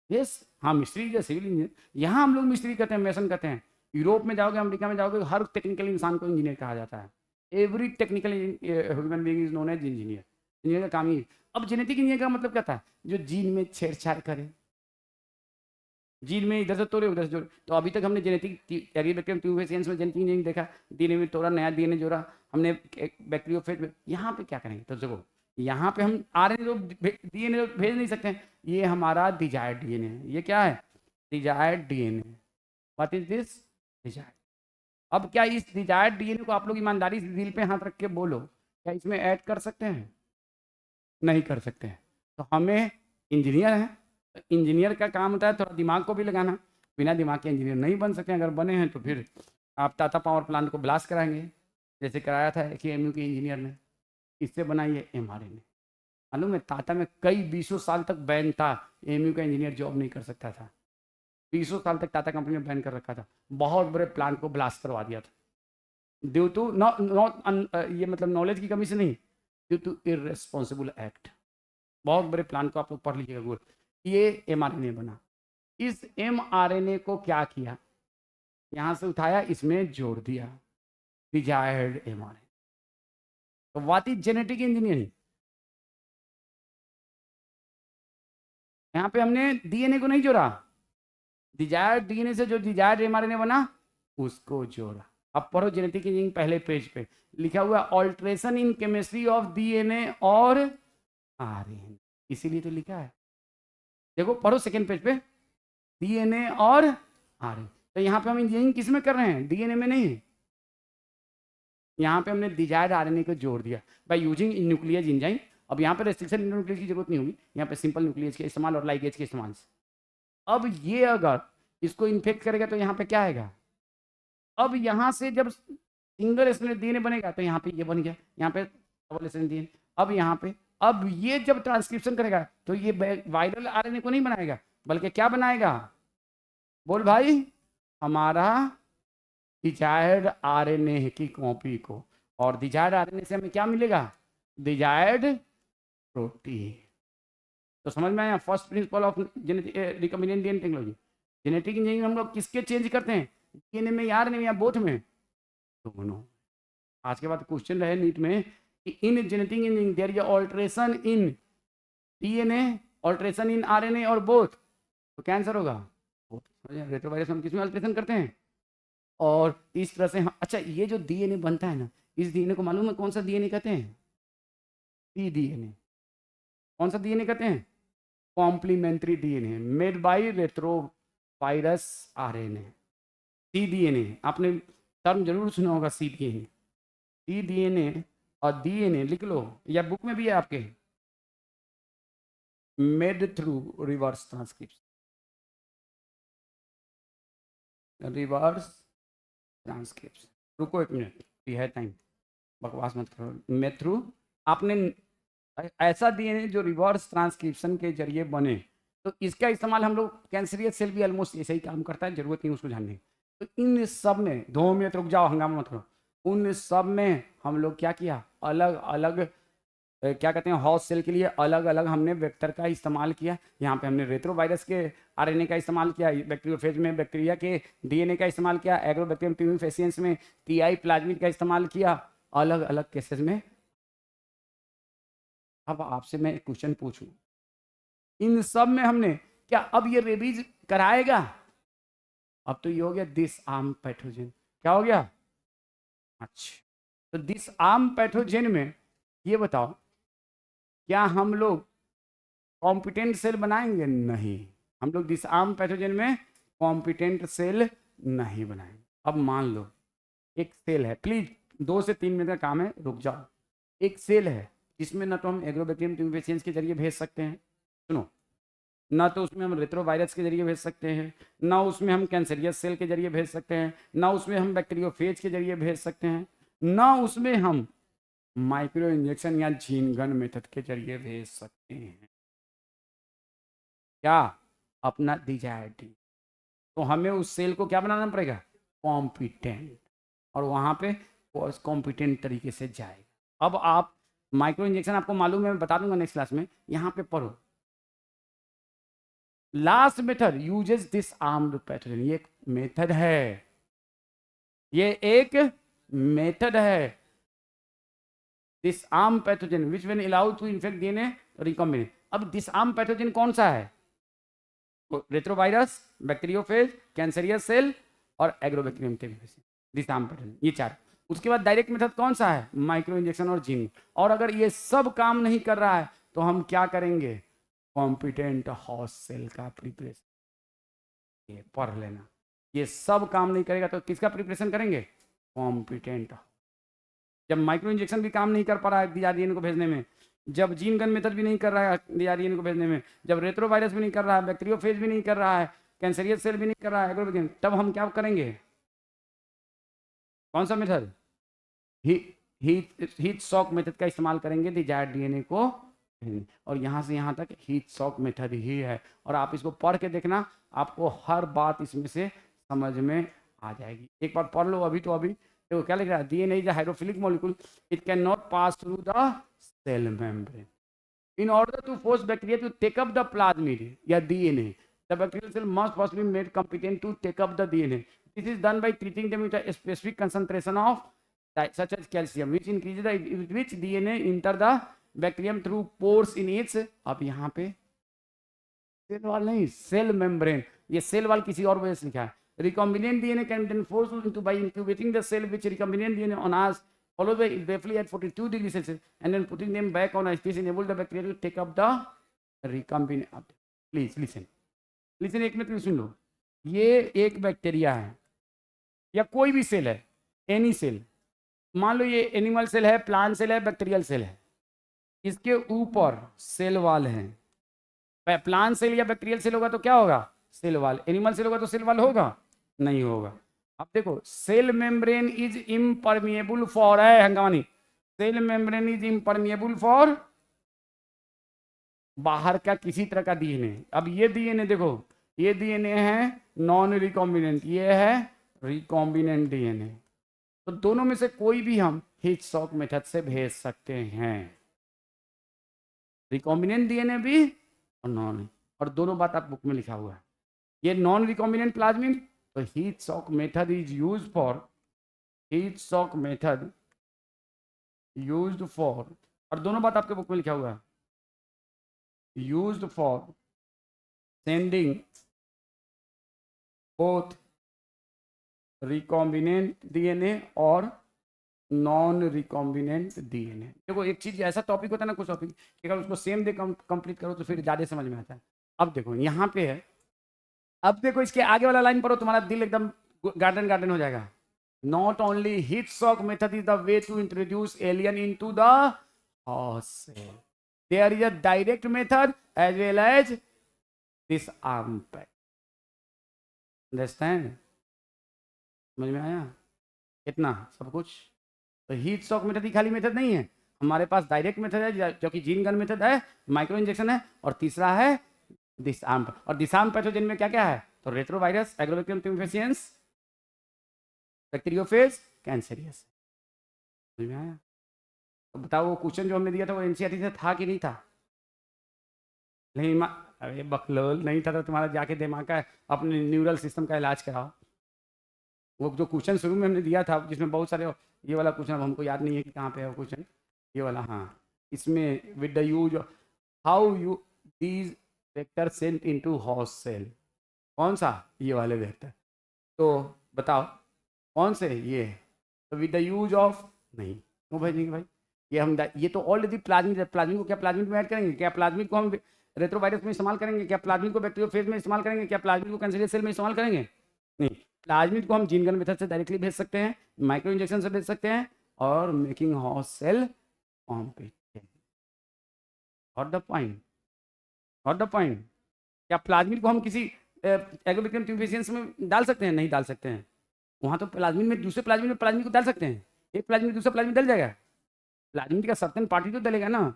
यस। हाँ, मिस्त्री या सिविल इंजीनियर, यहाँ हम लोग मिस्त्री कहते हैं, मेसन कहते हैं। यूरोप में जाओगे, अमेरिका में जाओगे, हर टेक्निकल इंसान को इंजीनियर कहा जाता है। Every technical human being is known as engineer. Engineer का काम ही। अब जेनेटिक इंजीनियर का मतलब क्या था? जो जीन में छेड़छाड़ करे, जीन में इधर से तोड़े, उधर से जोड़े। तो अभी तक हमने जेनेटिक ट्यूबेसियंस में जेनेटिक इंजीनियरिंग देखा, डीएनए में तोड़ा, नया डीएनए जोड़ा हमने बैक्टीरियोफेज में। यहाँ पे क्या करेंगे? तो देखो, यहाँ पे हम आरएनए तो डीएनए तो भेज नहीं सकते हैं, ये हमारा डिजायर्ड डीएनए है। ये क्या है? Desired DNA. What is this? Desired. अब क्या इस डिजायर्ड डीएनए को आप लोग ईमानदारी से दिल पे हाथ रख के बोलो, क्या इसमें ऐड कर सकते हैं? नहीं कर सकते हैं। तो हमें इंजीनियर हैं, तो इंजीनियर का काम होता है थोड़ा दिमाग को भी लगाना। बिना दिमाग के इंजीनियर नहीं बन सकते। अगर बने हैं तो फिर आप टाटा पावर प्लांट को ब्लास्ट कराएंगे, जैसे कराया था कि एमयू के इंजीनियर ने। इससे बनाई है एमआरएनए। मालूम है, टाटा में कई 20 साल तक बैन था, एमयू का इंजीनियर जॉब नहीं कर सकता था। 20 साल तक टाटा कंपनी में बैन कर रखा था, बहुत बड़े प्लांट को ब्लास्ट करवा दिया था, ड्यू टू नॉट ये मतलब नॉलेज की कमी से नहीं, ड्यू टू इररेस्पॉन्सिबल एक्ट। बहुत बड़े प्लान को आप लोग पढ़ लीजिएगा गूगल। ये एमआरएनए बना। इस एमआरएनए को क्या किया? यहाँ से उठाया, इसमें जोड़ दिया, डिजायर्ड एमआरएनए। तो व्हाट इज जेनेटिक इंजीनियरिंग? यहाँ पे हमने डीएनए को नहीं जोड़ा, डिजायर्ड डीएनए से जो डिजायर्ड एमआरएनए बना उसको जोड़ा। अब पढ़ो जेनेटिक इंजीनियरिंग पहले पेज पे लिखा हुआ alteration in chemistry of DNA और आरएनए, इसीलिए तो लिखा है। देखो पढ़ो सेकेंड पेज पे, डीएनए और आरएनए। तो यहाँ पे हम इंजीनियरिंग किस में कर रहे हैं? डीएनए में नहीं, यहाँ पे हमने डिजायर्ड आरएनए को जोड़ दिया बाय यूजिंग न्यूक्लियस एंजाइम। अब यहाँ पे रेस्ट्रिक्शन न्यूक्लियस की जरूरत नहीं होगी, यहाँ पे सिंपल न्यूक्लियस के इस्तेमाल और लाइगेज के इस्तेमाल से। अब ये अगर इसको इन्फेक्ट करेगा तो यहाँ पे क्या आएगा? अब यहाँ से जब सिंगल स्ट्रैंडेड डीएनए बनेगा तो यहाँ पे ये बन गया, यहाँ पे डबल स्ट्रैंडेड डीएनए। अब यहाँ पे, अब ये जब ट्रांसक्रिप्शन करेगा तो ये वायरल आरएनए को नहीं बनाएगा, बल्कि क्या बनाएगा? बोल भाई, हमारा डिजायर्ड आरएनए की कॉपी को। और डिजायर्ड आरएनए से हमें क्या मिलेगा? Desired protein. तो समझ में आया first principle of recombinant DNA technology. Genetic engineering हम लोग किसके चेंज करते हैं? डीएनए में, आरएनए में, या बोथ में? दोनों। आज के बाद क्वेश्चन रहे नीट में कि in genetic engineering there is alteration in DNA, alteration in RNA और बोथ, तो क्या आंसर होगा? रेट्रोवायरस हम किसमें ऑल्ट्रेशन करते हैं? और इस तरह से अच्छा, ये जो डीएनए बनता है ना, इस डीएनए को मालूम है कौन सा डीएनए कहते हैं? C DNA. कौन सा डीएनए कहते हैं? Complementary DNA made by retrovirus RNA. C DNA आपने टर्म जरूर सुना होगा, सी डीएनए। सी डीएनए और डीएनए लिख लो, या बुक में भी है आपके, made through reverse transcription. Reverse transcription. रुको एक मिनट, ये है टाइम, बकवास मत करो। मेथ्रू आपने ऐसा डीएनए जो रिवर्स ट्रांसक्रिप्शन के जरिए बने, तो इसका इस्तेमाल हम लोग कैंसरियस सेल भी ऑलमोस्ट ऐसे ही काम करता है, जरूरत नहीं उसको जानने। तो इन सब में 2 मिनट रुक जाओ, हंगामा मत करो। उन सब में हम लोग क्या किया, अलग अलग क्या कहते हैं, हाउस सेल के लिए अलग अलग हमने वेक्टर का इस्तेमाल किया। यहाँ पे हमने रेट्रोवायरस के आरएनए का इस्तेमाल किया, बैक्टीरियोफेज में बैक्टीरिया के डीएनए का इस्तेमाल किया, एग्रोबैक्टीरियम ट्यूमिफेसिएंस में टीआई प्लाज्मिड का इस्तेमाल किया, अलग अलग केसेस में। अब आपसे मैं एक क्वेश्चन पूछूं, इन सब में हमने क्या अब ये रेबीज कराएगा? अब तो ये हो गया दिस आर्म पैथोजन। क्या हो गया? अच्छा, तो दिस आर्म पैथोजन में ये बताओ, क्या हम लोग कॉम्पिटेंट सेल बनाएंगे? नहीं, हम लोग दिस आर्म पैथोजन में कॉम्पिटेंट सेल नहीं बनाएंगे। अब मान लो एक सेल है, प्लीज 2 से 3 मिनट का काम है, रुक जाओ। एक सेल है जिसमें ना तो हम एग्रोबैक्टीरियम ट्यूमिफेसिएंस के जरिए भेज सकते हैं, सुनो, ना तो उसमें हम रेट्रोवायरस के जरिए भेज सकते हैं, ना उसमें हम कैंसरियस सेल के जरिए भेज सकते हैं, ना उसमें हम बैक्टीरियोफेज के जरिए भेज सकते हैं, ना उसमें हम माइक्रो इंजेक्शन या जीन गन मेथड के जरिए भेज सकते हैं। क्या? अपना डिजायर्ड। तो हमें उस सेल को क्या बनाना पड़ेगा? कॉम्पिटेंट, और वहां पे कॉम्पिटेंट तरीके से जाएगा। अब आप माइक्रो इंजेक्शन आपको मालूम है, मैं बता दूंगा नेक्स्ट क्लास में, यहाँ पे पढ़ो। Last method uses this armed pathogen, ये एक मेथड है, ये एक मेथड है। This arm pathogen which when allowed to infect DNA recombinant. अब दिस आर्म पैथोजन कौन सा है? रेट्रोवायरस, बैक्टीरियोफेज, कैंसरियस सेल और agrobacterium tumefaciens, this arm pathogen, ये 4। उसके बाद डायरेक्ट मेथड कौन सा है? माइक्रो इंजेक्शन और जीन। और अगर ये सब काम नहीं कर रहा है तो हम क्या करेंगे? कॉम्पिटेंट हाउस सेल का प्रिपरेशन, ये पढ़ लेना। ये सब काम नहीं करेगा तो किसका प्रिपरेशन करेंगे? कॉम्पिटेंट। जब माइक्रो इंजेक्शन भी काम नहीं कर पा रहा है डीआरडीएन को भेजने में, जब जीन गन मेथड भी नहीं कर रहा है डीआरडीएन को भेजने में, जब रेट्रोवायरस भी नहीं कर रहा है, बैक्टीरियोफेज भी नहीं कर रहा है, कैंसरियस सेल भी नहीं कर रहा है, एग्रोबैक्टीरियम, तब हम क्या करेंगे? कौन सा मेथड? हीट शॉक मेथड का इस्तेमाल करेंगे डिजायर्ड डीएनए को। और यहाँ से यहाँ तक हीट शॉक मेथड ही है, और आप इसको पढ़ के देखना, आपको हर बात इसमें से समझ में आ जाएगी। एक बार पढ़ लो अभी। तो अभी देखो क्या लिख रहा है, DNA is a hydrophilic molecule, it can not pass through the cell membrane. In order to force bacteria to take up the plasmid या DNA, the bacterial cell must first be made competent to take up the DNA. This is done by treating them with a specific concentration of such as calcium, which increases the which DNA enter the bacterium through pores in its, अब यहाँ पे cell wall नहीं, cell membrane, ये cell wall किसी और वजह से लिखा है। Recombinant DNA can then force into by incubating the cell which recombinant DNA on us, followed by briefly at 42 degrees Celsius, and then putting them back on ice. This enable the bacteria to take up the recombinant. Please listen, listen, एक minute सुन लो। ये एक bacteria है या कोई भी cell है, any cell, मान लो ये एनिमल सेल है, प्लांट सेल है, बैक्टीरियल सेल है, इसके ऊपर सेल वाल है। प्लांट सेल या बैक्टीरियल सेल होगा तो क्या होगा? Cell wall. एनिमल सेल होगा तो सेल वाल होगा? नहीं होगा। अब देखो, cell membrane is impermeable for, है हंगामानी, cell membrane is impermeable for बाहर का किसी तरह का डीएनए। अब ये डीएनए देखो, ये डीएनए है नॉन रिकॉम्बिनेंट, ये है रिकॉम्बिनेंट डीएनए। तो दोनों में से कोई भी हम हीट शॉक मेथड से भेज सकते हैं, रिकॉम्बिनेंट डीएनए भी और नॉन, और दोनों बात आप बुक में लिखा हुआ है। ये नॉन रिकॉम्बिनेंट प्लाज्मिड, तो heat shock method is used for, heat shock method used for, और दोनों बात आपके बुक में लिखा हुआ है, used for sending both recombinant DNA और नॉन रिकॉम्बिनेंट डीएनए। देखो एक चीज, ऐसा टॉपिक होता है ना, कुछ टॉपिक अगर उसको सेम डे कंप्लीट करो तो फिर ज्यादा समझ में आता है। अब देखो यहाँ पे है, अब देखो इसके आगे वाला लाइन पढ़ो, तुम्हारा दिल एकदम गार्डन गार्डन हो जाएगा। Not only heat shock method is the way to introduce alien into the house cell, there is a direct method as well as this arm pack. Understand? समझ में आया कितना सब कुछ। तो हीट शॉक मेथड ही खाली मेथड नहीं है, हमारे पास डायरेक्ट मेथड है जो कि जीन गन मेथड है, माइक्रो इंजेक्शन है, और तीसरा है डिसआर्म। और डिसआर्म पैथोजन में क्या क्या है, तो रेट्रोवायरस, एग्रोबैक्टीरियम ट्यूमेफेसिएंस, बैक्टीरियोफेज, कैंसेरियस। समझ में आया। तो बताओ वो क्वेश्चन जो हमने दिया था वो एनसीईआरटी से था कि नहीं था? नहीं अरे बकलोल, नहीं था तो तुम्हारा जाके दिमाग का अपने न्यूरल सिस्टम का इलाज कराओ। वो जो क्वेश्चन शुरू में हमने दिया था जिसमें बहुत सारे, ये वाला क्वेश्चन अब हमको याद नहीं है कि कहाँ पे है वो क्वेश्चन, ये वाला, हाँ, इसमें with the use how you these vector sent into host cell, कौन सा, ये वाले वेक्टर, तो बताओ कौन से, ये, तो विद द यूज ऑफ, नहीं क्यों भेजेंगे भाई, ये हम ये तो ऑलरेडी प्लाज्मिड, प्लाज्मिड को क्या प्लाज्मिड में ऐड करेंगे, क्या प्लाज्मिड को हम रेट्रोवायरस में इस्तेमाल करेंगे, क्या प्लाज्मिड को बैक्टीरियोफेज में इस्तेमाल करेंगे, क्या प्लाज्मिड को कैंसरियस सेल में इस्तेमाल करेंगे, नहीं। प्लाज्मिड को हम जीन गन मेथड से डायरेक्टली भेज सकते हैं, माइक्रो इंजेक्शन से भेज सकते हैं, और making host cell competent. What the point, what the point. क्या प्लाज्मिड को हम किसी एग्रोबैक्टीरियम ट्यूमेफेसिएंस में डाल सकते हैं? नहीं डाल सकते हैं। वहाँ तो प्लाज्मिड में, दूसरे प्लाज्मिड में प्लाज्मिड को डाल सकते हैं, एक प्लाज्मिड दूसरा प्लाज्मिड डल जाएगा, प्लाज्मिड का सर्टेन पार्टी तो डलेगा ना।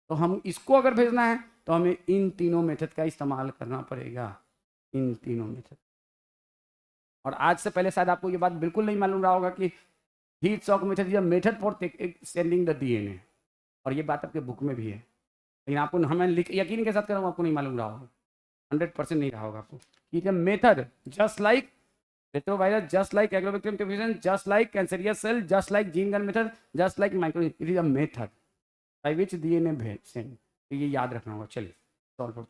तो हम इसको अगर भेजना है तो हमें इन तीनों मेथड का इस्तेमाल करना पड़ेगा, इन तीनों मेथड। और आज से पहले शायद आपको ये बात बिल्कुल नहीं मालूम रहा होगा कि heat shock method is a method for sending the DNA, और ये बात आपके बुक में भी है, लेकिन आपको, हमें यकीन के साथ कर रहा हूँ, आपको नहीं मालूम रहा होगा, 100% नहीं रहा होगा आपको। It is a method just like retrovirus, just like agrobacterium diffusion, just like cancerous cell, just like gene gun method, just like micro, it is a method by which DNA send। तो ये याद रखना होगा। चलिए solve for